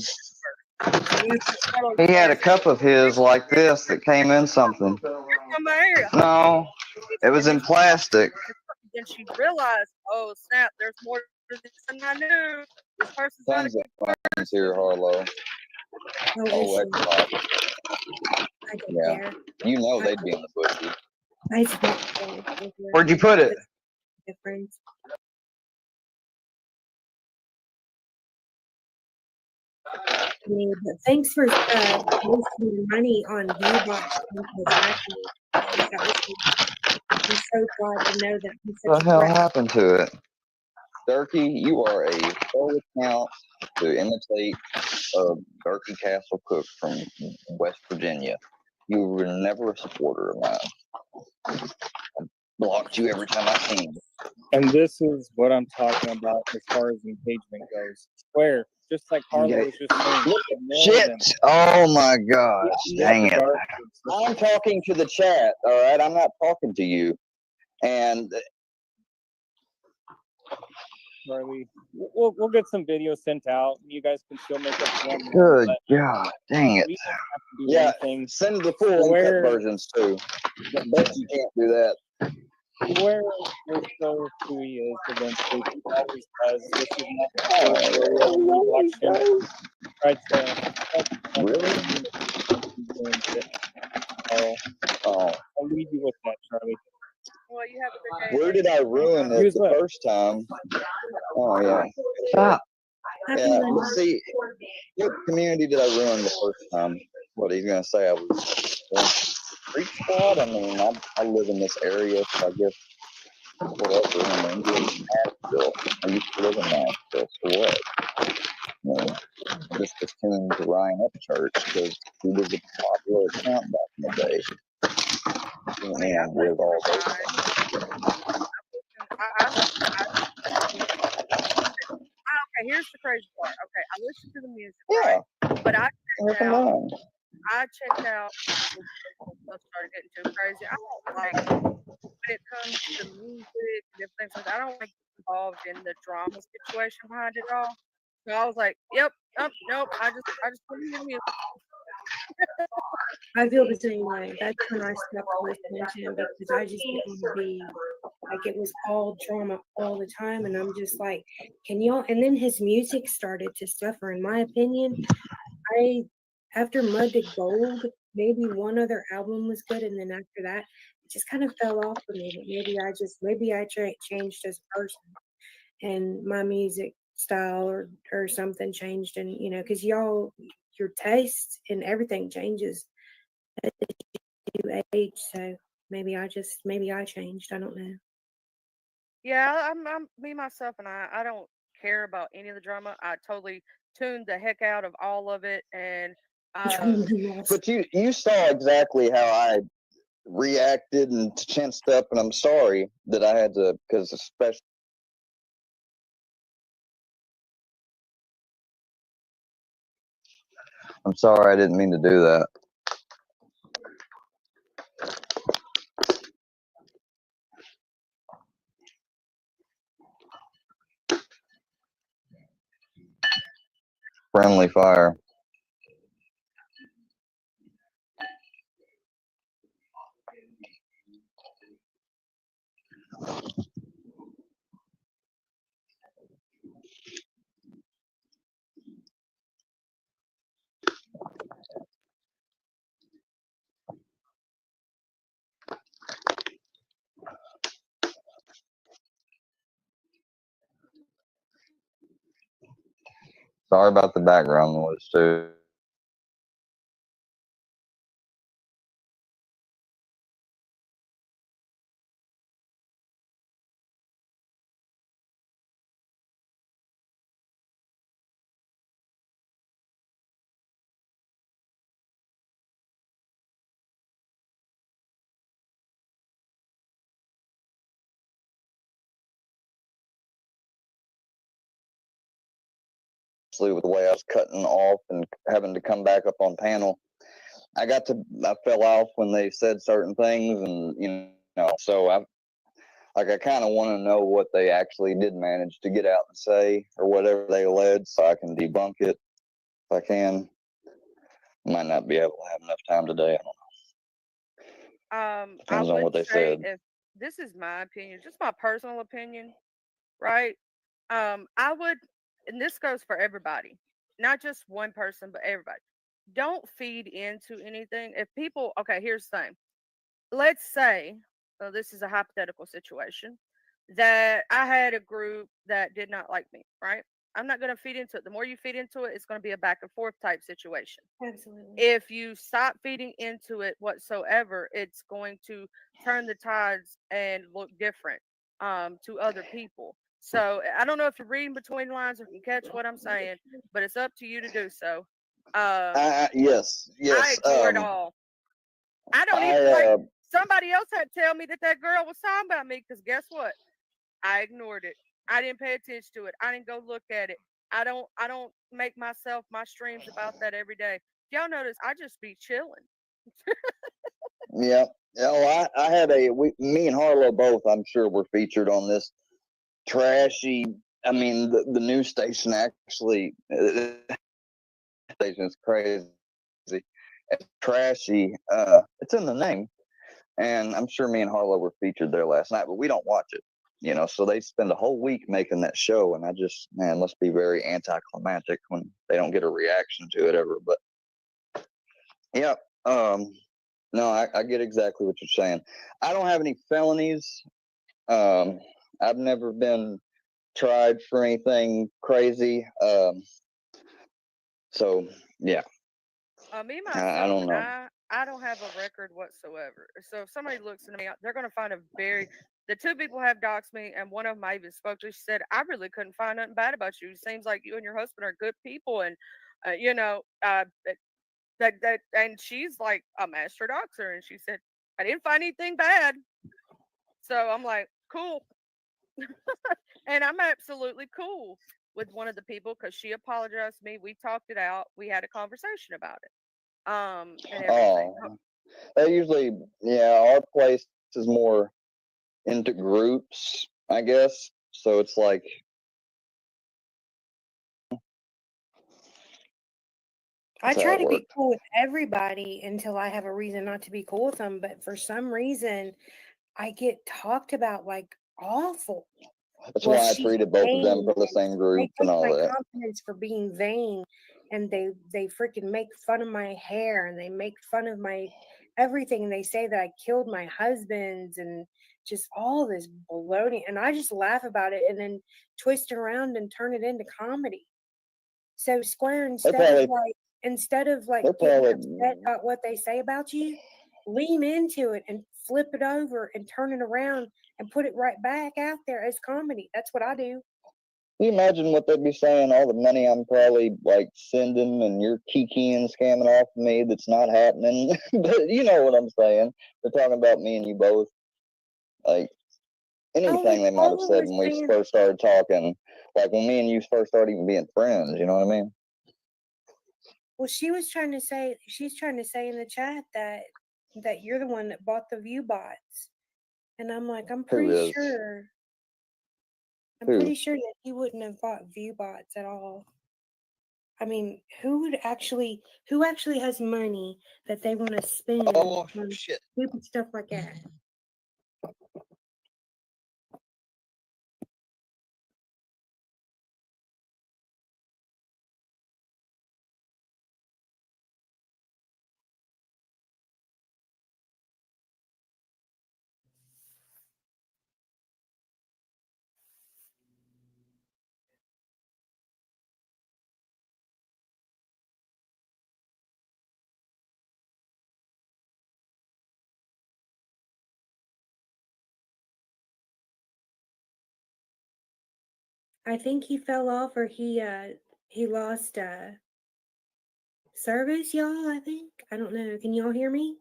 He had a cup of his like this that came in something. No, it was in plastic. Then she realized, oh snap, there's more to this than I knew. This person's not a good person. Here, Harlow. Oh, yeah. You know they'd be in the bushes. Where'd you put it? But thanks for wasting money on V-Box. I'm so glad to know that. What the hell happened to it? Durkee, you are a full account to imitate Durkee Castle Cook from West Virginia. You were never a supporter of mine. I blocked you every time I seen you. And this is what I'm talking about as far as engagement goes. Swear, just like Harlow was just saying. Shit! Oh my gosh! Dang it! I'm talking to the chat. All right, I'm not talking to you. And Charlie, we'll get some videos sent out. You guys can still make up one. Good God, dang it! Yeah, send the full uncut versions too. Bet you can't do that. Where we're so who he is eventually, he always does. This is not the election. tried to Really? Oh, I'll leave you with that, Charlie. Well, you have a good day. where did I ruin it Use the what? first time? Oh yeah. Stop. Happy Yeah. Monday. See, what community did I ruin the first time? What he's gonna say? I was street squad. I mean, I live in this area, so I guess whatever. I mean, I live in Nashville. I used to live in Nashville, so what? You know, I just was tuned to Ryan Upchurch because he was a popular account back in the day. And with all those. Okay, here's the crazy part. Okay, I listen to the music, Yeah. right? But I checked out. On. I checked out. Stuff started getting too crazy. I don't like when it comes to music and different things like that. I don't like involved in the drama situation behind it all. So I was like, yep, nope. I just put in the music. I feel the same way. That's when I stopped listening to him because I just didn't want to be like it was all drama all the time, and I'm just like, can y'all? And then his music started to suffer, in my opinion. After Mud to Gold, maybe one other album was good, and then after that, it just kind of fell off for me. But maybe I changed as a person, and my music style or something changed, and because your taste and everything changes as you age. So maybe I changed. I don't know. Yeah, I'm me myself, and I don't care about any of the drama. I totally tuned the heck out of all of it, and But you saw exactly how I reacted and tensed up, and I'm sorry that I had to, because especially. I'm sorry, I didn't mean to do that. Friendly fire. Sorry about the background noise too. With the way I was cutting off and having to come back up on panel, I fell off when they said certain things, and so I kind of want to know what they actually did manage to get out and say, or whatever they alleged, so I can debunk it if I can. Might not be able to have enough time today. I don't know. Depends on what they said. If this is my opinion, just my personal opinion, right? I would, and this goes for everybody, not just one person, but everybody. Don't feed into anything. If people, okay, here's the thing. Let's say, this is a hypothetical situation, that I had a group that did not like me, right? I'm not going to feed into it. The more you feed into it, it's going to be a back and forth type situation. Absolutely. If you stop feeding into it whatsoever, it's going to turn the tides and look different to other people. So I don't know if you're reading between lines or can catch what I'm saying, but it's up to you to do so. Yes. I ignore it all. I don't even like somebody else had to tell me that girl was talking about me, because guess what? I ignored it. I didn't pay attention to it. I didn't go look at it. I don't make my streams about that every day. Y'all notice I just be chilling. Yeah. Well, I had me and Harlow both, I'm sure, were featured on this trashy. I mean, the news station actually, station is crazy. It's trashy. It's in the name. And I'm sure me and Harlow were featured there last night, but we don't watch it. you know, so they spend a whole week making that show, and I just, man, must be very anticlimactic when they don't get a reaction to it ever. But yeah, no, I get exactly what you're saying. I don't have any felonies. I've never been tried for anything crazy. So yeah, Me I myself, don't know. I don't have a record whatsoever. So if somebody looks into me, they're going to find a very. The two people have doxed me, and one of them I even spoke to. She said, "I really couldn't find nothing bad about you. It seems like you and your husband are good people, and and she's like a master doxer, and she said I didn't find anything bad. So I'm like, cool, and I'm absolutely cool with one of the people because she apologized to me. We talked it out. We had a conversation about it. And everything. Oh, they usually, yeah, our place is more into groups, I guess. So it's like, I that's how try it to be worked. cool with everybody until I have a reason not to be cool with them. But for some reason, I get talked about like awful. That's Well, why I she's treated both of them vain, for the and same they group and take all my that. confidence for being vain, and they freaking make fun of my hair, and they make fun of my everything, and they say that I killed my husbands, and just all this baloney, and I just laugh about it, and then twist around and turn it into comedy. So Square, They're probably, instead of like they're getting probably, upset about what they say about you, lean into it and flip it over and turn it around and put it right back out there as comedy. That's what I do. can you imagine what they'd be saying? All the money I'm probably like sending and you're kikiing, scamming off of me that's not happening. But you know what I'm saying. They're talking about me and you both. Like, Oh, anything it's they might have all said over when we saying. first started talking, like when me and you first started even being friends, you know what I mean? Well, she's trying to say in the chat that you're the one that bought the view bots, and I'm like, Who is? I'm Who? pretty sure that he wouldn't have bought view bots at all. I mean, who actually has money that they want to spend Oh, on shit. stupid stuff like that? I think he fell off, or he lost service, y'all. I think, I don't know. Can y'all hear me?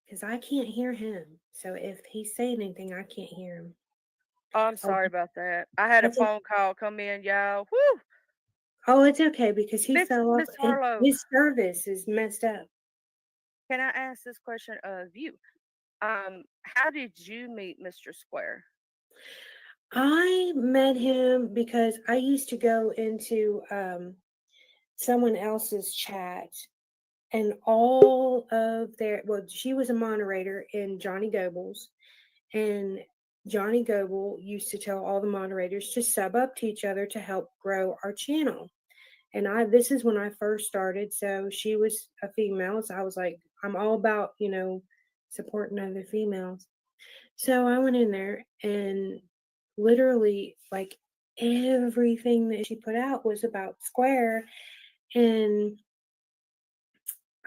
Because I can't hear him. So if he's saying anything, I can't hear him. Oh, I'm Oh, sorry about that. I had a that's okay. phone call come in, y'all. Whew. Oh, it's okay because he Miss fell off Miss and Harlow, his service is messed up. can I ask this question of you? How did you meet Mr. Square? I met him because I used to go into someone else's chat, and all of she was a moderator in Johnny Goble's, and Johnny Goble used to tell all the moderators to sub up to each other to help grow our channel. And this is when I first started. So she was a female. So I was like, I'm all about, supporting other females. So I went in there, and literally like everything that she put out was about Square. And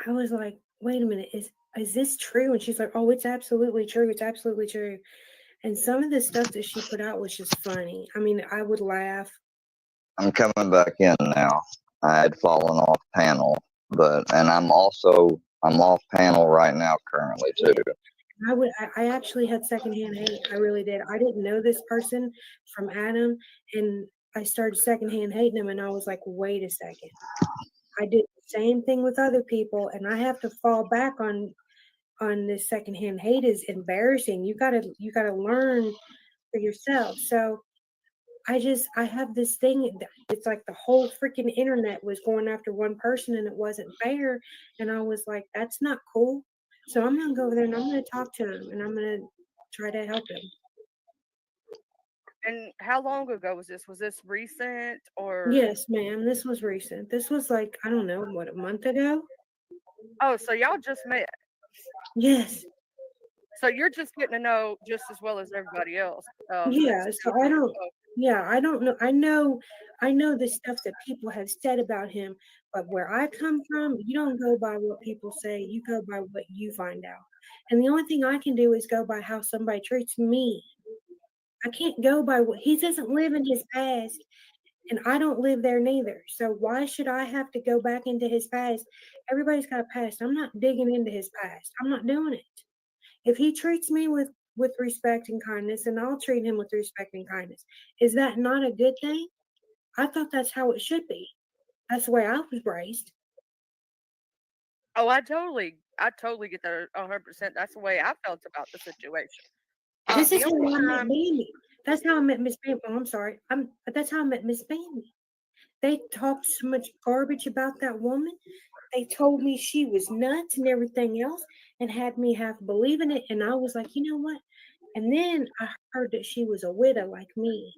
I was like, wait a minute, is this true? And she's like, oh, it's absolutely true. It's absolutely true. And some of the stuff that she put out was just funny. I mean, I would laugh. I'm coming back in now. I had fallen off panel, and I'm off panel right now currently too. I actually had secondhand hate. I really did. I didn't know this person from Adam, and I started secondhand hating him, and I was like, wait a second. I did the same thing with other people, and I have to fall back on this secondhand hate is embarrassing. You gotta learn for yourself. So I have this thing. It's like the whole freaking internet was going after one person, and it wasn't fair. And I was like, that's not cool. So I'm gonna go over there and I'm gonna talk to him, and I'm gonna try to help him. And how long ago was this? Was this recent or? Yes, ma'am. This was recent. This was like, I don't know, what, a month ago? Oh, so y'all just met. Yes. So you're just getting to know just as well as everybody else. Yeah. That's So I don't. Yeah, I don't know. I know the stuff that people have said about him, but where I come from, you don't go by what people say. You go by what you find out. And the only thing I can do is go by how somebody treats me. I can't go by what he doesn't live in his past, and I don't live there neither. So why should I have to go back into his past? Everybody's got a past. I'm not digging into his past. I'm not doing it. If he treats me with respect and kindness, and I'll treat him with respect and kindness. Is that not a good thing? I thought that's how it should be. That's the way I was raised. Oh, I totally get that 100%. That's the way I felt about the situation. This The is how only I met time, Bambi. That's how I met Miss Bambi. Oh, I'm sorry. That's how I met Miss Bambi. They talked so much garbage about that woman. They told me she was nuts and everything else, and had me half believing it. And I was like, you know what? And then I heard that she was a widow like me.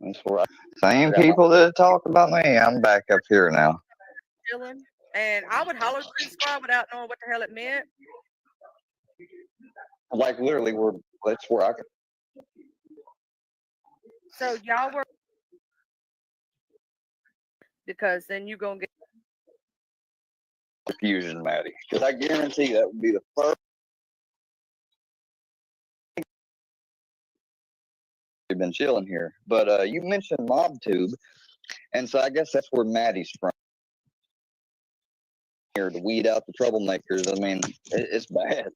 That's where Same people that talk about me. I'm back up here now. chilling, and I would holler through the squad without knowing what the hell it meant. like literally that's where I could. So y'all were, because then you gonna get. Confusion, Maddie, because I guarantee that would be the first. We've been chilling here, but you mentioned MobTube, and so I guess that's where Maddie's from. Here to weed out the troublemakers. I mean, it's bad.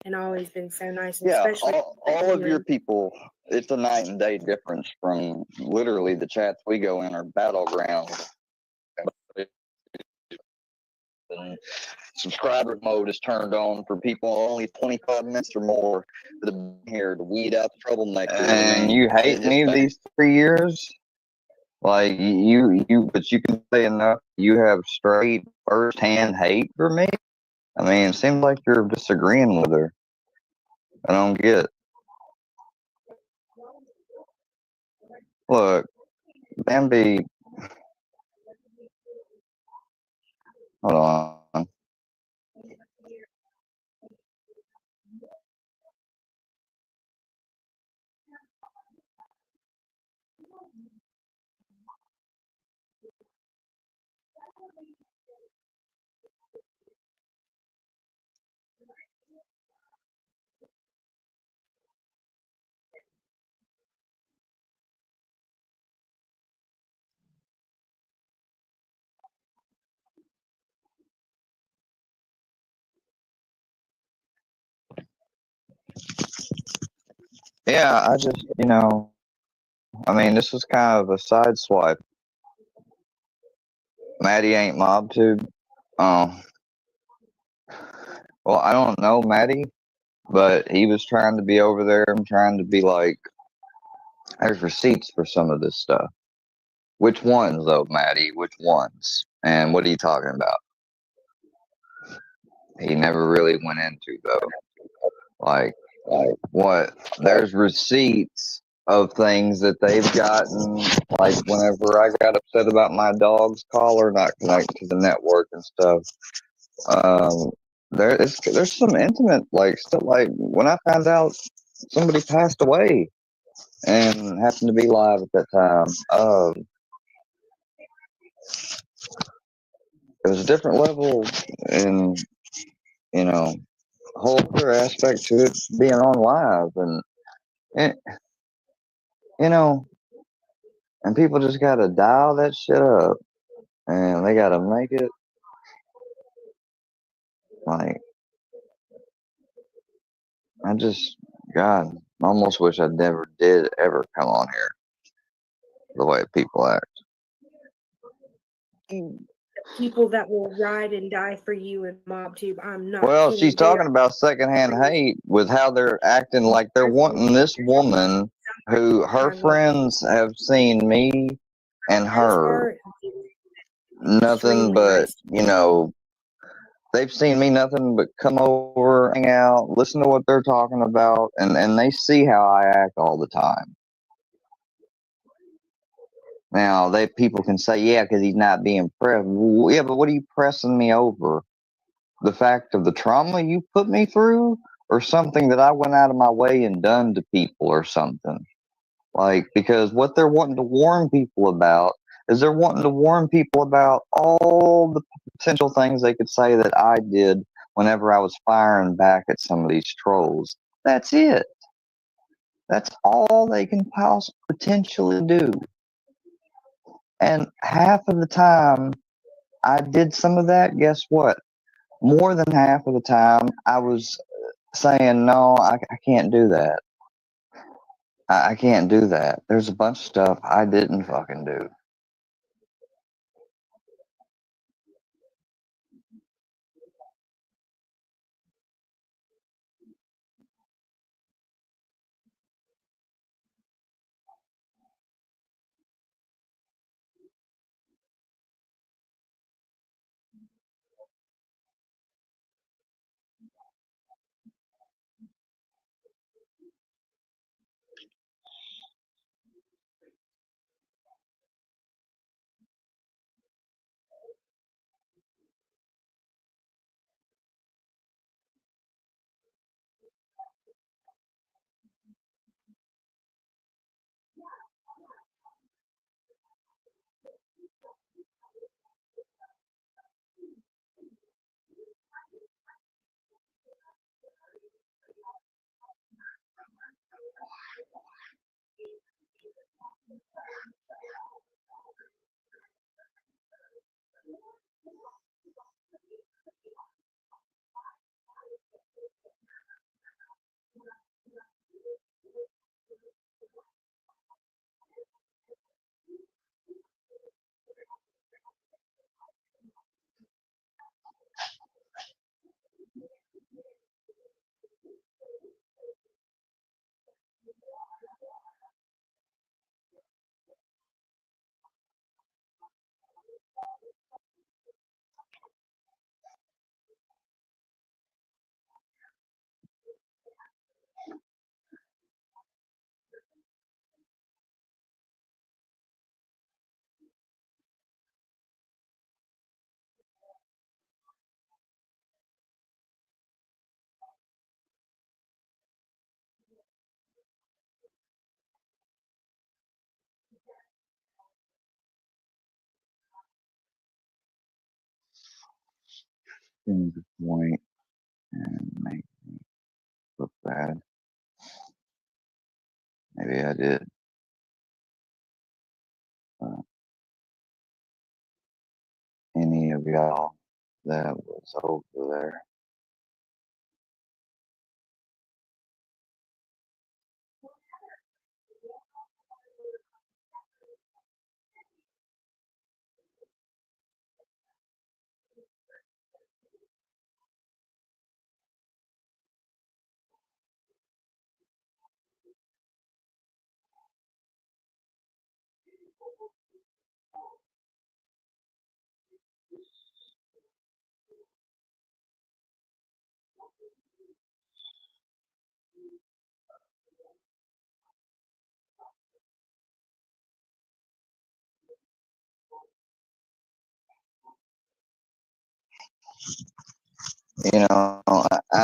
And always been so nice. And Yeah, especially all of your people, it's a night and day difference from literally the chats we go in are battlegrounds. And subscriber mode is turned on for people only 25 minutes or more here to weed out the troublemakers. And you hate me these 3 years? Like but you can say enough. You have straight first-hand hate for me. I mean, it seems like you're disagreeing with her. I don't get. Look, Bambi. Hold on. Yeah, I just, I mean, this was kind of a side swipe. Maddie ain't MobTube. Well, I don't know Maddie, but he was trying to be over there and trying to be like, there's receipts for some of this stuff. Which ones, though, Maddie? Which ones? And what are you talking about? He never really went into, though. Like what? There's receipts of things that they've gotten. Like whenever I got upset about my dog's collar not connected to the network and stuff. There's some intimate like stuff. Like when I found out somebody passed away and happened to be live at that time. It was a different level and whole other aspect to it being on live and and people just gotta dial that shit up and they gotta make it like God, I almost wish I never did ever come on here the way people act. People that will ride and die for you in MobTube. I'm not. Well, kidding. she's talking about secondhand hate with how they're acting like they're wanting this woman who her friends have seen me and her nothing but they've seen me nothing but come over, hang out, listen to what they're talking about, and they see how I act all the time. Now, people can say, yeah, because he's not being pressed. Well, yeah, but what are you pressing me over? The fact of the trauma you put me through, or something that I went out of my way and done to people, or something? Like, because what they're wanting to warn people about is they're wanting to warn people about all the potential things they could say that I did whenever I was firing back at some of these trolls. That's it. That's all they can potentially do. And half of the time I did some of that, guess what? More than half of the time I was saying, no, I can't do that. I can't do that. There's a bunch of stuff I didn't fucking do. Things to point and make me look bad. Maybe I did. Any of y'all that was over there.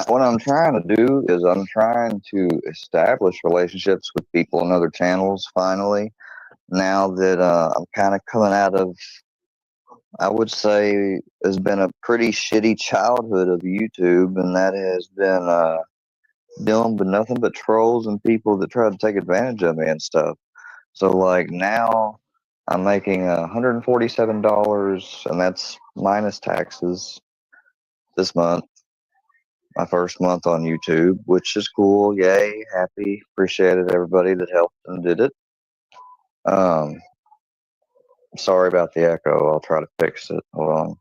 What I'm trying to do is I'm trying to establish relationships with people on other channels finally. Now that I'm kind of coming out of, I would say, has been a pretty shitty childhood of YouTube, and that has been dealing with nothing but trolls and people that try to take advantage of me and stuff. So like now I'm making $147, and that's minus taxes this month. My first month on YouTube, which is cool. Yay, happy, appreciated everybody that helped and did it. Sorry about the echo. I'll try to fix it. Hold on.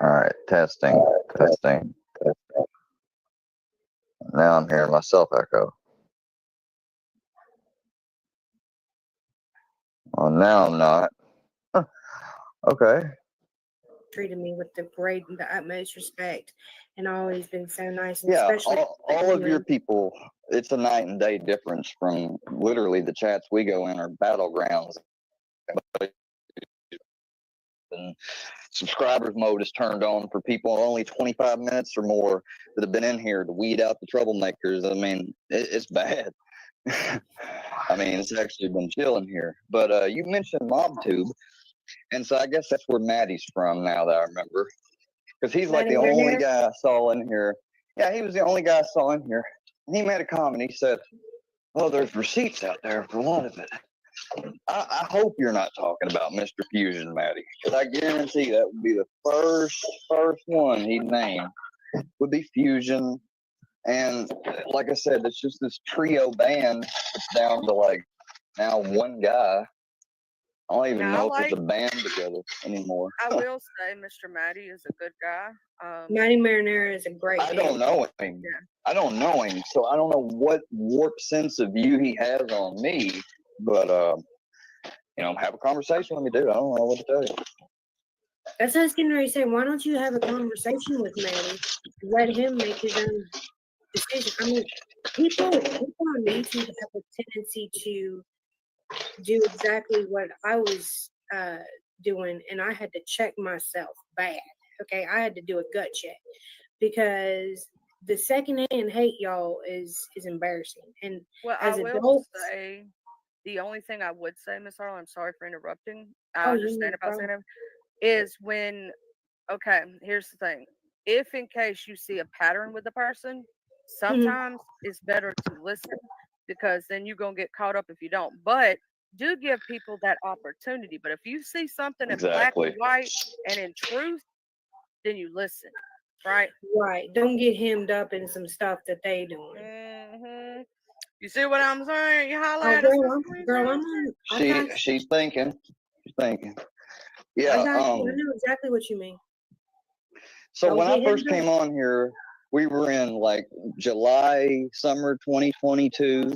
All right, testing. Now I'm hearing myself echo. Well, now I'm not. Huh. Okay. Treated me with the utmost respect, and always been so nice. And Yeah, especially all of your people, it's a night and day difference from literally the chats we go in are battlegrounds. And subscribers mode is turned on for people only 25 minutes or more that have been in here to weed out the troublemakers. I mean, it's bad. I mean, it's actually been chilling here. But you mentioned MobTube, and so I guess that's where Maddie's from now that I remember. Because he's like the only guy I saw in here. Yeah, he was the only guy I saw in here. And he made a comment. He said, "Oh, there's receipts out there for a lot of it." I hope you're not talking about Mr. Fusion, Maddie, because I guarantee that would be the first one he'd name would be Fusion. And like I said, it's just this trio band. It's down to like now one guy. I don't even know if it's a band together anymore. I will say Mr. Matty is a good guy. Matty Marinera is a great I don't know him. Yeah. I don't know him, so I don't know what warped sense of view he has on me. But you know, have a conversation with me, dude. I don't know what to tell you. That's what I was getting ready to say. Why don't you have a conversation with Matty? Let him make his own decision. I mean, people on YouTube have a tendency to do exactly what I was doing, and I had to check myself bad. Okay, I had to do a gut check because the secondhand hate, y'all, is embarrassing. And well, as I will adults, say the only thing I would say, Miss Harlan, I'm sorry for interrupting. I understand about saying it, is when, okay, here's the thing. If in case you see a pattern with a person, sometimes it's better to listen because then you're going to get caught up if you don't. But do give people that opportunity. But if you see something in black and white and in truth, then you listen, right? Right. Don't get hemmed up in some stuff that they doing. Mm-hmm. You see what I'm saying? You highlight She's thinking. She's thinking. Yeah. I know exactly what you mean. So when I first came on here, we were in like July, summer 2022,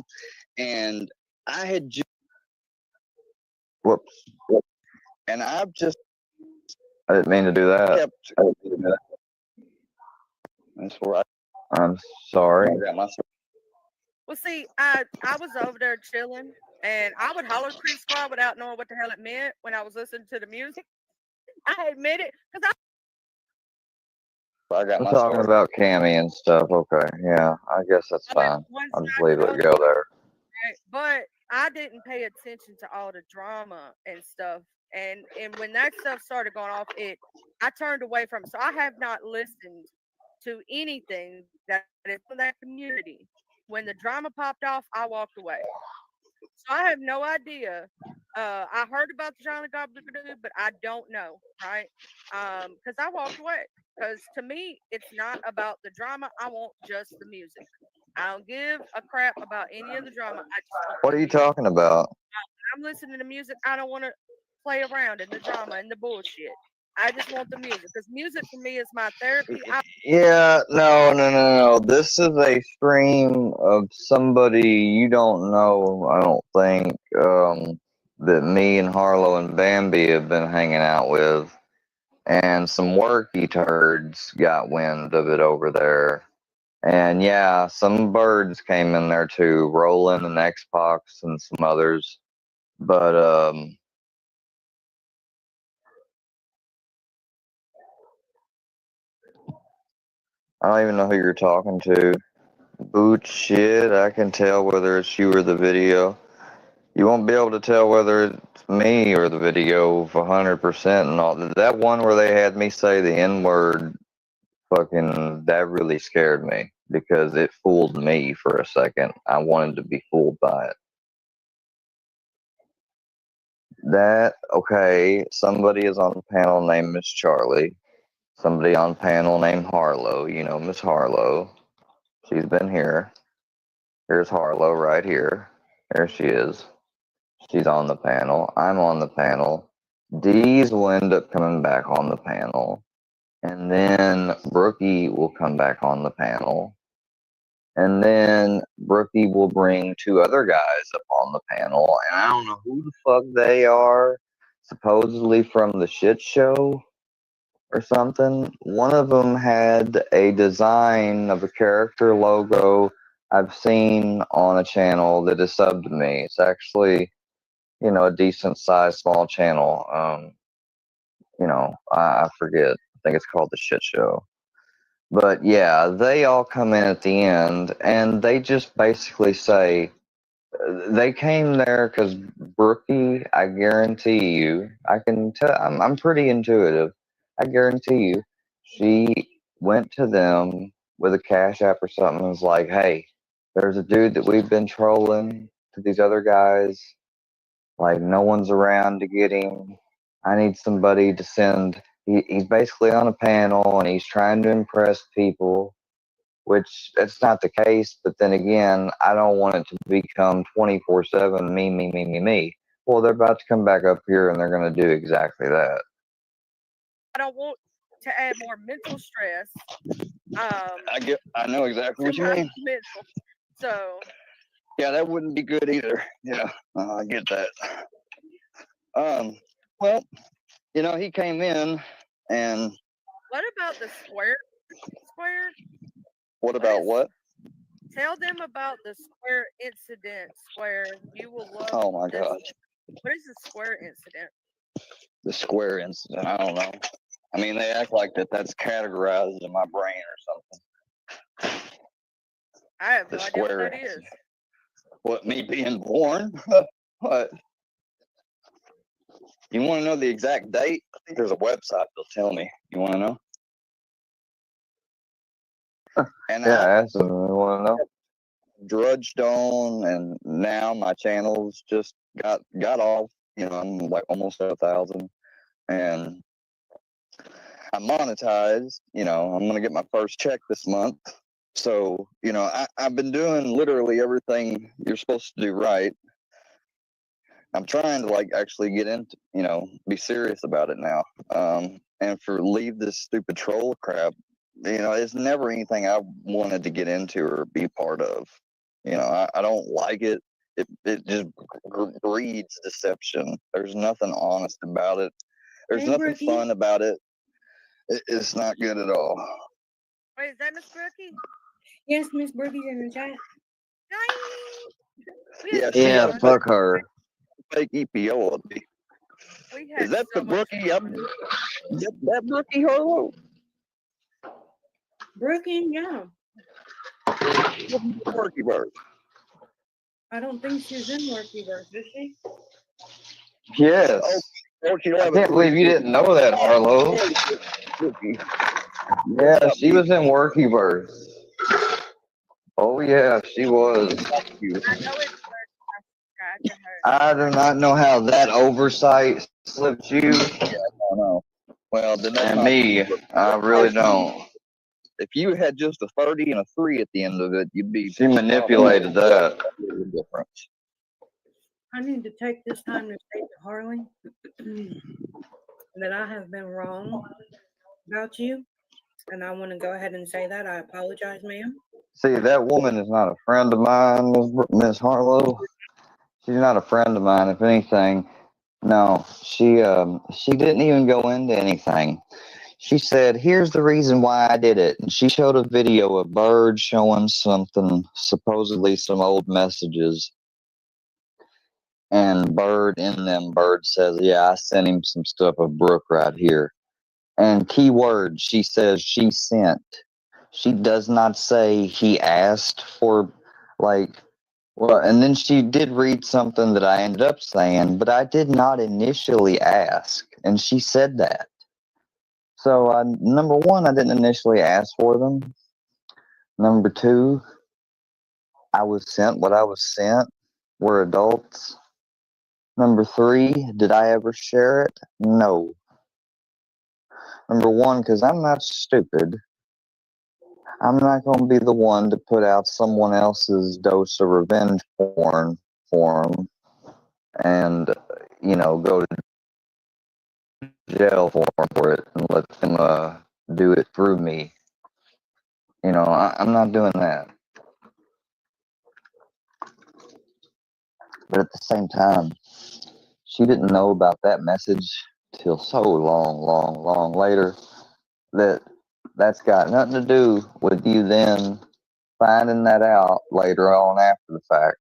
and I had just and I've just I didn't mean to do that. That's where I'm sorry. Well, see, I was over there chilling, and I would holler Creep Squad without knowing what the hell it meant when I was listening to the music. I admit it, because We're talking about Cammy and stuff. Okay, yeah, I guess that's fine. I'll just leave it go there. Right, but I didn't pay attention to all the drama and stuff, and when that stuff started going off, I turned away from it. So I have not listened to anything that is from that community. When the drama popped off, I walked away. So I have no idea. I heard about the Johnny Gobbler, but I don't know, right? Because I walked away. Because to me, it's not about the drama. I want just the music. I don't give a crap about any of the drama. What are you talking about? I'm listening to music. I don't want to play around in the drama and the bullshit. I just want the music because music for me is my therapy. Yeah, no. This is a stream of somebody you don't know, I don't think, that me and Harlow and Bambi have been hanging out with. And some worky turds got wind of it over there. And yeah, some birds came in there too, Roland and Xbox and some others. But I don't even know who you're talking to. Boot shit, I can tell whether it's you or the video. You won't be able to tell whether it's me or the video 100% and all. That one where they had me say the N-word, fucking, that really scared me because it fooled me for a second. I wanted to be fooled by it. Okay, somebody is on the panel named Miss Charlie. Somebody on panel named Harlow. You know Miss Harlow. She's been here. Here's Harlow right here. There she is. She's on the panel. I'm on the panel. Dee's will end up coming back on the panel. and then Brookie will come back on the panel, and then Brookie will bring two other guys up on the panel, and I don't know who the fuck they are, supposedly from the shit show or something. One of them had a design of a character logo I've seen on a channel that is subbed to me. It's actually, a decent sized small channel. I forget. I think it's called the shit show. But yeah, they all come in at the end and they just basically say, they came there because Brookie, I guarantee you, I can tell, I'm pretty intuitive. I guarantee you, she went to them with a Cash App or something and was like, hey, there's a dude that we've been trolling to these other guys. Like, no one's around to get him. I need somebody to send. He's basically on a panel and he's trying to impress people, which that's not the case. But then again, I don't want it to become 24/7 me, me, me, me, me. Well, they're about to come back up here and they're going to do exactly that. I don't want to add more mental stress. I know exactly what you mean. Mental. So. Yeah, that wouldn't be good either. Yeah, I get that. Well, he came in and. What about the square? What about what? Tell them about the square incident. Square, you will love. Oh my God. What is the square incident? The square incident. I don't know. I mean, they act like that's categorized in my brain or something. I have no idea what that is. What, me being born? What? You want to know the exact date? I think there's a website that'll tell me. You want to know? And yeah, I absolutely want to know. Drudged on, and now my channel's just got off. I'm like almost 1,000, and I'm monetized. I'm gonna get my first check this month. So I've been doing literally everything you're supposed to do right. I'm trying to actually get into, be serious about it now. And leave this stupid troll crap. It's never anything I wanted to get into or be part of. I don't like it. It just breeds deception. There's nothing honest about it. There's nothing fun about it. It's not good at all. Wait, is that Miss Brookie? Yes, Miss Brookie's in the chat. Yeah, fuck her. Fake EPO. Is that the Brookie? Yep, that Brookie Harlow. Brookie, yeah. Workyverse. I don't think she's in Workyverse, is she? Yes. I can't believe you didn't know that, Harlow. Yeah, she was in Workyverse. Oh yeah, she was. I do not know how that oversight slipped you. Yeah, I don't know. Well, then that's and me. I really don't. If you had just a 30 and a 3 at the end of it, you'd be. She manipulated that. Difference. I need to take this time to say to Harley that I have been wrong about you, and I want to go ahead and say that. I apologize, ma'am. See, that woman is not a friend of mine, Miss Harlow. She's not a friend of mine. If anything, no, she didn't even go into anything. She said, "Here's the reason why I did it." And she showed a video of Bird showing something, supposedly some old messages. And Bird says, "Yeah, I sent him some stuff of Brooke right here." And keyword, she says she sent. She does not say he asked for, well, and then she did read something that I ended up saying, but I did not initially ask. And she said that. So, number one, I didn't initially ask for them. Number two, I was sent what I was sent. We're adults. Number three, did I ever share it? No. Number one, because I'm not stupid. I'm not going to be the one to put out someone else's dose of revenge porn for them and, go to jail for it and let them do it through me. You know, I'm not doing that. But at the same time, she didn't know about that message till so long later that that's got nothing to do with you then finding that out later on after the fact.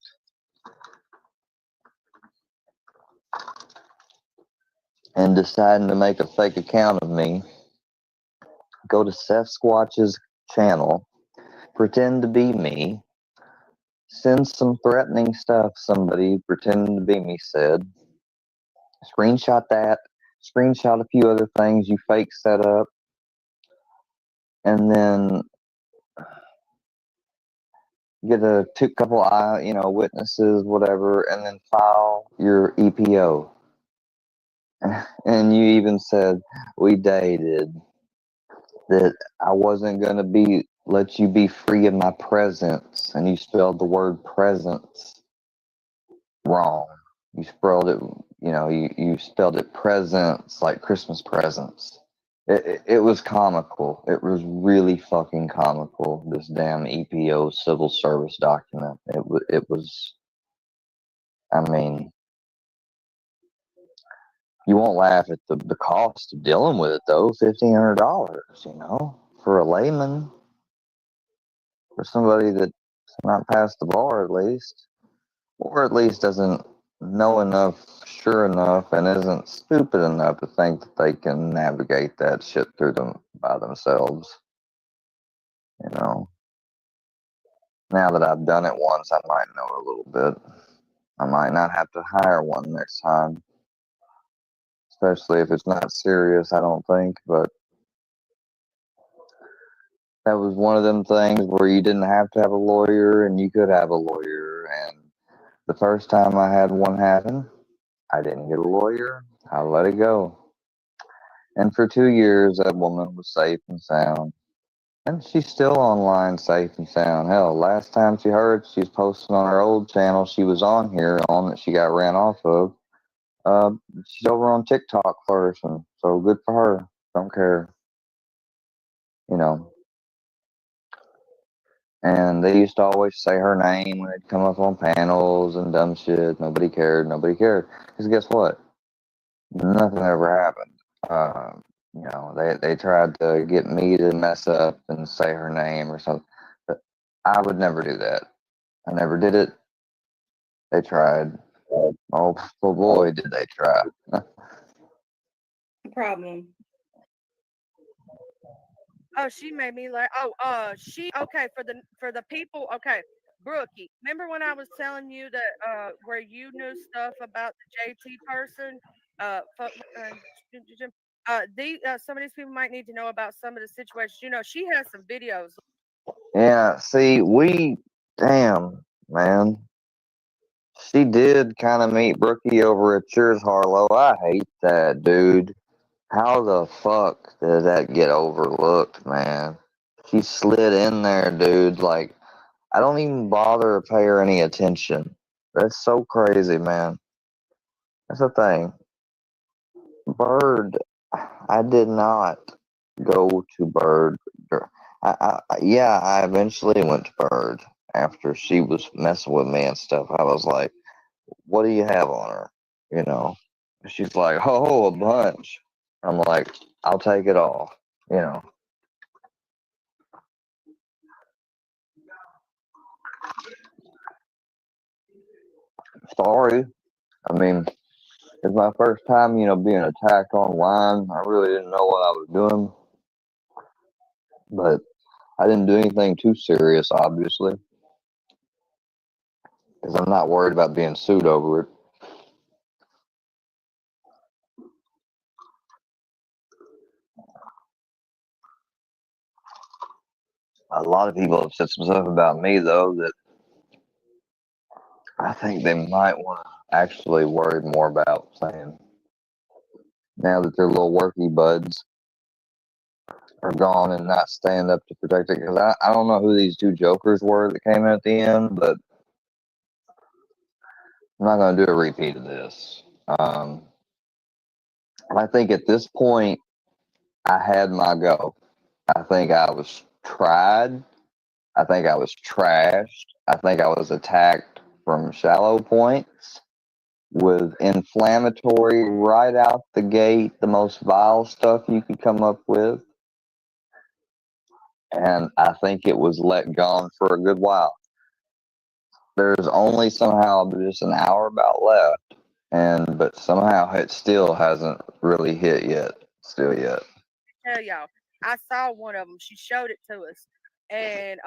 And deciding to make a fake account of me. Go to Seth Squatch's channel, pretend to be me, send some threatening stuff somebody pretending to be me said, screenshot that, screenshot a few other things you fake set up, and then get a couple witnesses, whatever, and then file your EPO. And you even said we dated, that I wasn't gonna let you be free of my presence, and you spelled the word presence wrong. You spelled it, you spelled it presents, like Christmas presents. It was comical. It was really fucking comical, this damn EPO civil service document. It was, I mean, you won't laugh at the cost of dealing with it, though. $1,500, for a layman, for somebody that's not past the bar, at least. Or at least doesn't know enough, sure enough, and isn't stupid enough to think that they can navigate that shit through them by themselves. Now that I've done it once, I might know a little bit. I might not have to hire one next time. Especially if it's not serious, I don't think, but that was one of them things where you didn't have to have a lawyer and you could have a lawyer. And the first time I had one happen, I didn't get a lawyer. I let it go. And for 2 years, that woman was safe and sound. And she's still online safe and sound. Hell, last time she heard, she's posting on her old channel she was on here on that she got ran off of. She's over on TikTok first, and so good for her. Don't care. And they used to always say her name when they'd come up on panels and dumb shit. Nobody cared. Because guess what? Nothing ever happened. They tried to get me to mess up and say her name or something. But I would never do that. I never did it. They tried. Oh boy, did they try. Problem. Oh, she made me like. Okay, for the people. Okay, Brookie. Remember when I was telling you that where you knew stuff about the JT person? Some of these people might need to know about some of the situations. She has some videos. Yeah. See, damn, man. She did kind of meet Brookie over at yours, Harlow. I hate that, dude. How the fuck did that get overlooked, man? She slid in there, dude. Like, I don't even bother to pay her any attention. That's so crazy, man. That's the thing. Bird, I did not go to Bird. I eventually went to Bird after she was messing with me and stuff. I was like, what do you have on her? She's like, oh, a bunch. I'm like, I'll take it all. Sorry. I mean, it's my first time, being attacked online. I really didn't know what I was doing. But I didn't do anything too serious, obviously. Because I'm not worried about being sued over it. A lot of people have said some stuff about me, though, that I think they might want to actually worry more about saying now that their little worky buds are gone and not stand up to protect it. Because I don't know who these two jokers were that came in at the end, but I'm not going to do a repeat of this. I think at this point, I had my go. I think I was tried. I think I was trashed. I think I was attacked from shallow points with inflammatory right out the gate, the most vile stuff you could come up with. And I think it was let gone for a good while. There's only somehow just an hour about left, but somehow it still hasn't really hit yet. Still yet. Tell y'all, I saw one of them. She showed it to us, and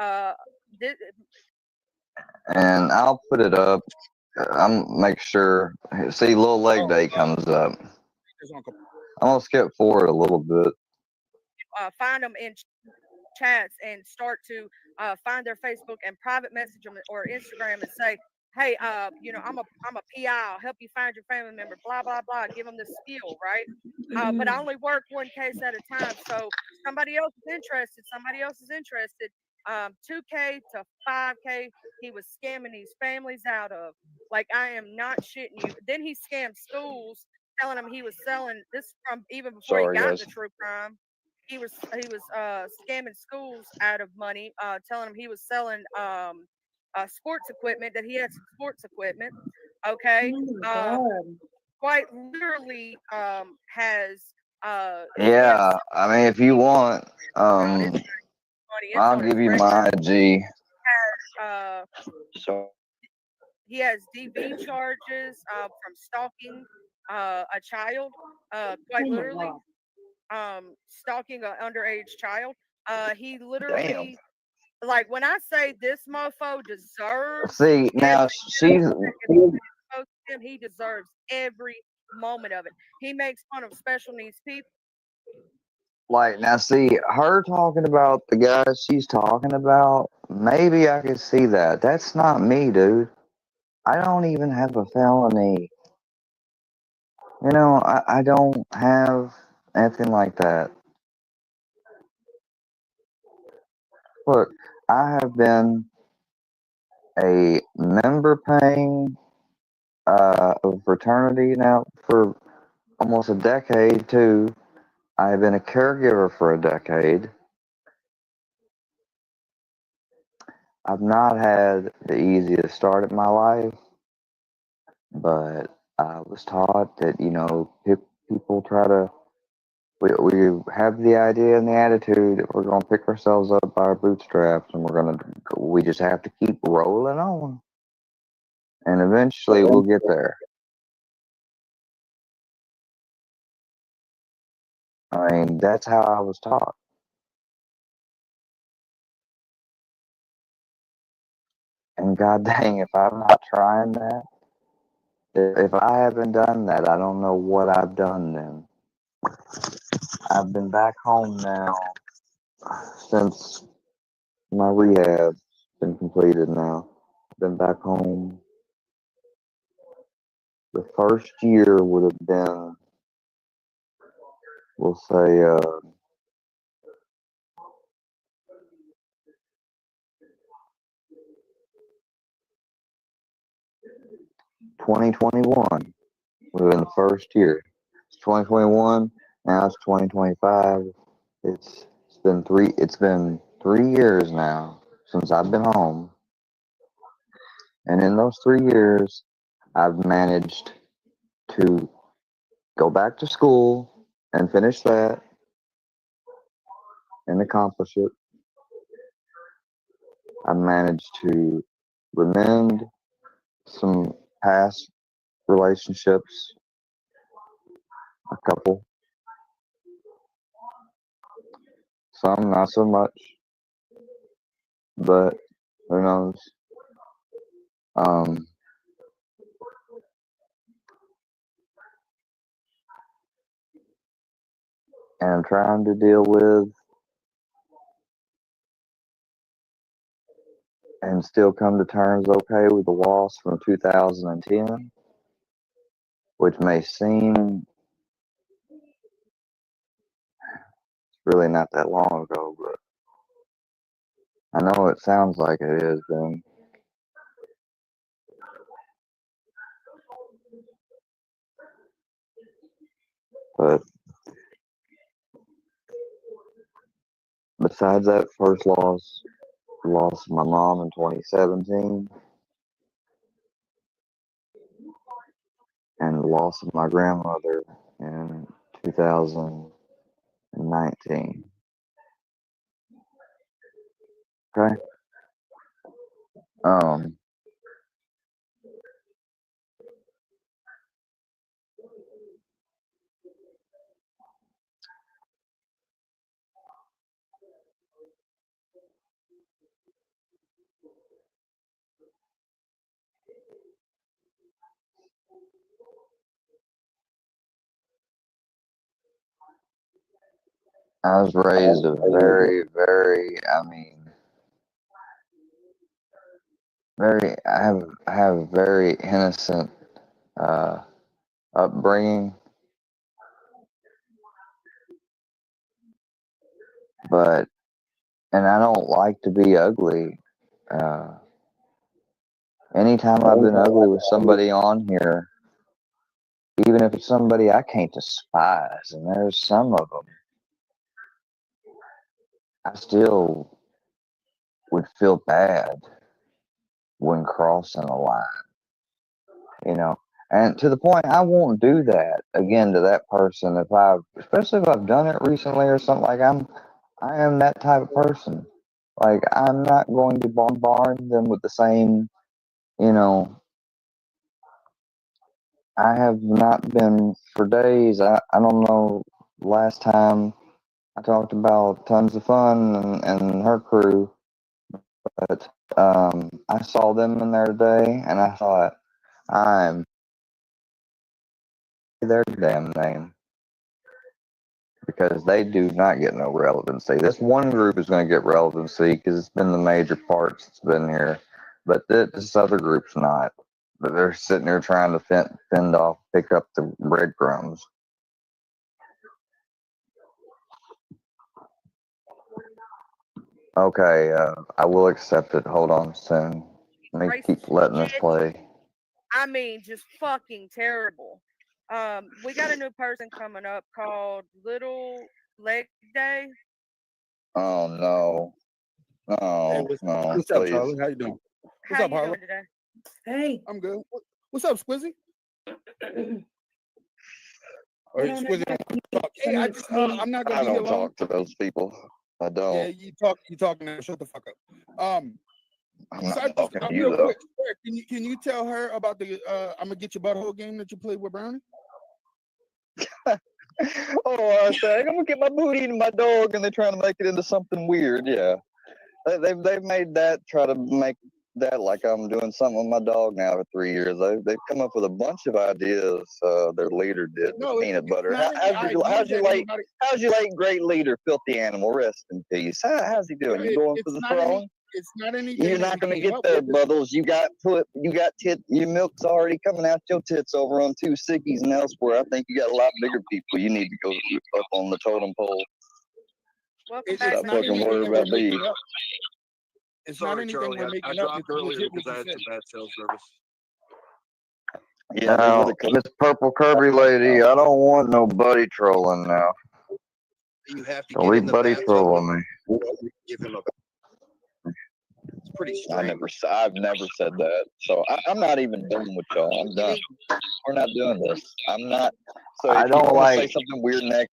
And I'll put it up. I'm make sure. See, little leg day comes up. I'm gonna skip forward a little bit. Find them in chats and start to find their Facebook and private message them or Instagram and say, hey, I'm a PI. I'll help you find your family member. Blah blah blah. Give them the skill, right? But I only work one case at a time. So somebody else is interested. 2K to 5K. He was scamming these families out of. Like, I am not shitting you. Then he scammed schools, telling them he was selling this from even before he got into true crime. He was scamming schools out of money, telling them he was selling sports equipment, that he had some sports equipment. Okay. Quite literally has Yeah, I mean, if you want, I'll give you my IG. So He has DV charges from stalking a child, quite literally, stalking an underage child. He literally, like, when I say this mofo deserves, See, now she's he deserves every moment of it. He makes fun of special needs people. like, now see, her talking about the guy she's talking about, maybe I could see that. That's not me, dude. I don't even have a felony. You know, I don't have anything like that. Look, I have been a member paying of fraternity now for almost a decade, too. I have been a caregiver for a decade. I've not had the easiest start of my life, but I was taught that, people try to, we have the idea and the attitude that we're going to pick ourselves up by our bootstraps and we just have to keep rolling on. And eventually we'll get there. I mean, that's how I was taught. And god dang, if I'm not trying that, if I haven't done that, I don't know what I've done then. I've been back home now since my rehab's been completed now. Been back home. The first year would have been, we'll say, 2021 would have been the first year. It's 2021, now it's 2025. It's been 3 years now since I've been home. And in those 3 years, I've managed to go back to school and finish that and accomplish it. I've managed to remend some past relationships, a couple. Some not so much, but who knows? Um, and I'm trying to deal with and still come to terms okay with the loss from 2010, which may seem really not that long ago, but I know it sounds like it is then. But besides that first lost my mom in 2017, and the loss of my grandmother in 2019. Okay. I was raised a very, very, I have very innocent upbringing, and I don't like to be ugly. Anytime I've been ugly with somebody on here, even if it's somebody I can't despise, and there's some of them, I still would feel bad when crossing a line, and to the point I won't do that again to that person especially if I've done it recently or something. Like I am that type of person. Like, I'm not going to bombard them with the same, I have not been for days. I don't know, last time I talked about Tons of Fun and her crew, but I saw them in there today, and I thought, I'm their damn name, because they do not get no relevancy. This one group is going to get relevancy because it's been the major parts that's been here, but this other group's not. But they're sitting there trying to fend off, pick up the breadcrumbs. Okay, I will accept it. Hold on soon. Let me keep letting this play. I mean, just fucking terrible. We got a new person coming up called Little Leg Day. Oh no. Oh, hey, what's up, Charlie? How you doing? What's up, Harlow? Today? Hey. I'm good. What's up, Squizzy? Or Squizzy don't talk. Hey, I just know I'm not gonna be here long. I don't talk to those people. I don't. Yeah, you talking now. Shut the fuck up. I'm not talking to you, though. Quick, can you tell her about the I'm gonna get your butthole game that you played with Brownie? Oh, I said I'm gonna get my booty and my dog, and they're trying to make it into something weird. Yeah, they've made that, try to make that like I'm doing something with my dog now for 3 years. They've come up with a bunch of ideas. Their leader did with peanut butter. How's your late great leader, Filthy Animal? Rest in peace. How's he doing? You going for the throne? It's not anything. You're not gonna get there, Bubbles. You got your milk's already coming out your tits over on Two Sickies and elsewhere. I think you got a lot bigger people you need to go up on the totem pole. Stop fucking worrying about me. It's not anything Charlie, we're making up. It's earlier because I had some bad cell service. Yeah, now, this purple Kirby lady, I don't want no buddy trolling now. You have to don't get be in the buddy trolling me. Give him a. It's pretty strange. I've never said that. So I'm not even done with y'all. I'm done. We're not doing this. I'm not. So I don't say something weird next.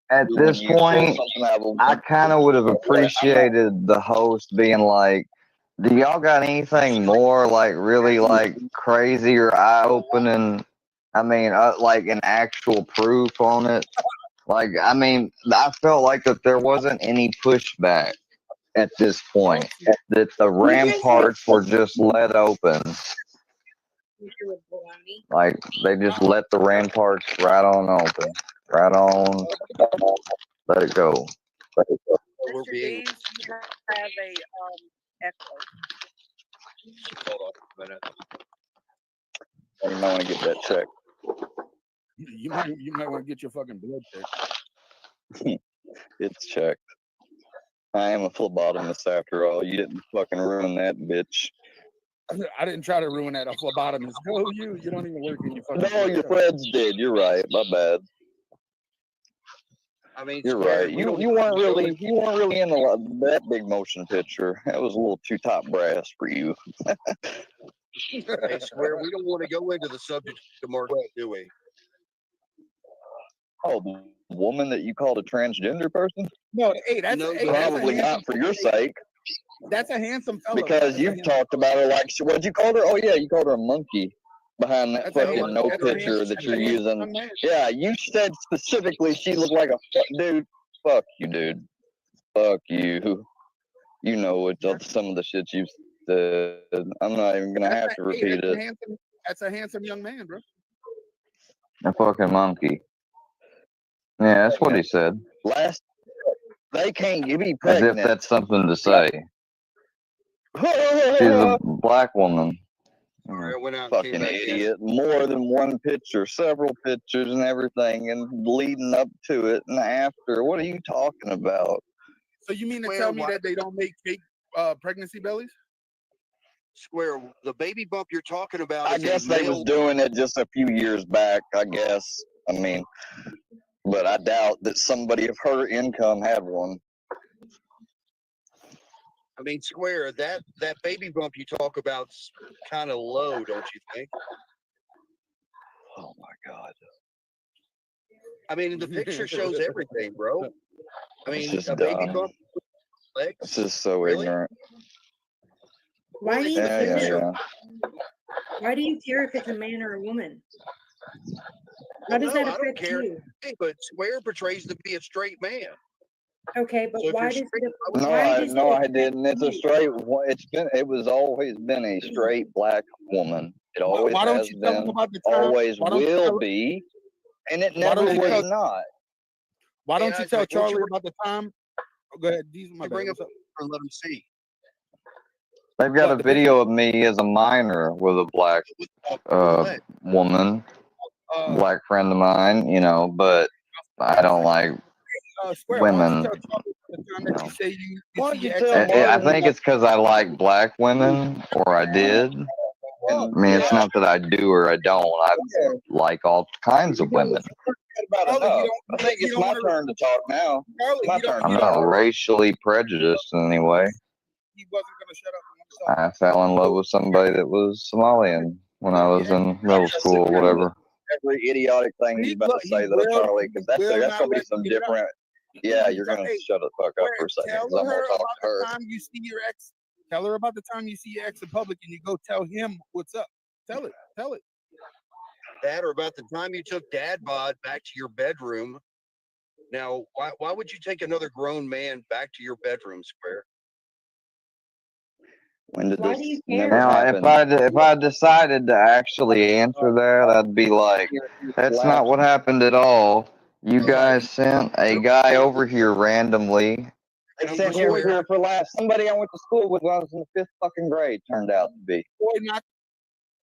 At this point, I kind of would have appreciated the host being like, do y'all got anything more like really like crazy or eye-opening? I mean, like an actual proof on it. Like, I mean, I felt like that there wasn't any pushback at this point. That the ramparts were just let open. Like, they just let the ramparts right on open. Right on. Let it go. We're being. Have a echo. Hold on a minute. You might want to get that checked. You might want to get your fucking blood checked. It's checked. I am a phlebotomist after all. You didn't fucking ruin that, bitch. I didn't try to ruin that. A phlebotomist. No, you don't even work in your fucking. No, your friends did. You're right. My bad. I mean, You're Square, right. You weren't really in that big motion picture. That was a little too top brass for you. Hey, Square, we don't want to go into the subject of Mark, do we? Oh, the woman that you called a transgender person? No, hey, that's No, hey, no. that's a Probably handsome, not for your sake, that's a handsome fella. because you've talked about her like, what'd you call her? Oh yeah, you called her a monkey behind that That's a fucking no that's a picture handsome, that that's you're a handsome using. young man. Yeah, you said specifically she looked like a dude. Fuck you, dude. Fuck you. You know what some of the shit you've said. I'm not even gonna have to Hey, repeat it. that's a handsome young man, bro. A fucking monkey. Yeah, that's what he said. They can't be As if pregnant. that's something to say. She's a black woman. Sorry, I went out and Fucking came back in. idiot. More than one picture, several pictures and everything, and leading up to it and after. What are you talking about? So you mean to tell me that they don't make fake pregnancy bellies? Square, the baby bump you're talking about. I guess they was doing it just a few years back, I guess. I mean, but I doubt that somebody of her income had one. I mean, Square, that baby bump you talk about's kind of low, don't you think? Oh my God. I mean, the picture shows everything, bro. I mean, It's just a baby dumb. bump with legs. It's just so Really? ignorant. Why do you Yeah, care? yeah. Why do you care if it's a man or a woman? How does that I don't affect care. you? Hey, but Square portrays to be a straight man. Okay, but So if why you're does straight, it? No, Why does I it didn't. It's a straight. It was always been a straight black woman. It always Why don't has you tell them been. about the time? Always Why don't you will tell, be, and it why never don't you was tell, not. why Hey, don't you Isaac, tell won't Charlie you about the time? Oh, go ahead. These are my bad. bring up What's up? and let him see? They've got What, a the picture? video of me as a minor with a black With leg. woman, black friend of mine, you know, but I don't like Square, why don't you women. tell Charlie about the time that you say you Why see don't your you ex? tell I Marvin? think it's because I like black women, or I did. I mean, it's not that I do or I don't. I like all kinds of women. Charlie, I think you it's don't my want to. turn to talk now. Charlie, My you don't. turn. I'm You not don't. racially prejudiced in any way. He wasn't gonna shut up. He wanted to talk. I fell in love with somebody that was Somalian when I was in middle school or whatever. Every idiotic thing you're about to say, though, Charlie, because that's gonna be some different. Yeah, you're gonna shut the fuck up for a second. Tell 'Cause I'm gonna her talk about to her. the time you see your ex. Tell her about the time you see your ex in public and you go tell him what's up. Tell it. Tell it. That, or about the time you took dad bod back to your bedroom. Now, why would you take another grown man back to your bedroom, Square? When did Why this do you care? never Now, happen? if I decided to actually answer that, I'd be like, "That's not what happened at all. You guys sent a guy over here randomly." They sent him here for last. Somebody I went to school with when I was in the 5th fucking grade turned out to be. Boy, not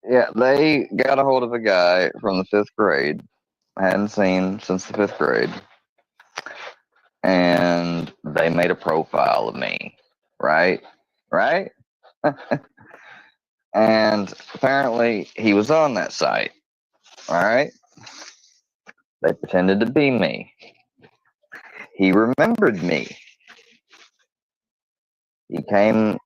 Yeah, they got a hold of a guy from the 5th grade I hadn't seen since the 5th grade, and they made a profile of me, right? And apparently he was on that site. All right. They pretended to be me. He remembered me. He came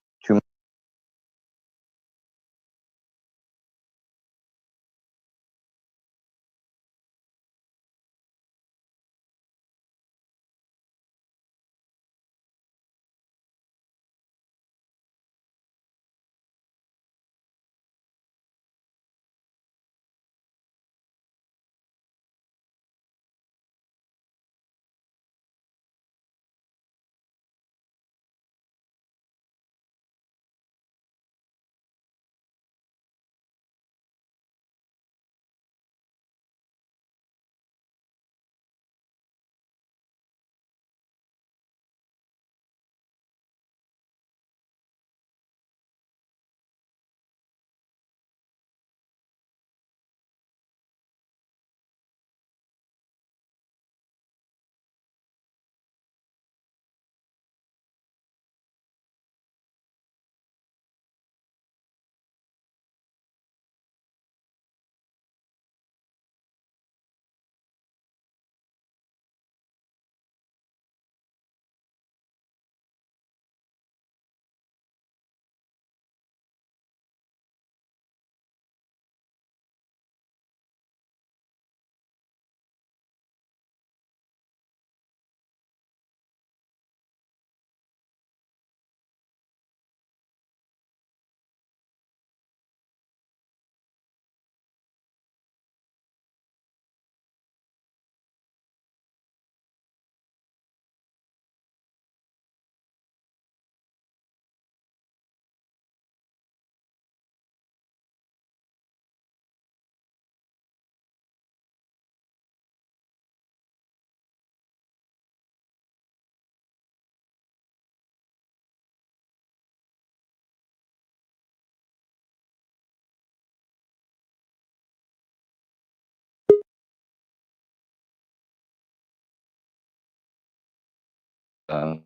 son.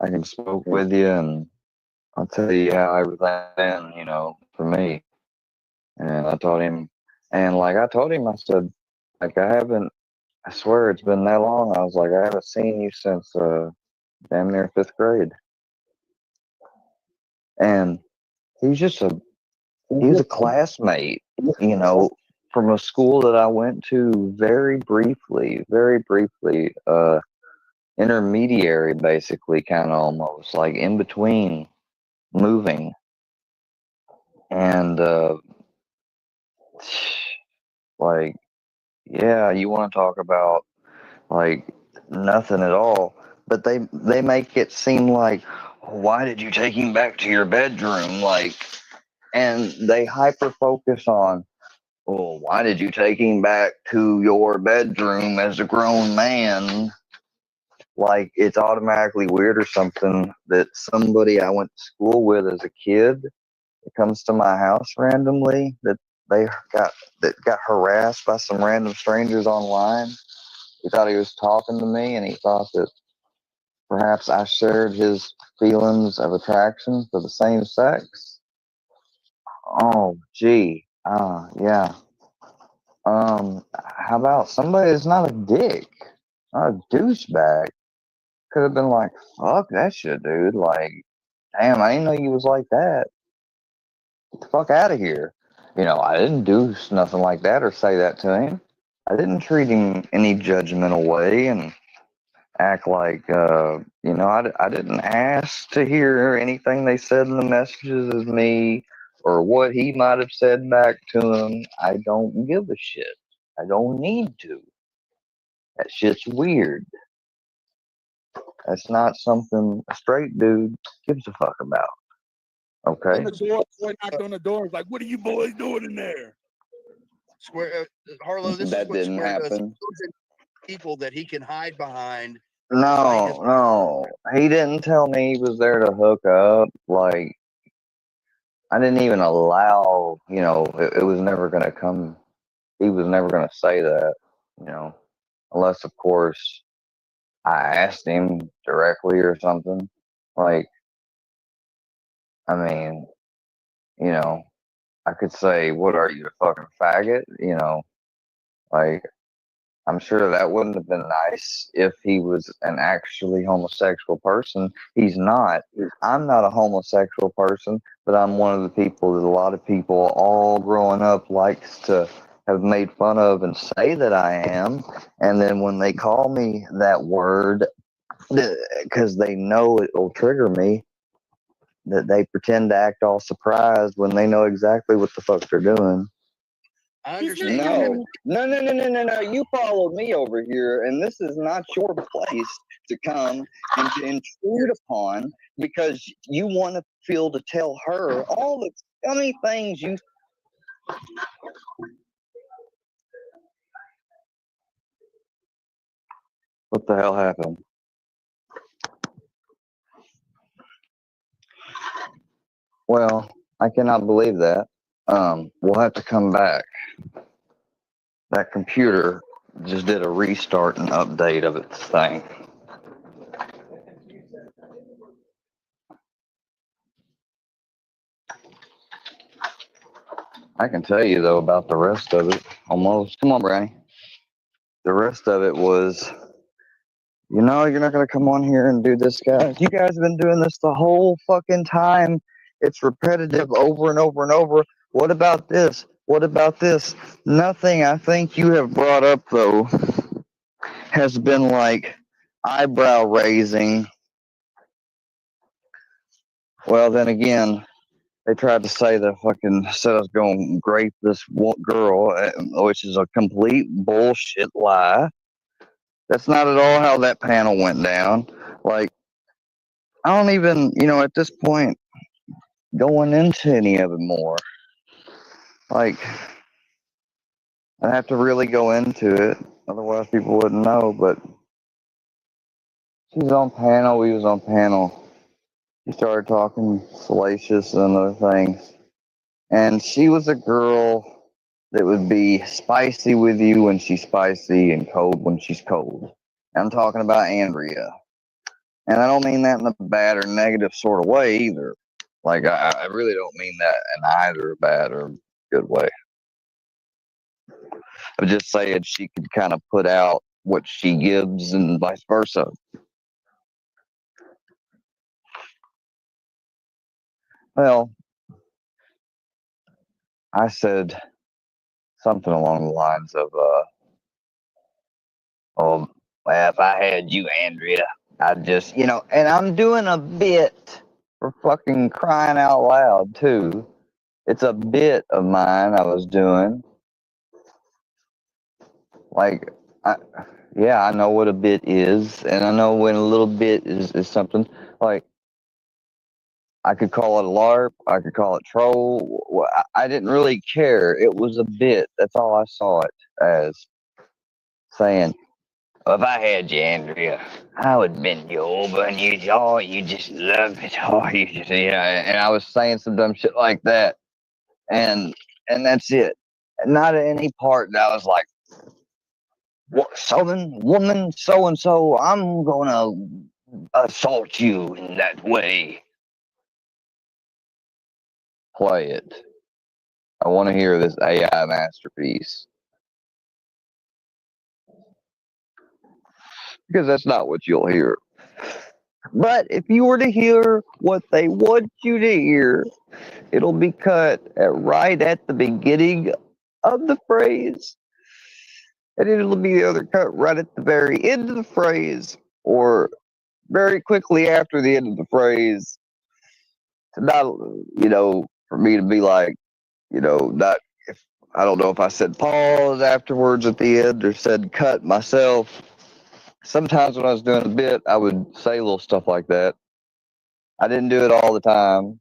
I can spoke with you, and I'll tell you how everything been, for me. And I told him, and like I told him, I said, like I swear it's been that long. I was like, I haven't seen you since damn near 5th grade. And he's just he's a classmate, from a school that I went to very briefly, intermediary, basically, kind of almost like in between moving. And like, yeah, you want to talk about like nothing at all, but they make it seem like, why did you take him back to your bedroom, like, and they hyper focus on, well, why did you take him back to your bedroom as a grown man, like it's automatically weird or something that somebody I went to school with as a kid that comes to my house randomly, they got harassed by some random strangers online. He thought he was talking to me, and he thought that perhaps I shared his feelings of attraction for the same sex. Oh, gee. Yeah. How about somebody that's not a dick, not a douchebag? Could have been like, fuck that shit, dude. Like, damn, I didn't know you was like that. Get the fuck out of here. I didn't do nothing like that or say that to him. I didn't treat him any judgmental way and act like, I didn't ask to hear anything they said in the messages as me or what he might have said back to him. I don't give a shit. I don't need to. That shit's weird. That's not something a straight dude gives a fuck about. Okay? And the boy knocked on the door. Like, what are you boys doing in there? Square, Harlow, this that is what didn't Square does. happen. People that he can hide behind. No. He didn't tell me he was there to hook up. Like, I didn't even allow, it was never going to come. He was never going to say that, unless, of course, I asked him directly or something. Like, I mean, I could say, what are you, a fucking faggot? Like, I'm sure that wouldn't have been nice if he was an actually homosexual person. He's not. I'm not a homosexual person, but I'm one of the people that a lot of people all growing up likes to have made fun of and say that I am. And then when they call me that word, because they know it will trigger me, that they pretend to act all surprised when they know exactly what the fuck they're doing. I understand. No. You followed me over here, and this is not your place to come and to intrude upon because you want to feel to tell her all the funny things you. What the hell happened? Well, I cannot believe that. We'll have to come back. That computer just did a restart and update of its thing. I can tell you, though, about the rest of it. Almost. Come on, Brownie. The rest of it was, you're not going to come on here and do this, guys. You guys have been doing this the whole fucking time. It's repetitive over and over and over. What about this? What about this? Nothing I think you have brought up, though, has been like eyebrow raising. Well, then again, they tried to say that fucking said I was going to grape this girl, which is a complete bullshit lie. That's not at all how that panel went down. Like, I don't even, at this point, going into any of it more. Like, I have to really go into it, otherwise people wouldn't know. But she was on panel, we was on panel. She started talking salacious and other things. And she was a girl that would be spicy with you when she's spicy and cold when she's cold. I'm talking about Andrea. And I don't mean that in a bad or negative sort of way either. Like, I really don't mean that in either bad or good way. I'm just saying she could kind of put out what she gives and vice versa. Well, I said something along the lines of, oh, well, if I had you, Andrea, I'd just, and I'm doing a bit for fucking crying out loud, too. It's a bit of mine I was doing. Like, I know what a bit is, and I know when a little bit is something. Like, I could call it a LARP, I could call it troll. I didn't really care. It was a bit. That's all I saw it as. Saying, well, if I had you, Andrea, I would bend you over and you just love it. Oh, you just, and I was saying some dumb shit like that. And that's it. Not at any part that I was like, what, Southern woman, so and so, I'm gonna assault you in that way. Play it. I want to hear this AI masterpiece. Because that's not what you'll hear. But if you were to hear what they want you to hear, it'll be cut right at the beginning of the phrase. And it'll be the other cut right at the very end of the phrase, or very quickly after the end of the phrase. To not, for me to be like, not if I don't know if I said pause afterwards at the end or said cut myself. Sometimes when I was doing a bit, I would say little stuff like that. I didn't do it all the time.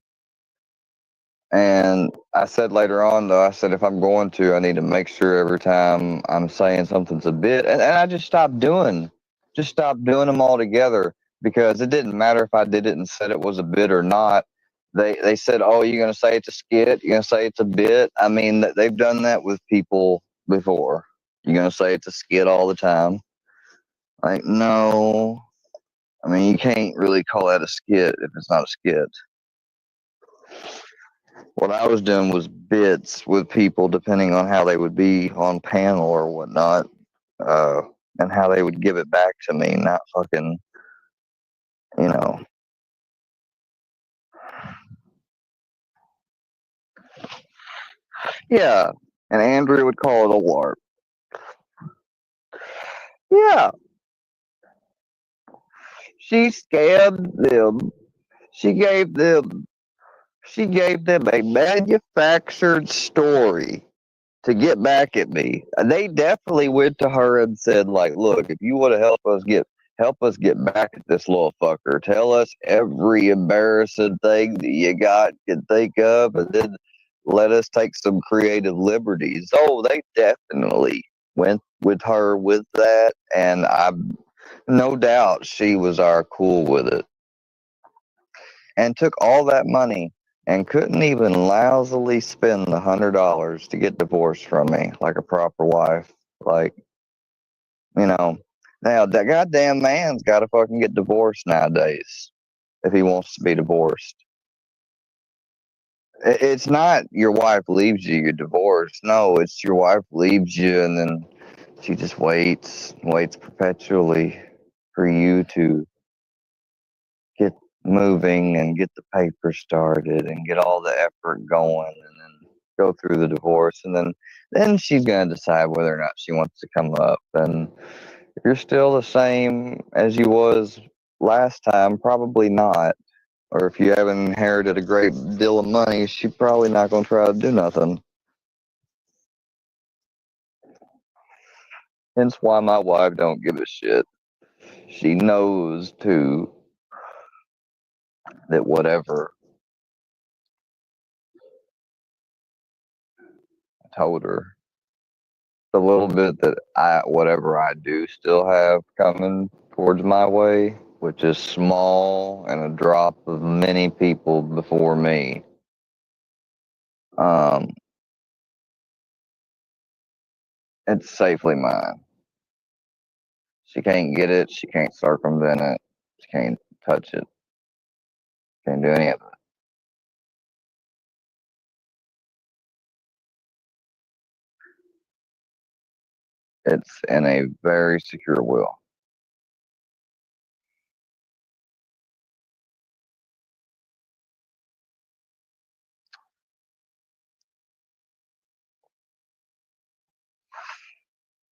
And I said later on, though, I said if I'm going to, I need to make sure every time I'm saying something's a bit. And I just stopped doing them altogether because it didn't matter if I did it and said it was a bit or not. They said, oh, you're going to say it's a skit? You're going to say it's a bit? I mean, they've done that with people before. You're going to say it's a skit all the time? Like, no. I mean, you can't really call that a skit if it's not a skit. What I was doing was bits with people depending on how they would be on panel or whatnot, and how they would give it back to me, not fucking, you know. Yeah, and Andrea would call it a LARP. Yeah, she scammed them. She gave them, a manufactured story to get back at me. They definitely went to her and said, like, look, if you want to help us get back at this little fucker, tell us every embarrassing thing that you can think of, and then let us take some creative liberties. Oh, they definitely went with her with that, and I no doubt she was cool with it. And took all that money and couldn't even lousily spend the $100 to get divorced from me like a proper wife. Like, now that goddamn man's got to fucking get divorced nowadays if he wants to be divorced. It's not your wife leaves you, you're divorced. No, it's your wife leaves you and then she just waits perpetually for you to get moving and get the paper started and get all the effort going and then go through the divorce, and then she's going to decide whether or not she wants to come up. And if you're still the same as you was last time, probably not. Or if you haven't inherited a great deal of money, she's probably not going to try to do nothing. Hence why my wife don't give a shit. She knows too that whatever I told her, the little bit that whatever I do still have coming towards my way, which is small and a drop of many people before me. It's safely mine. She can't get it. She can't circumvent it. She can't touch it. Can't do any of it. It's in a very secure will.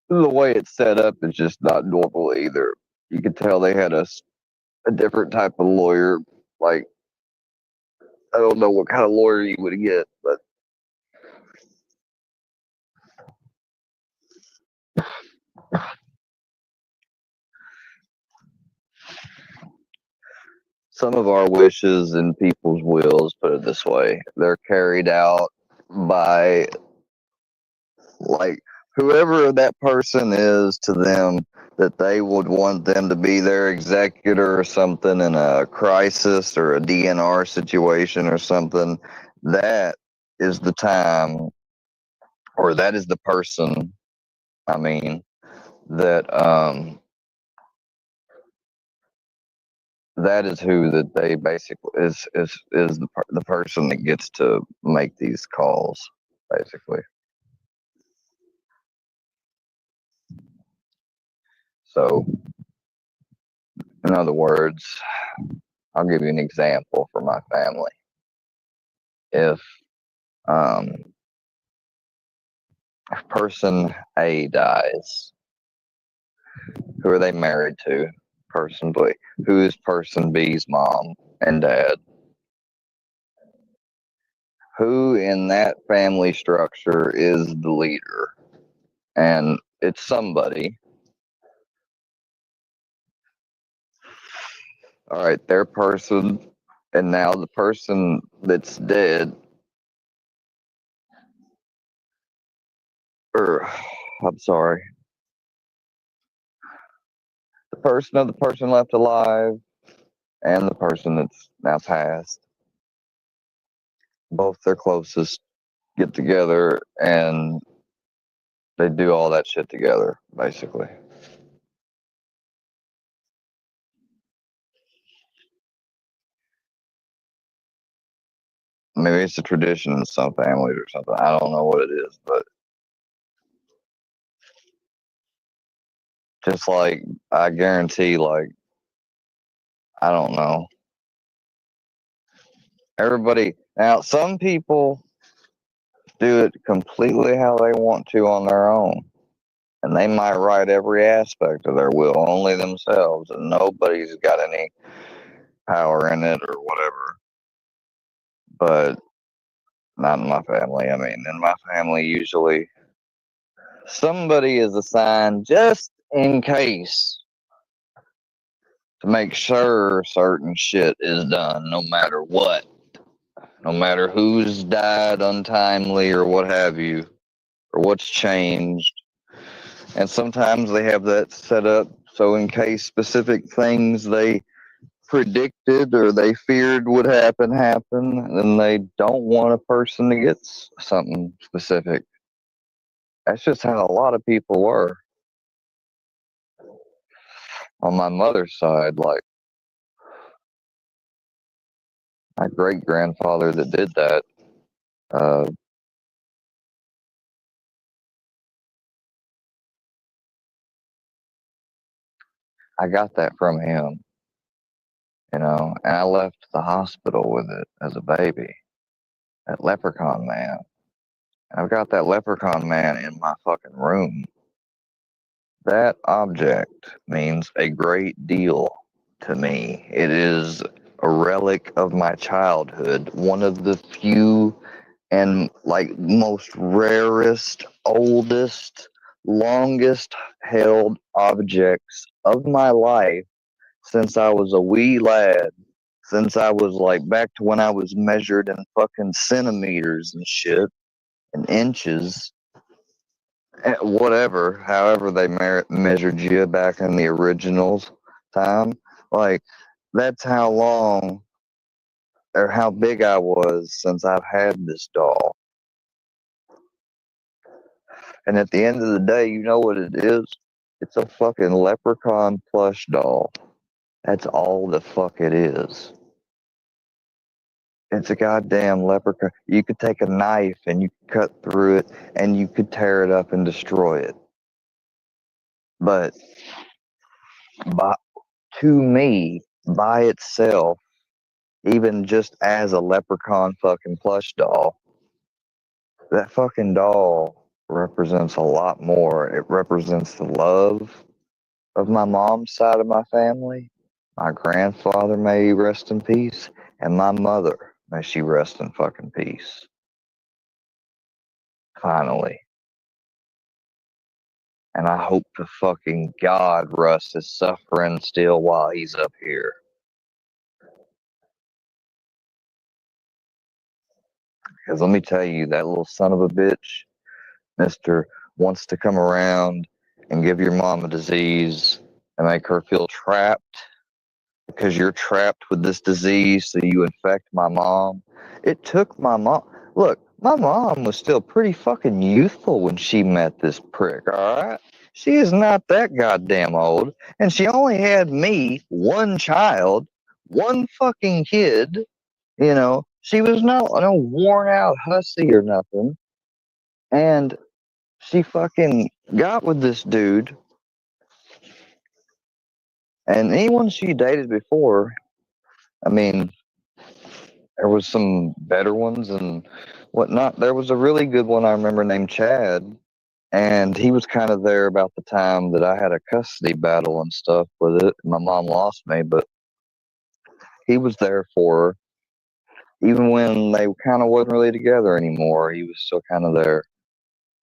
The way it's set up is just not normal either. You could tell they had a different type of lawyer. Like, I don't know what kind of lawyer you would get, but some of our wishes in people's wills, put it this way, they're carried out by, like, whoever that person is to them, that they would want them to be their executor or something in a crisis or a DNR situation or something. That is the time, or that is the person, I mean, that is who that they basically is the person that gets to make these calls, basically. So, in other words, I'll give you an example for my family. If um, person A dies, who are they married to? Person B. Who is person B's mom and dad? Who in that family structure is the leader? And it's somebody. All right, their person, and now the person that's dead, or I'm sorry, the person left alive and the person that's now passed, both their closest get together and they do all that shit together, basically. Maybe it's a tradition in some families or something. I don't know what it is, but just like I guarantee, like, I don't know. Everybody now, some people do it completely how they want to on their own. And they might write every aspect of their will only themselves, and nobody's got any power in it or whatever. But not in my family. I mean, in my family, usually somebody is assigned just in case to make sure certain shit is done, no matter what, no matter who's died untimely or what have you, or what's changed. And sometimes they have that set up so in case specific things they predicted or they feared would happen, then they don't want a person to get something specific. That's just how a lot of people were. On my mother's side, like my great grandfather that did that, uh, I got that from him, and I left the hospital with it as a baby. That leprechaun man. I've got that leprechaun man in my fucking room. That object means a great deal to me. It is a relic of my childhood, one of the few and like most rarest, oldest, longest held objects of my life since I was a wee lad. Since I was like back to when I was measured in fucking centimeters and shit and inches, whatever, however they measured you back in the originals time. Like, that's how long or how big I was since I've had this doll. And at the end of the day, you know what it is? It's a fucking leprechaun plush doll. That's all the fuck it is. It's a goddamn leprechaun. You could take a knife and you could cut through it and you could tear it up and destroy it. But to me, by itself, even just as a leprechaun fucking plush doll, that fucking doll represents a lot more. It represents the love of my mom's side of my family. My grandfather, may he rest in peace, and my mother, may she rest in fucking peace. Finally. And I hope to fucking God Russ is suffering still while he's up here. Because let me tell you, that little son of a bitch, Mister, wants to come around and give your mom a disease and make her feel trapped because you're trapped with this disease, so you infect my mom. It took my mom. Look, my mom was still pretty fucking youthful when she met this prick, alright? She is not that goddamn old, and she only had me, one child, one fucking kid, you know. She was no worn out hussy or nothing, and she fucking got with this dude, and anyone she dated before, I mean, there was some better ones and whatnot. There was a really good one I remember named Chad, and he was kind of there about the time that I had a custody battle and stuff with it. My mom lost me, but he was there for her. Even when they kind of wasn't really together anymore, he was still kind of there.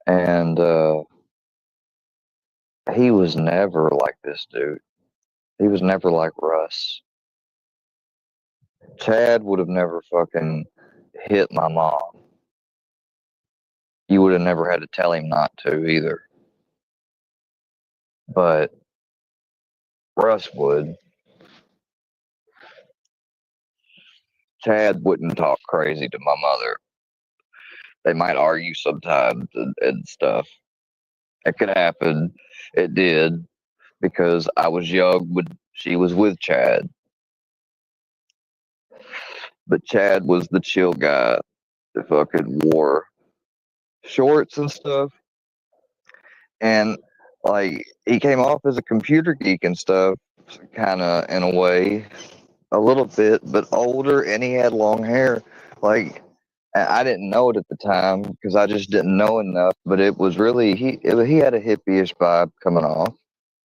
And he was never like this dude. He was never like Russ. Chad would have never fucking hit my mom. You would have never had to tell him not to either. But Russ would. Chad wouldn't talk crazy to my mother. They might argue sometimes and stuff. It could happen. It did because I was young when she was with Chad. But Chad was the chill guy that fucking wore shorts and stuff. And like he came off as a computer geek and stuff, kind of in a way, a little bit, but older, and he had long hair. Like I didn't know it at the time because I just didn't know enough. But it was really he had a hippie-ish vibe coming off,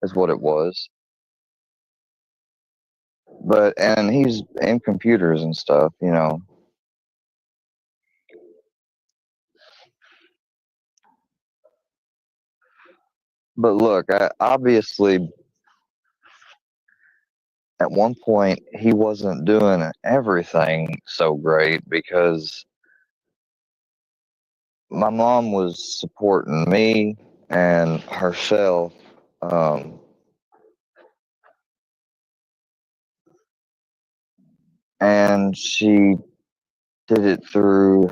is what it was. And he's in computers and stuff, you know. But look, obviously, at one point he wasn't doing everything so great because my mom was supporting me and herself. And she did it through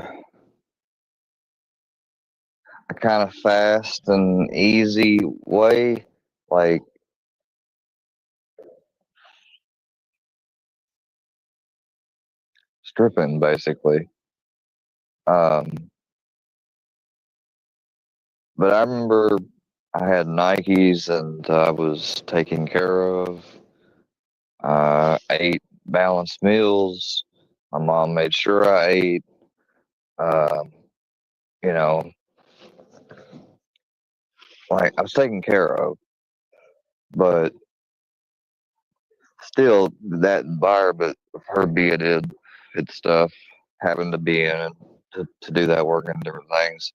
a kind of fast and easy way, like stripping, basically. But I remember I had Nikes and I was taken care of. Ate balanced meals. My mom made sure I ate. Um, you know, like I was taken care of. But still, that environment of her being in and stuff, having to be in it to do that work and different things,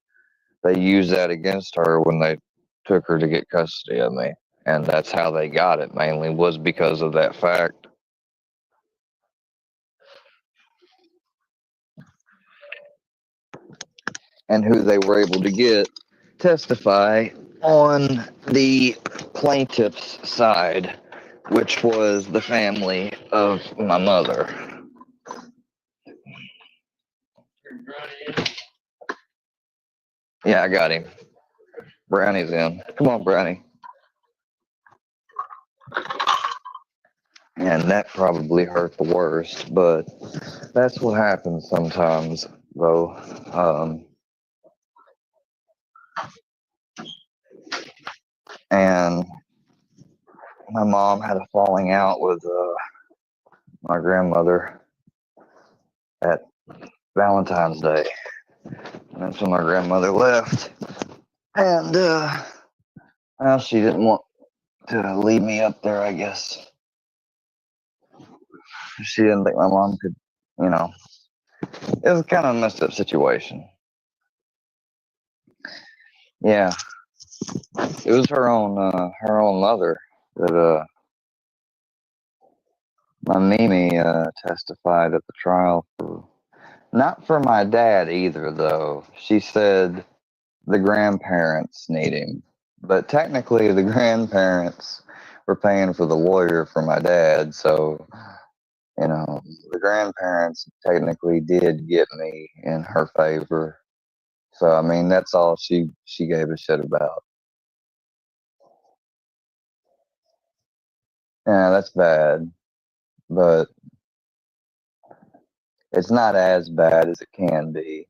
they used that against her when they took her to get custody of me. And that's how they got it, mainly, was because of that fact. And who they were able to get testify on the plaintiff's side, which was the family of my mother. Yeah, I got him. Brownie's in. Come on, Brownie. and that probably hurt the worst, but that's what happens sometimes, though. And my mom had a falling out with my grandmother at Valentine's Day. And that's when my grandmother left. And well, she didn't want to leave me up there, I guess. She didn't think my mom could, you know. It was kind of a messed up situation. Yeah. It was her own mother that my Mimi testified at the trial for. Not for my dad either, though. She said the grandparents need him. But technically, the grandparents were paying for the lawyer for my dad, so, you know, the grandparents technically did get me in her favor. So, I mean, that's all she gave a shit about. Yeah, that's bad. But it's not as bad as it can be.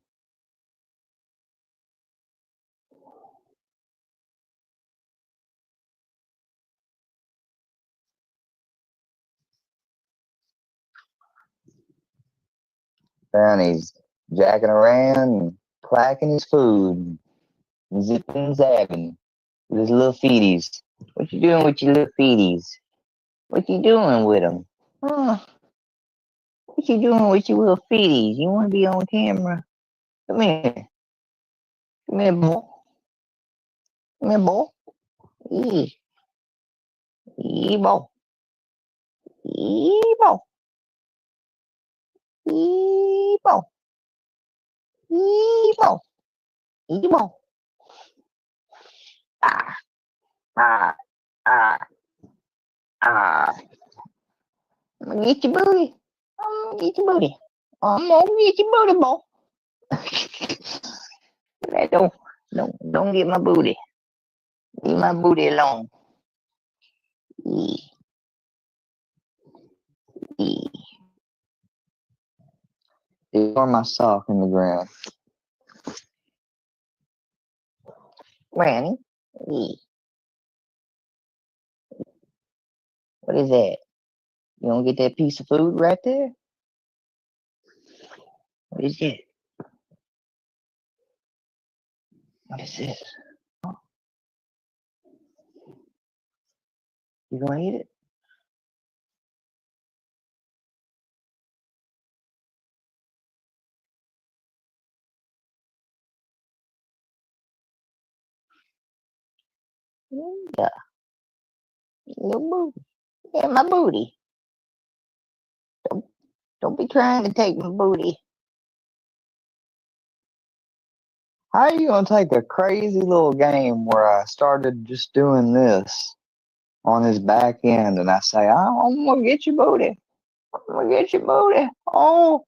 And he's jacking around and clacking his food, and zipping and zapping with his little feeties. What you doing with your little feeties? What you doing with them? Huh? What you doing with your little feeties? You want to be on camera? Come here. Come here, boy. Come here, boy. Yee. Yee, boy. Yee, boy. Yee, boy. Yee, boy. Yee, boy. Ah, ah, ah, ah. I'm gonna get your booty. I'm gonna get your booty. I'm gonna get your booty, boy. Don't get my booty. Leave my booty alone. Yee, yee. Ignore my sock in the ground. Granny. Yee. What is that? You don't get that piece of food right there? What is it? What is this? You gonna eat it? Yeah. Little booty. Yeah, my booty. Don't be trying to take my booty. How are you gonna take a crazy little game where I started just doing this on his back end and I say, I'm gonna get your booty. I'm gonna get your booty. Oh,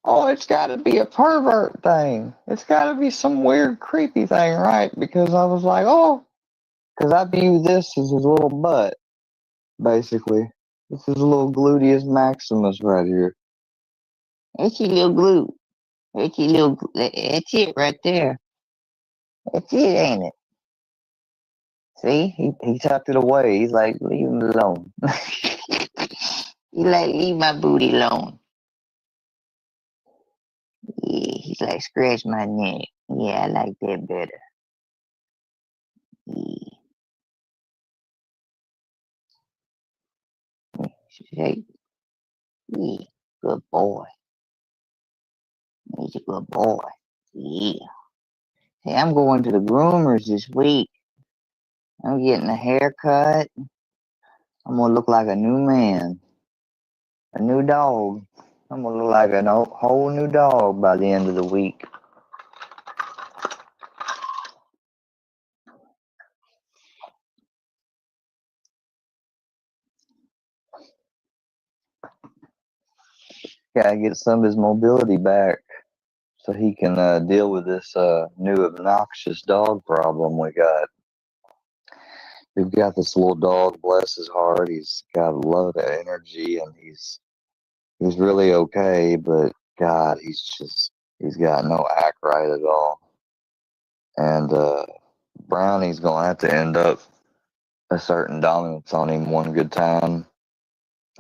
it's gotta be a pervert thing. It's gotta be some weird creepy thing, right? Because I was like, because I view this as his little butt, basically. This is a little gluteus maximus right here. It's your little glute. It's your little. That's it right there. That's it, ain't it? See, he tucked it away. He's like, leave him alone. He like, leave my booty alone. Yeah, he's like, scratch my neck. Yeah, I like that better. Yeah. Shake. Yeah, good boy. He's a good boy. Yeah. Hey, I'm going to the groomers this week. I'm getting a haircut. I'm gonna look like a new man, a new dog. I'm gonna look like a whole new dog by the end of the week. Gotta get some of his mobility back so he can deal with this new obnoxious dog problem we got. we've got this little dog, bless his heart. He's got a lot of energy, and he's really okay, but God, he's got no act right at all. And Brownie's gonna have to end up asserting dominance on him one good time.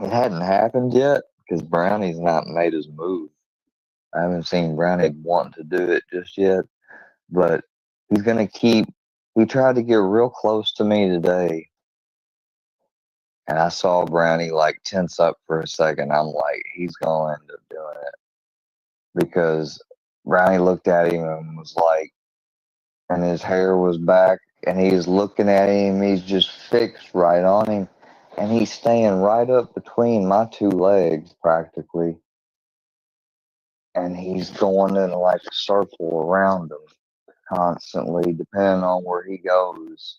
It hadn't happened yet because Brownie's not made his move. I haven't seen Brownie wanting to do it just yet, but he's gonna keep. He tried to get real close to me today, and I saw Brownie like tense up for a second. I'm like, he's gonna end up doing it because Brownie looked at him and was like, and his hair was back, and he's looking at him. He's just fixed right on him, and he's staying right up between my two legs practically, and he's going in like a circle around him constantly, depending on where he goes.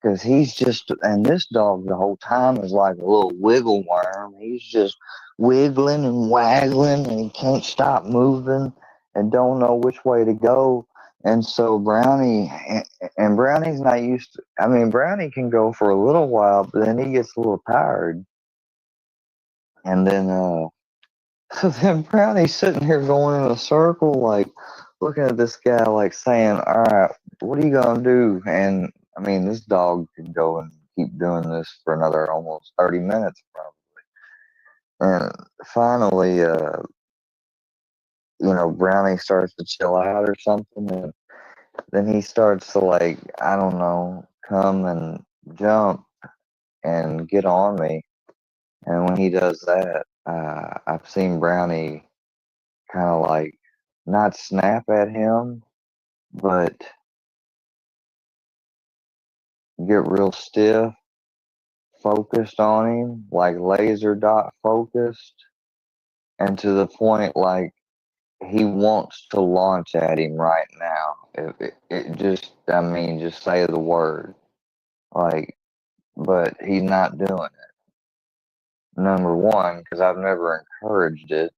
Because he's just, and this dog the whole time is like a little wiggle worm. He's just wiggling and waggling, and he can't stop moving and don't know which way to go. And so Brownie, and Brownie's not used to, I mean, Brownie can go for a little while, but then he gets a little tired. And then, so then Brownie's sitting here going in a circle, like looking at this guy, like saying, all right, what are you going to do? And I mean, this dog can go and keep doing this for another almost 30 minutes, probably. And finally, Brownie starts to chill out or something. And then he starts to, like, I don't know, come and jump and get on me. And when he does that, I've seen Brownie kind of like not snap at him, but get real stiff, focused on him, like laser dot focused, and to the point like he wants to launch at him right now. It just, I mean, just say the word. Like, but he's not doing it. Number one, because I've never encouraged it,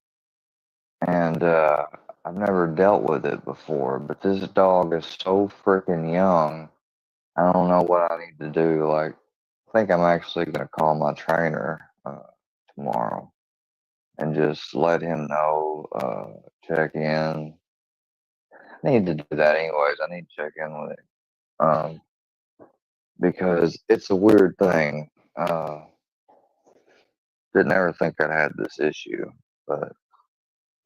and I've never dealt with it before. But this dog is so freaking young. I don't know what I need to do. Like, I think I'm actually going to call my trainer tomorrow and just let him know, check in. I need to do that anyways. I need to check in with him because it's a weird thing. Didn't ever think I had this issue, but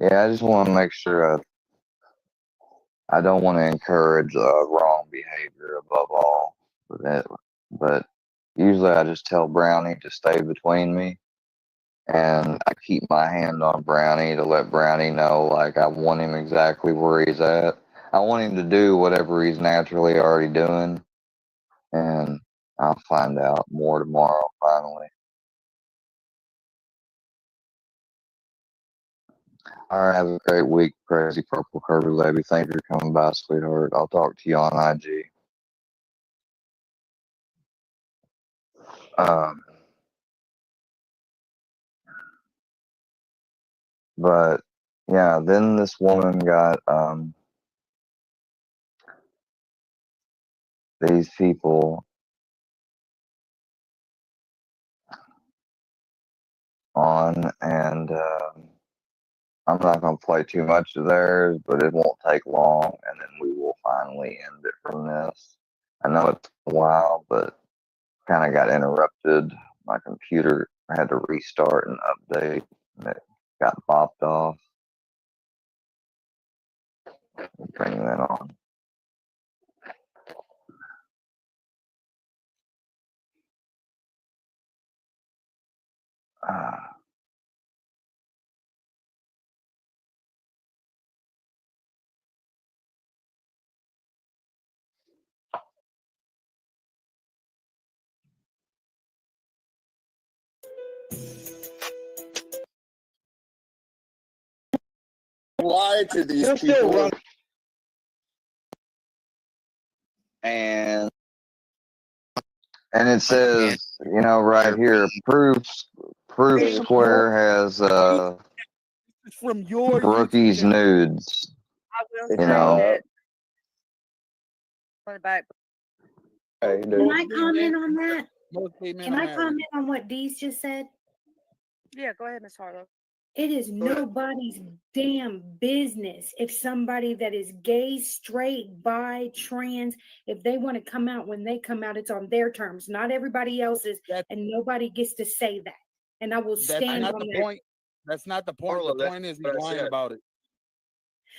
yeah, I just want to make sure I don't want to encourage wrong behavior above all. But usually I just tell Brownie to stay between me, and I keep my hand on Brownie to let Brownie know, like, I want him exactly where he's at. I want him to do whatever he's naturally already doing, and I'll find out more tomorrow, finally. All right, have a great week, Crazy Purple Kirby Levy. Thank you for coming by, sweetheart. I'll talk to you on IG. Um, but yeah, then this woman got these people on, and I'm not going to play too much of theirs, but it won't take long, and then we will finally end it from this. I know it's a while, but kind of got interrupted. My computer had to restart and update, and it got popped off. Bring that on. Lie to these people. And it says, right here, Proof Square has from your Brookie's nudes. I will send it. On the back. Hey, Can dude. I comment on that? Most gay men Can are I married. comment on what Dee's just said? Yeah, go ahead, Miss Harlow. It is Go ahead. nobody's damn business if somebody that is gay, straight, bi, trans, if they want to come out, when they come out, it's on their terms, not everybody else's, and nobody gets to say that. And I will That's stand not on the that. point. That's not the point. Harlow, The that's point is he's what I lying said. about it.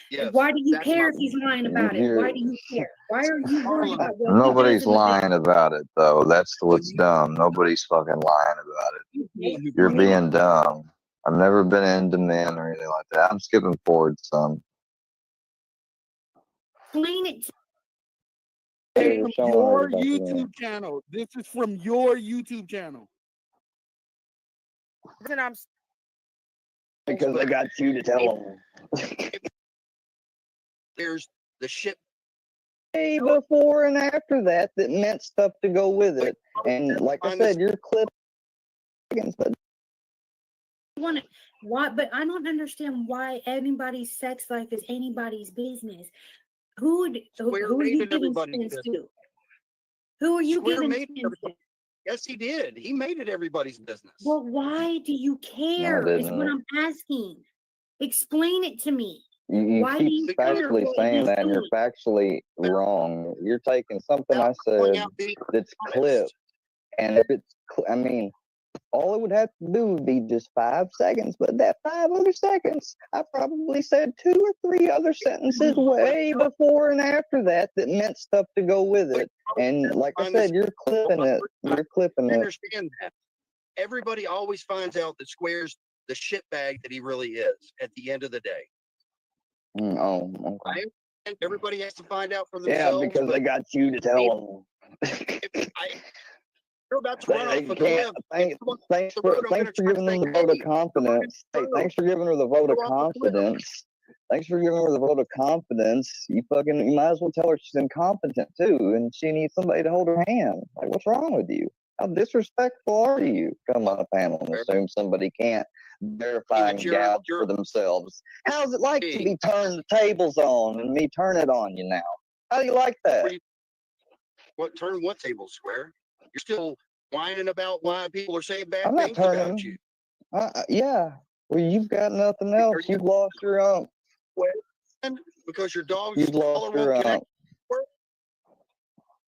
Yes, And why do you that's care my if he's lying about it? Why do you care? Why are you worried about what he does Nobody's in the lying about it, though. That's what's dumb. Nobody's fucking lying about it. You're being dumb. I've never been into men or anything like that. I'm skipping forward some. Explain it to Hey, You're from showing your everybody YouTube channel. This is from your YouTube channel. Then I'm because I got you to tell them. There's the shit. Way before and after that meant stuff to go with it. And like I said, your clip. But why, but I don't understand why anybody's sex life is anybody's business. Who are you giving spins to? Who are you Square giving made spins to? Yes, he did. He made it everybody's business. Well, why do you care? Is what I'm asking. Explain it to me. you Why do keep you care factually what saying he's that, and you're doing? factually wrong. You're taking something I said that's clipped, and if it's, I mean, all it would have to do would be just 5 seconds, but that 5 other seconds, I probably said 2 or 3 other sentences way before and after that meant stuff to go with it. And like I said, you're clipping it. You're clipping I it. understand that. Everybody always finds out that Square's the shitbag that he really is at the end of the day. Oh, okay. Everybody has to find out for Yeah, themselves. because I got you to tell them. You're about to run off a cliff. Thanks for giving them the vote of confidence. Hey, thanks for giving her the vote of confidence. Thanks for giving her the vote of confidence. You might as well tell her she's incompetent too, and she needs somebody to hold her hand. Like, what's wrong with you? How disrespectful are you? Come on a panel and assume somebody can't verify and gouge for themselves. How's it like to be turned the tables on and me turn it on you now? How do you like that? Turn what table, Square? You're still whining about why people are saying bad I'm not things turning. about you. Yeah. Well, you've got nothing else. You've lost your own. Because your dog's You've lost your own.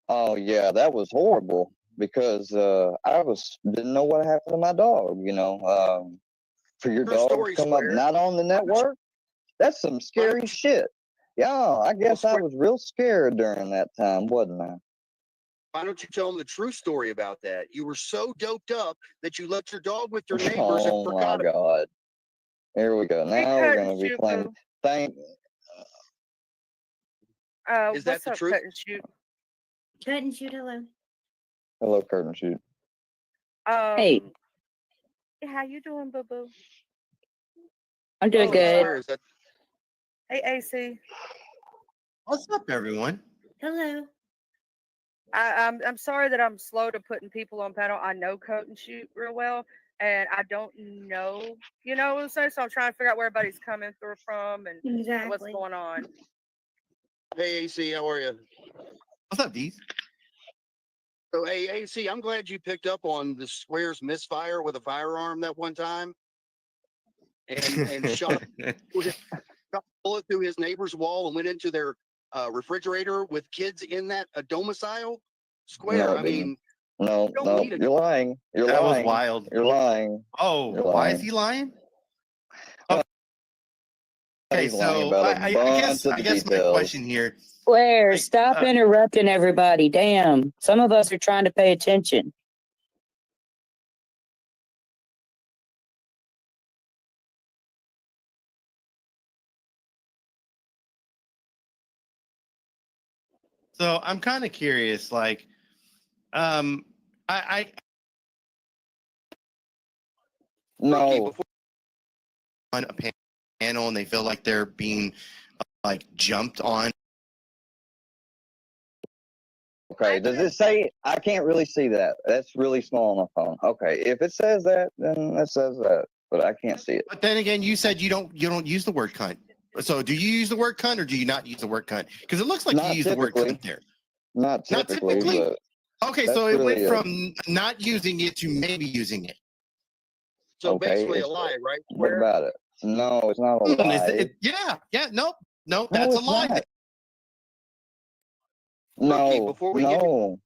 Oh yeah, that was horrible because I didn't know what happened to my dog. For your dog to come up not on the network, that's some scary shit. Yeah, I guess I was real scared during that time, wasn't I? Why don't you tell them the true story about that? You were so doped up that you left your dog with your neighbors and forgot. Oh my God! Here we go. Now we're gonna be playing. Is that the truth? Cut and shoot. Hello. Hello, Kurt and Shoot. Hey. How you doing, boo boo? I'm doing good. Hey, AC. What's up, everyone? Hello. I'm sorry that I'm slow to putting people on panel. I know Cut and Shoot real well, and I don't know, so I'm trying to figure out where everybody's coming through from and what's going on. Hey, AC, how are you? What's up, Deez? So, hey, AC, I'm glad you picked up on the Square's misfire with a firearm that one time and shot a bullet through his neighbor's wall and went into their refrigerator with kids in that domicile. Square, No, you're lying. You're lying. That was wild. You're lying. Oh, You're why lying. is he lying? Okay, He's lying so about I guess my details. question here. Square, stop interrupting everybody. Damn. Some of us are trying to pay attention. So I'm kind of curious, like, I no on a panel and they feel like they're being like jumped on. Okay, does it say? I can't really see that. That's really small on my phone. Okay, if it says that, then it says that, but I can't see it. But then again, you said you don't use the word cunt. So do you use the word cunt or do you not use the word cunt? Because it looks like you use the word cunt there. Not typically, but Okay, That's so it went really from not using it to maybe using it. So Okay, basically a it's- lie, right? what Square? about it? No, it's not a Is lie. it- yeah, nope, No, that's a it's lie. not. Rookie, No, before we give you no,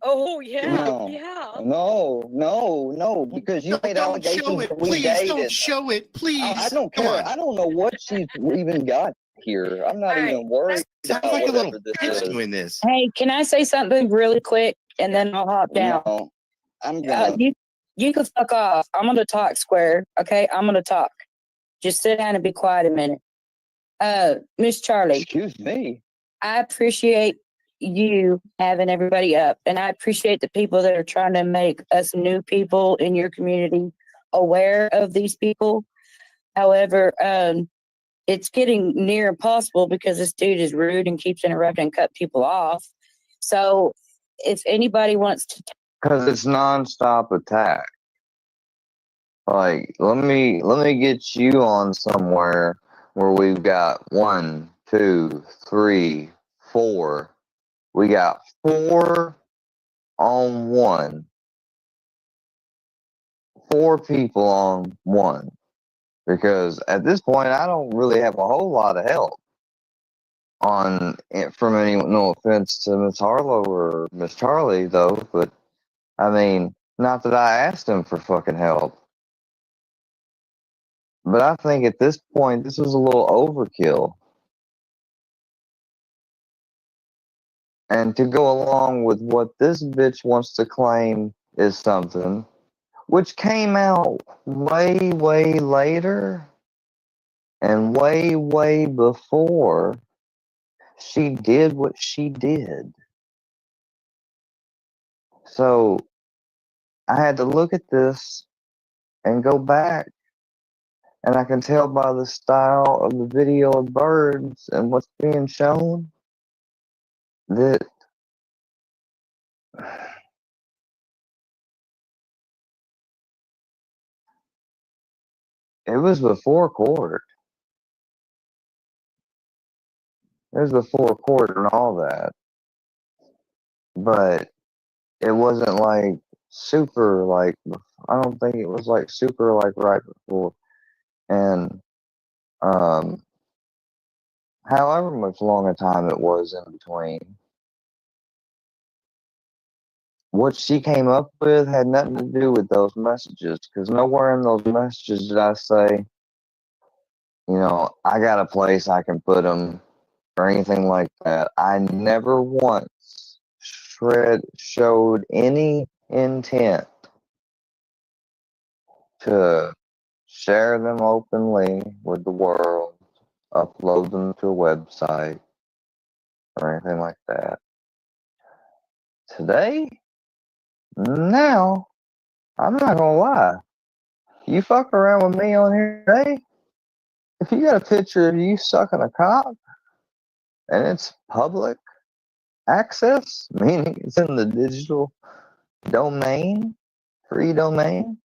Oh yeah, no, yeah. no, because you made Don't show allegations it, that we please. Don't dated. show it, please. I don't Come care. on. I don't know what she's even got here. I'm not Hey, even worried Sounds about like a little whatever this bitch is. doing this. Hey, can I say something really quick and then I'll hop down? No, I'm gonna. You can fuck off. I'm gonna talk, Square. Okay, I'm gonna talk. Just sit down and be quiet a minute. Miss Charlie, Excuse me. I appreciate you having everybody up, and I appreciate the people that are trying to make us new people in your community aware of these people. However, it's getting near impossible because this dude is rude and keeps interrupting and cut people off. So, if anybody wants to, Because it's nonstop attack. Like, let me get you on somewhere where we've got 1, 2, 3, 4. We got 4 on 1. 4 people on 1. Because at this point, I don't really have a whole lot of help on it from anyone. No offense to Miss Harlow or Miss Charlie, though, but I mean, not that I asked them for fucking help. But I think at this point, this is a little overkill. And to go along with what this bitch wants to claim is something, which came out way, way later and way, way before she did what she did. So I had to look at this and go back, and I can tell by the style of the video of birds and what's being shown that it was before court. It was before court and all that. But it wasn't like super like I don't think it was like super like right before. And however much long a time it was in between, what she came up with had nothing to do with those messages, because nowhere in those messages did I say, you know, I got a place I can put them or anything like that. I never once showed any intent to share them openly with the world, upload them to a website, or anything like that. Today, now, I'm not gonna lie. You fuck around with me on here today, if you got a picture of you sucking a cock and it's public access, meaning it's in the digital domain, free domain,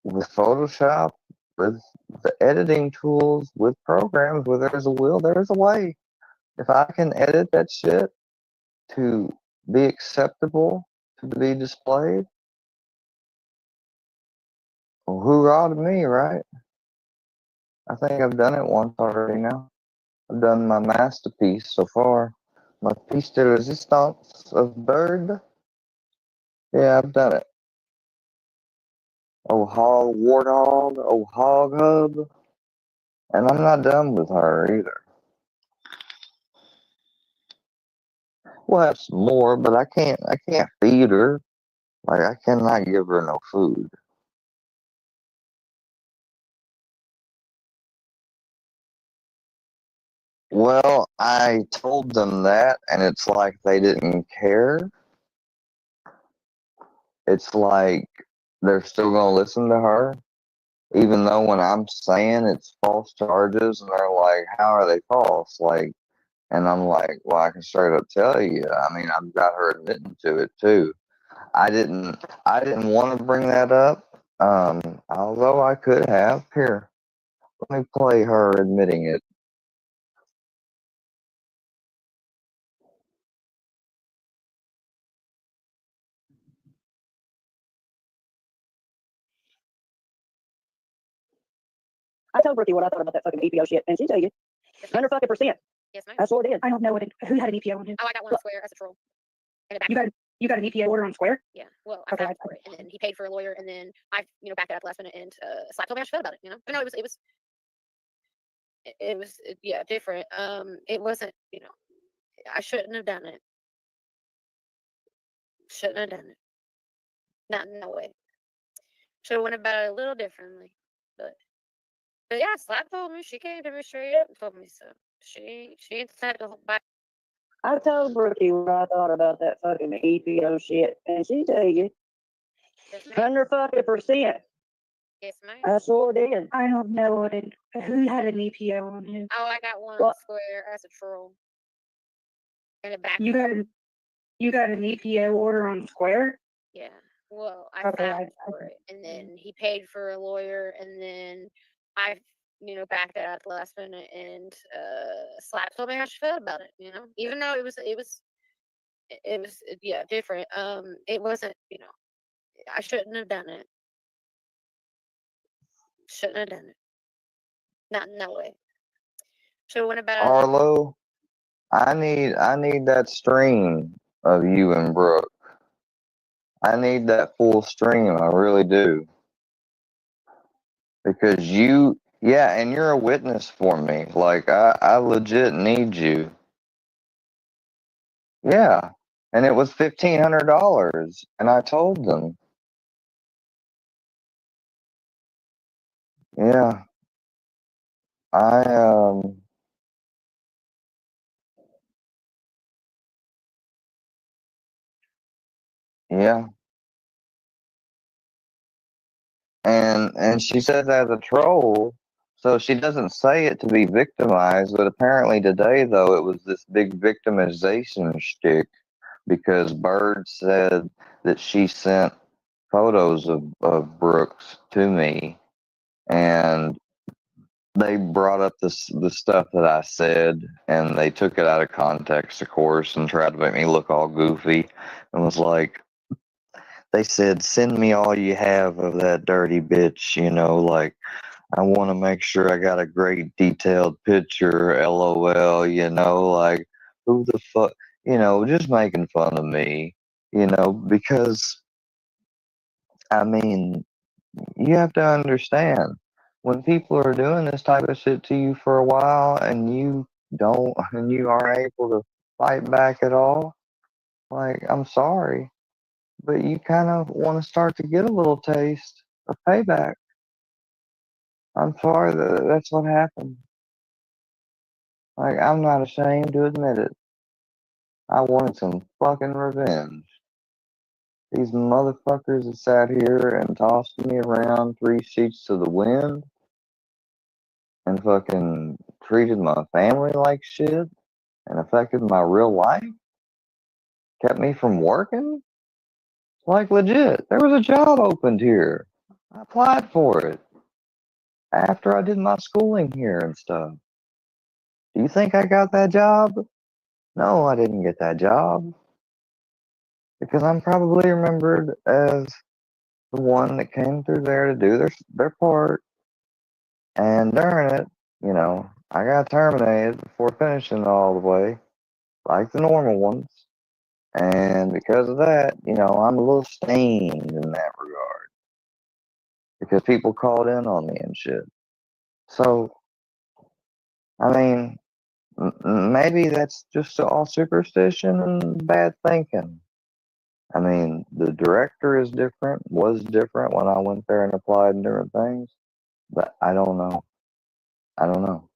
with Photoshop, with the editing tools, with programs where there's a will, there's a way. If I can edit that shit to be acceptable to be displayed, well, hoorah to me, right? I think I've done it once already now. I've done my masterpiece so far. My piece de resistance of bird. Yeah, I've done it. Oh, hog, warthog, oh, hog hub. And I'm not done with her either. We'll have some more, but I can't feed her. Like, I cannot give her no food. Well, I told them that, and it's like they didn't care. It's like they're still going to listen to her, even though when I'm saying it's false charges, and they're like, how are they false? Like, and I'm like, well, I can straight up tell you. I mean, I've got her admitting to it too. I didn't want to bring that up, although I could have. Here, let me play her admitting it. I told Brookie what I thought about that fucking EPO shit, and she tell you, 100%. Yes, ma'am. I sure did. I don't know who had an EPO on who. Oh, I got one on Square as a troll. And You got an EPO order on Square? Yeah. Well, I filed for it, and then he paid for a lawyer, and then I, backed out at the last minute, and Slap told me I should feel about it. But no, it was different. It wasn't. I shouldn't have done it. Shouldn't have done it. Not in no way. Should have went about it a little differently. But yeah, Slap told me. She came to me straight up and told me so. She decided to buy. I told Brookie what I thought about that fucking EPO shit, and she tell you, 100%. Yes, ma'am. I sure did. I don't know who had an EPO on who. Oh, I got one on Square as a troll. And a back. You got an EPO order on Square? Yeah. Well, I filed for it, and then he paid for a lawyer, and then I, backed out at the last minute, and Slap told me how she felt about it. Even though it was different. It wasn't. I shouldn't have done it. Shouldn't have done it. Not in that way. Should have went about it. Arlo, I need that stream of you and Brooke. I need that full stream. I really do. Because and you're a witness for me. Like, I legit need you. Yeah. And it was $1,500. And I told them. Yeah. Yeah. And she says as a troll, so she doesn't say it to be victimized, but apparently today though it was this big victimization shtick because Bird said that she sent photos of Brooks to me and they brought up the stuff that I said and they took it out of context, of course, and tried to make me look all goofy and was like, they said, send me all you have of that dirty bitch, like, I want to make sure I got a great detailed picture, LOL, like, who the fuck, just making fun of me, because, I mean, you have to understand, when people are doing this type of shit to you for a while and you aren't able to fight back at all, like, I'm sorry, but you kind of want to start to get a little taste of payback. I'm sorry that's what happened. Like, I'm not ashamed to admit it. I wanted some fucking revenge. These motherfuckers that sat here and tossed me around 3 sheets to the wind and fucking treated my family like shit and affected my real life, kept me from working. Like, legit, there was a job opened here. I applied for it after I did my schooling here and stuff. Do you think I got that job? No, I didn't get that job. Because I'm probably remembered as the one that came through there to do their part. And during it, I got terminated before finishing all the way, like the normal ones. And because of that, I'm a little stained in that regard. Because people called in on me and shit. So, I mean, maybe that's just all superstition and bad thinking. I mean, the director is different, was different when I went there and applied and different things, but I don't know. I don't know.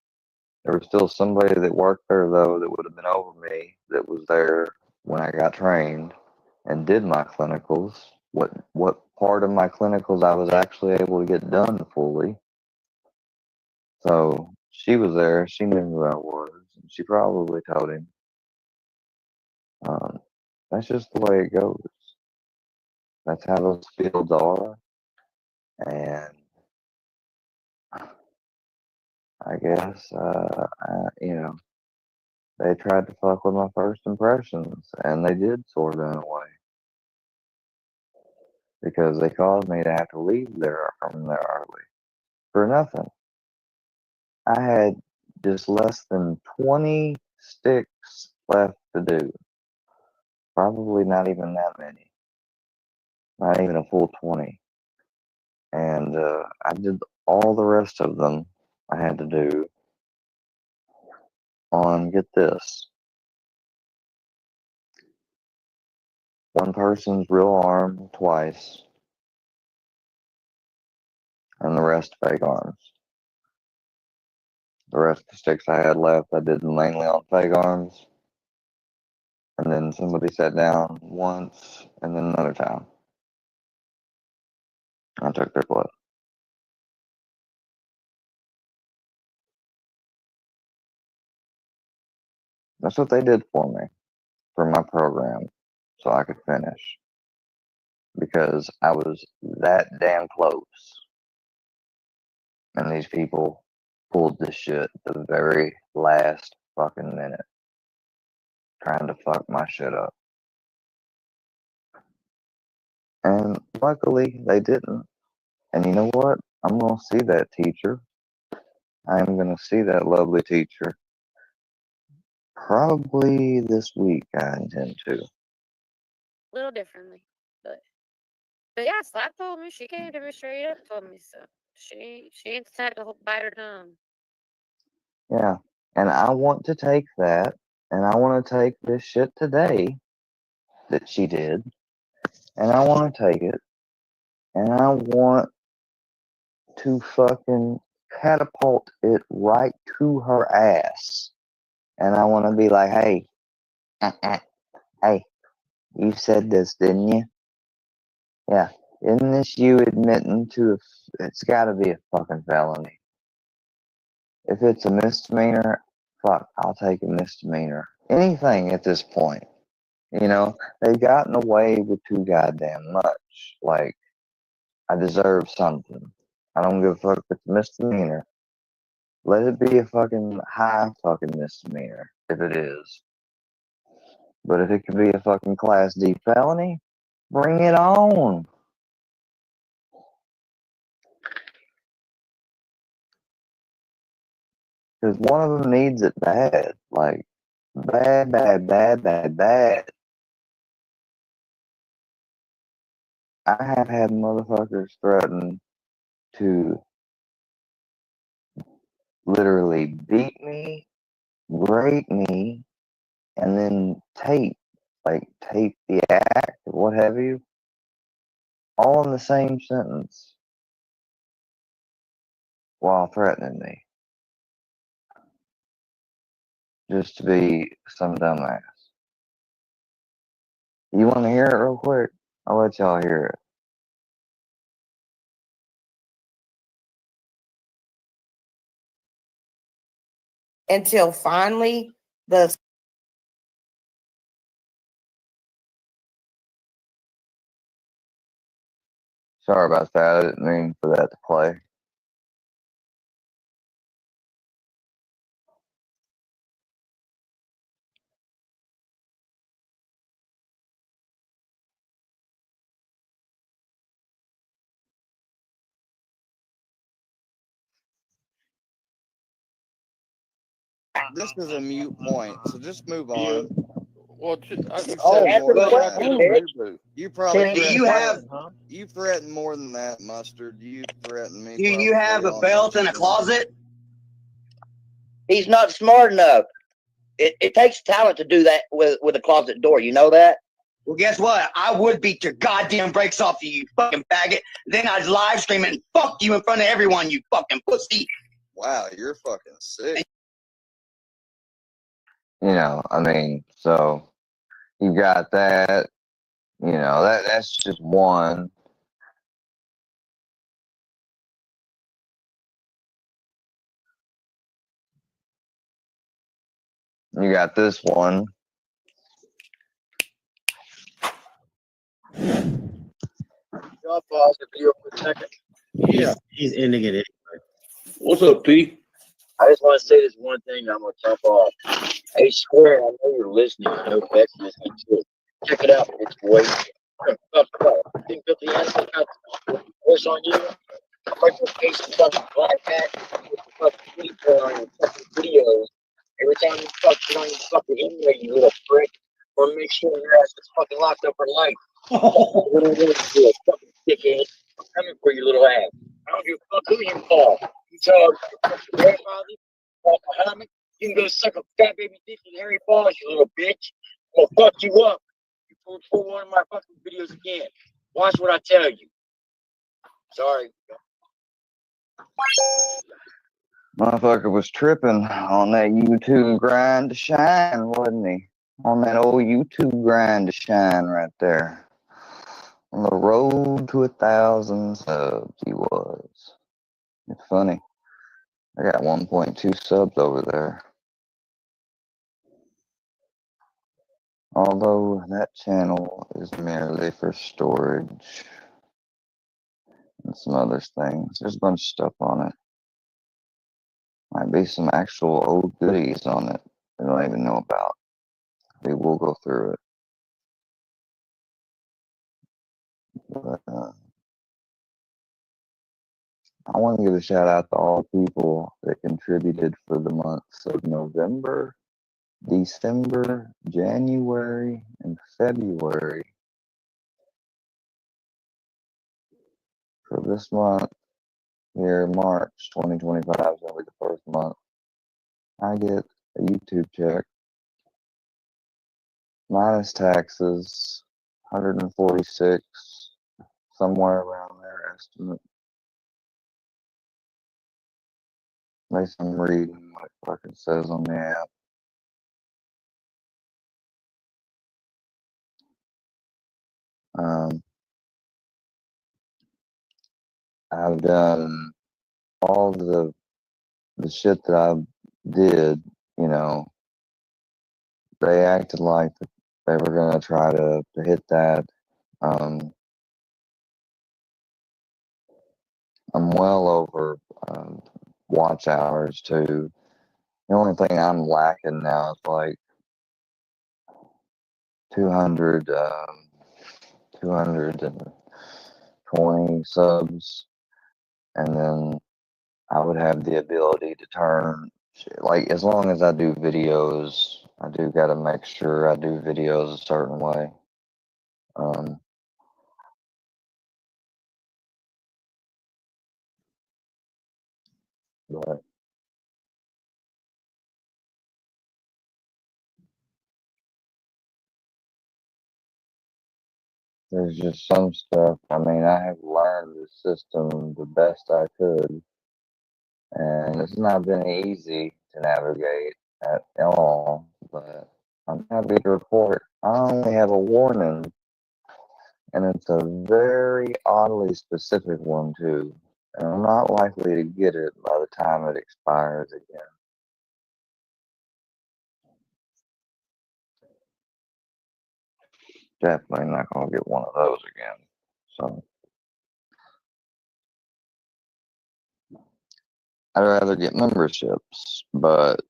There was still somebody that worked there, though, that would have been over me that was there when I got trained and did my clinicals. What part of my clinicals I was actually able to get done fully. So she was there. She knew who I was. And she probably told him. That's just the way it goes. That's how those fields are. And I guess, they tried to fuck with my first impressions, and they did sort of in a way. Because they caused me to have to leave there from there early. For nothing. I had just less than 20 sticks left to do. Probably not even that many. Not even a full 20. And I did all the rest of them I had to do on, get this, one person's real arm twice, and the rest fake arms. The rest of the sticks I had left, I did mainly on fake arms. And then somebody sat down once, and then another time. I took their blood. That's what they did for me, for my program, so I could finish. Because I was that damn close. And these people pulled this shit the very last fucking minute, trying to fuck my shit up. And luckily, they didn't. And you know what? I'm going to see that teacher. I'm going to see that lovely teacher. Probably this week, I intend to. A little differently, but yeah, Slap told me, she came to me straight up, told me so. She ain't the type to bite her tongue. Yeah, and I want to take that, and I want to take this shit today that she did, and I want to take it, and I want to fucking catapult it right to her ass, and I want to be like, hey, hey, you said this, didn't you? Yeah, isn't this you admitting to it's got to be a fucking felony. If it's a misdemeanor, fuck, I'll take a misdemeanor. Anything at this point. You know, they've gotten away with too goddamn much. Like, I deserve something. I don't give a fuck if it's a misdemeanor. Let it be a fucking high fucking misdemeanor, if it is. But if it could be a fucking Class D felony, bring it on. Because one of them needs it bad. Like, bad, bad, bad, bad, bad. I have had motherfuckers threaten to literally beat me, rape me, and then tape the act, what have you, all in the same sentence while threatening me. Just to be some dumbass. You want to hear it real quick? I'll let y'all hear it. Until finally the Sorry about that. I didn't mean for that to play. This is a mute point, so just move on. Well, You've Oh, said more than what, that. bitch? You probably Do you have you threatened more than that, Mustard. You threatened me. do you have a belt in a closet? He's not smart enough. It takes talent to do that with a closet door. You know that? Well, guess what? I would beat your goddamn brakes off you fucking faggot. Then I'd live stream it and fuck you in front of everyone, you fucking pussy. Wow, you're fucking sick. You know, I mean, so you got that. You know, that's just one. You got this one. I'll pause the video for a second. He's ending it anyway. What's up, P? I just want to say this one thing. I'm gonna jump off. Hey, Square, I know you're listening. I know Beck's listening too. Check it out. It's way. Think of the answer. Voice on you. Like your face is fucking black hat. Fucking get on your fucking email, you little prick, or make sure your ass is fucking locked up for life. What am I gonna do? Fucking dickhead. I'm coming for your little ass. I don't give a fuck who you call. You tell your fucking grandfather, call Muhammad, you can go suck a fat baby dick in Harry Balls, you little bitch. I'm gonna fuck you up. You pull one of my fucking videos again. Watch what I tell you. Sorry. Motherfucker was tripping on that YouTube grind to shine, wasn't he? On that old YouTube grind to shine right there. On the road to 1,000 subs, he was. It's funny. I got 1.2 subs over there. Although that channel is merely for storage and some other things. There's a bunch of stuff on it. Might be some actual old goodies on it I don't even know about. We will go through it. But I want to give a shout out to all people that contributed for the months of November, December, January, and February. For this month, here, March 2025 is going to be the first month I get a YouTube check. Minus taxes, 146, somewhere around their estimate. At least I'm reading what it fucking says on the app. I've done all the shit that I did, you know. They acted like they were gonna try to hit that. I'm well over watch hours too. The only thing I'm lacking now is like 220 subs, and then I would have the ability to turn, like, as long as I do videos, I do got to make sure I do videos a certain way. But there's just some stuff. I mean, I have learned the system the best I could, and it's not been easy to navigate at all. But I'm happy to report I only have a warning, and it's a very oddly specific one too. And I'm not likely to get it by the time it expires again. Definitely not gonna get one of those again. So I'd rather get memberships, but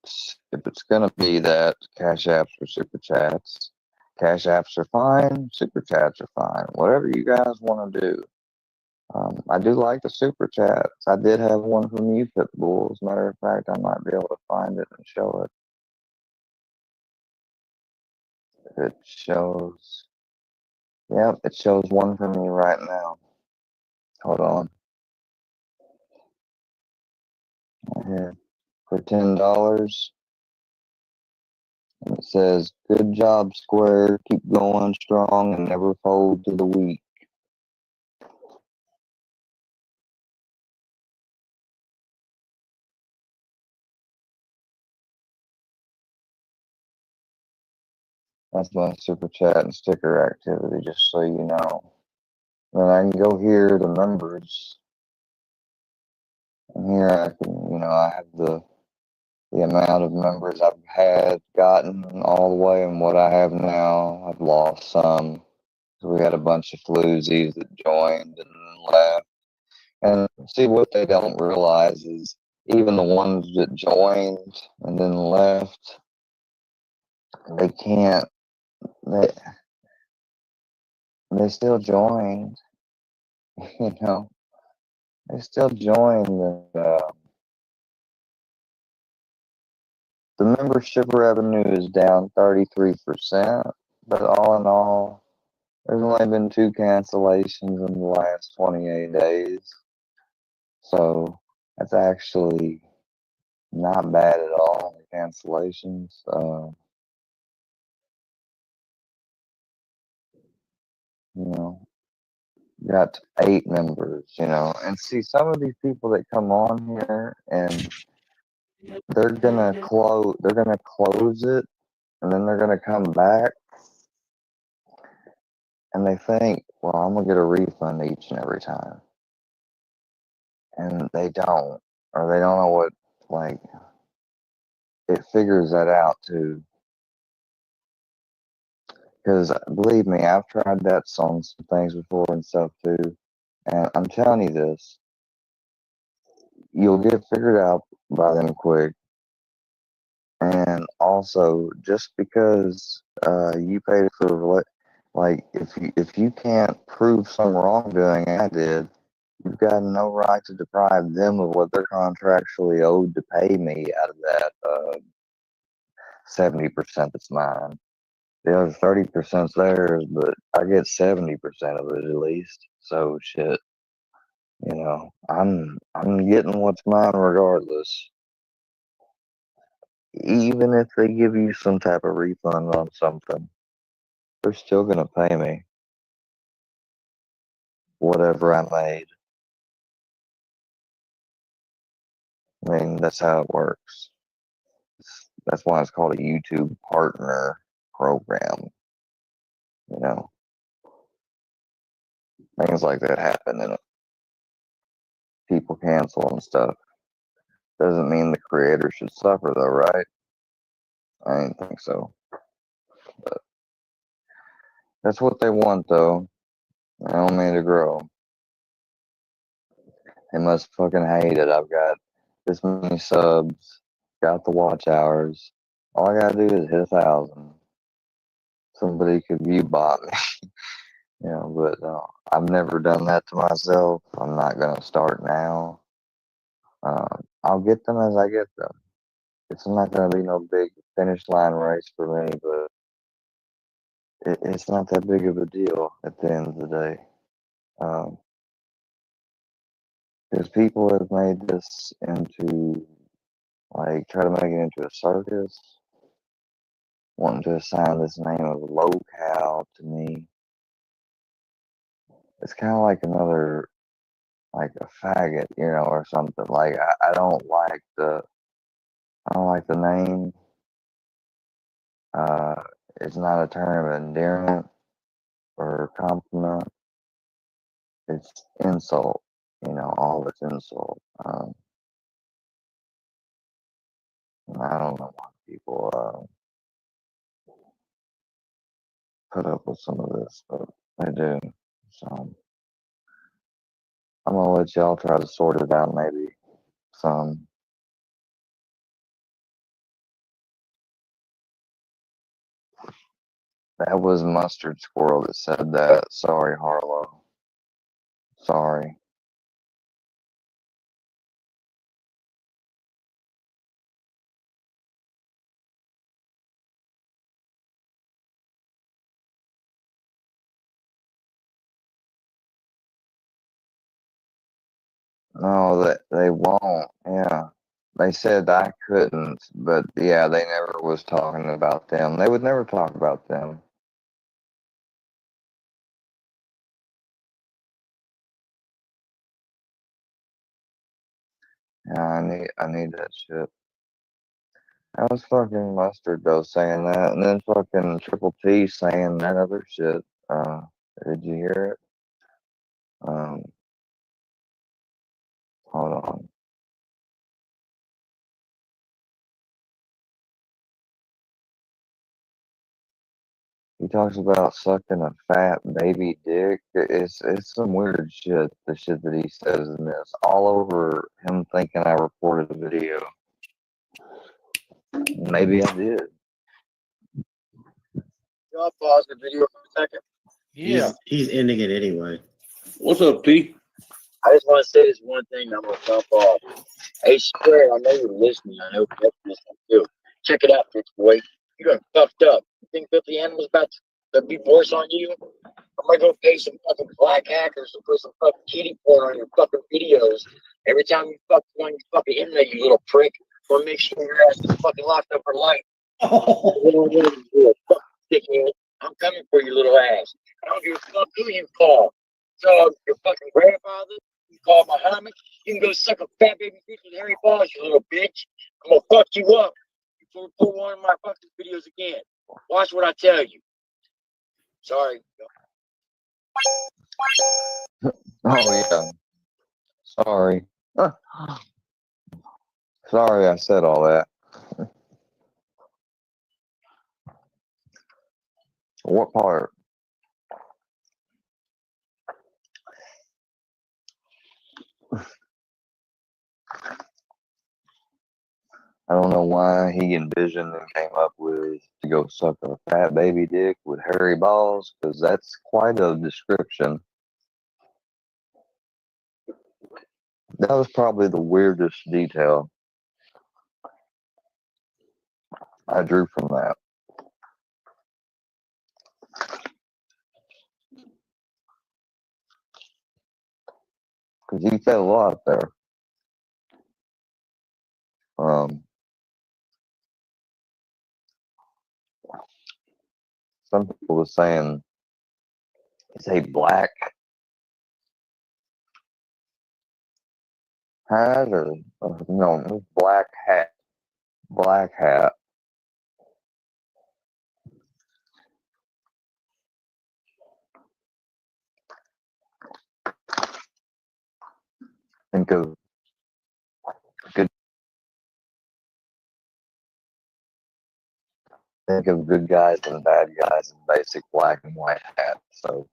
if it's gonna be that, Cash Apps or Super Chats, Cash Apps are fine, Super Chats are fine. Whatever you guys want to do. I do like the Super Chats. I did have one from you, Pitbull. As a matter of fact, I might be able to find it and show it. It shows. Yep, it shows one for me right now. Hold on. Right here. For $10. And it says, "Good job, Square. Keep going strong and never fold to the weak." That's my super chat and sticker activity, just so you know. Then I can go here to members. And here I can, I have the amount of members I've gotten all the way, and what I have now. I've lost some. So we had a bunch of floozies that joined and left. And see, what they don't realize is even the ones that joined and then left, they can't, they still joined, they still joined the membership revenue is down 33%, but all in all, there's only been 2 cancellations in the last 28 days. So that's actually not bad at all, the cancellations. You know, got 8 members, you know, and see some of these people that come on here and they're gonna close it and then they're gonna come back and they think, well, I'm gonna get a refund each and every time. And they don't, or they don't know what, like, it figures that out too. Because believe me, I've tried that on some things before and stuff too. And I'm telling you this, you'll get figured out by them quick. And also, just because you paid for, like, if you can't prove some wrongdoing I did, you've got no right to deprive them of what they're contractually owed to pay me out of that 70% that's mine. The other 30% is theirs, but I get 70% of it at least. So shit, you know, I'm getting what's mine regardless. Even if they give you some type of refund on something, they're still gonna pay me whatever I made. I mean, that's how it works. That's why it's called a YouTube partner program. You know, things like that happen and people cancel and stuff. Doesn't mean the creator should suffer though, right? I didn't think so. But that's what they want though. They want me to grow. They must fucking hate it. I've got this many subs, got the watch hours. All I gotta do is hit 1,000. Somebody could view bot me. You know, but I've never done that to myself. I'm not gonna start now. I'll get them as I get them. It's not gonna be no big finish line race for me, but it's not that big of a deal at the end of the day. Because people have made this into, like, try to make it into a circus, wanting to assign this name of locale to me. It's kind of like another, like a faggot, you know, or something. Like I don't like the name. It's not a term of endearment or compliment. It's insult. You know, all of it's insult. I don't know why people put up with some of this, but they do. So I'm gonna let y'all try to sort it out, maybe some. That was Mustard Squirrel that said that. Sorry, Harlow. Sorry. No, they won't. Yeah. They said I couldn't, but yeah, they never was talking about them. They would never talk about them. Yeah, I need that shit. That was fucking Mustard though saying that, and then fucking Triple T saying that other shit. Did you hear it? Hold on. He talks about sucking a fat baby dick. It's some weird shit. The shit that he says in this, all over him thinking I reported the video. Maybe I did. Y'all pause the video for a second. Yeah. He's ending it anyway. What's up, P? I just want to say this one thing. I'm gonna jump off. Hey, Square, I know you're listening. I know Beth's listening too. Check it out, bitch boy. You done fucked up. You think Filthy Animal's about to be worse on you? I'm gonna go pay some fucking black hackers to put some fucking kitty porn on your fucking videos. Every time you fuck on your fucking internet, you little prick. I'm gonna make sure your ass is fucking locked up for life. You fucking dickhead. I'm coming for your little ass. I don't give a fuck who you call. So your fucking grandfather, you call Muhammad, you can go suck a fat baby bitch with hairy balls, you little bitch. I'm gonna fuck you up before we put one of my fucking videos again. Watch what I tell you. Sorry. Oh yeah. Sorry. Sorry I said all that. What part? I don't know why he envisioned and came up with to go suck a fat baby dick with hairy balls, because that's quite a description. That was probably the weirdest detail I drew from that. Because he said a lot there. Some people were saying, say black hat or no, it was black hat. Black hat. Think of good. Think of good guys and bad guys in basic black and white hat. So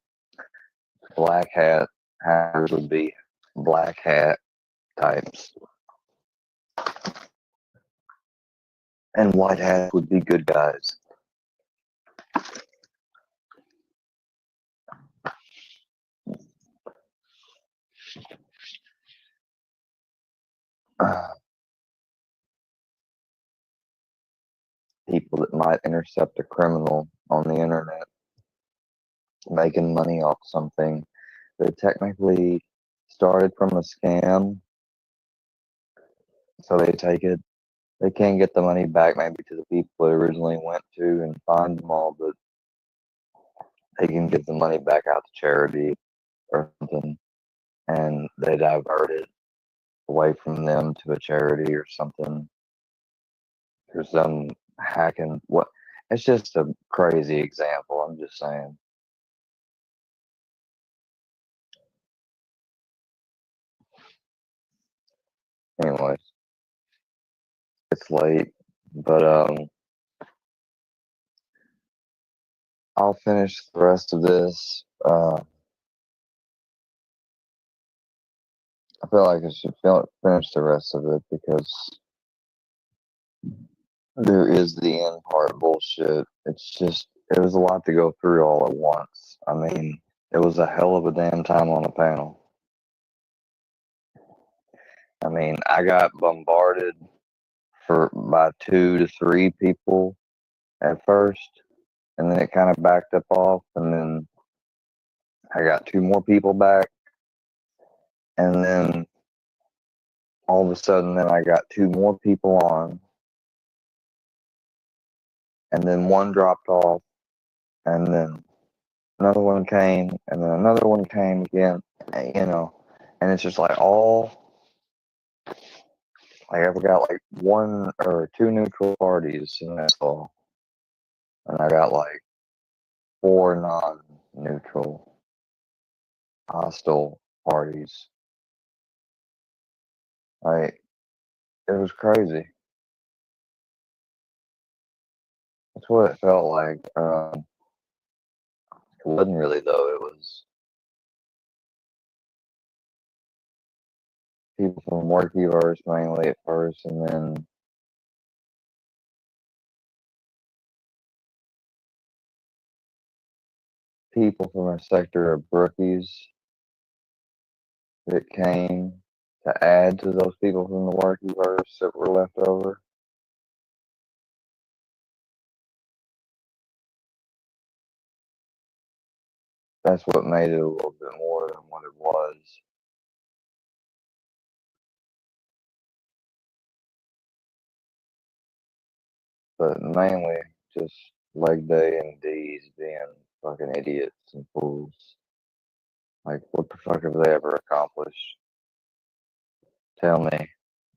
black hat hatters would be black hat types, and white hat would be good guys. People that might intercept a criminal on the internet making money off something that technically started from a scam. So they take it. They can't get the money back maybe to the people they originally went to and find them all, but they can give the money back out to charity or something, and they divert it away from them to a charity or something. There's some hacking. What? It's just a crazy example. I'm just saying. Anyways, it's late, but I'll finish the rest of this. I feel like I should finish the rest of it because there is the end part bullshit. It's just, it was a lot to go through all at once. I mean, it was a hell of a damn time on the panel. I mean, I got bombarded by 2 to 3 people at first, and then it kind of backed up off, and then I got 2 more people back, and then all of a sudden, then I got 2 more people on, and then one dropped off, and then another one came, and then another one came again, and it's just like I've got like 1 or 2 neutral parties, and that's all, and I got like 4 non-neutral hostile parties. Like, it was crazy. That's what it felt like. It wasn't really though. It was people from Workyverse mainly at first, and then people from a sector of brookies that came to add to those people from the Workyverse that were left over. that's what made it a little bit more than what it was. But mainly just leg day and D's being fucking idiots and fools. Like, what the fuck have they ever accomplished? Tell me.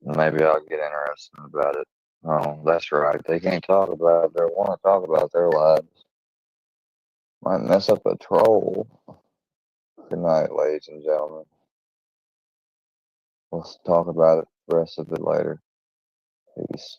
Maybe I'll get interested about it. Oh, that's right. They can't talk about it. They want to talk about their lives. Might mess up a troll. Good night, ladies and gentlemen. We'll talk about it, the rest of it later. Peace.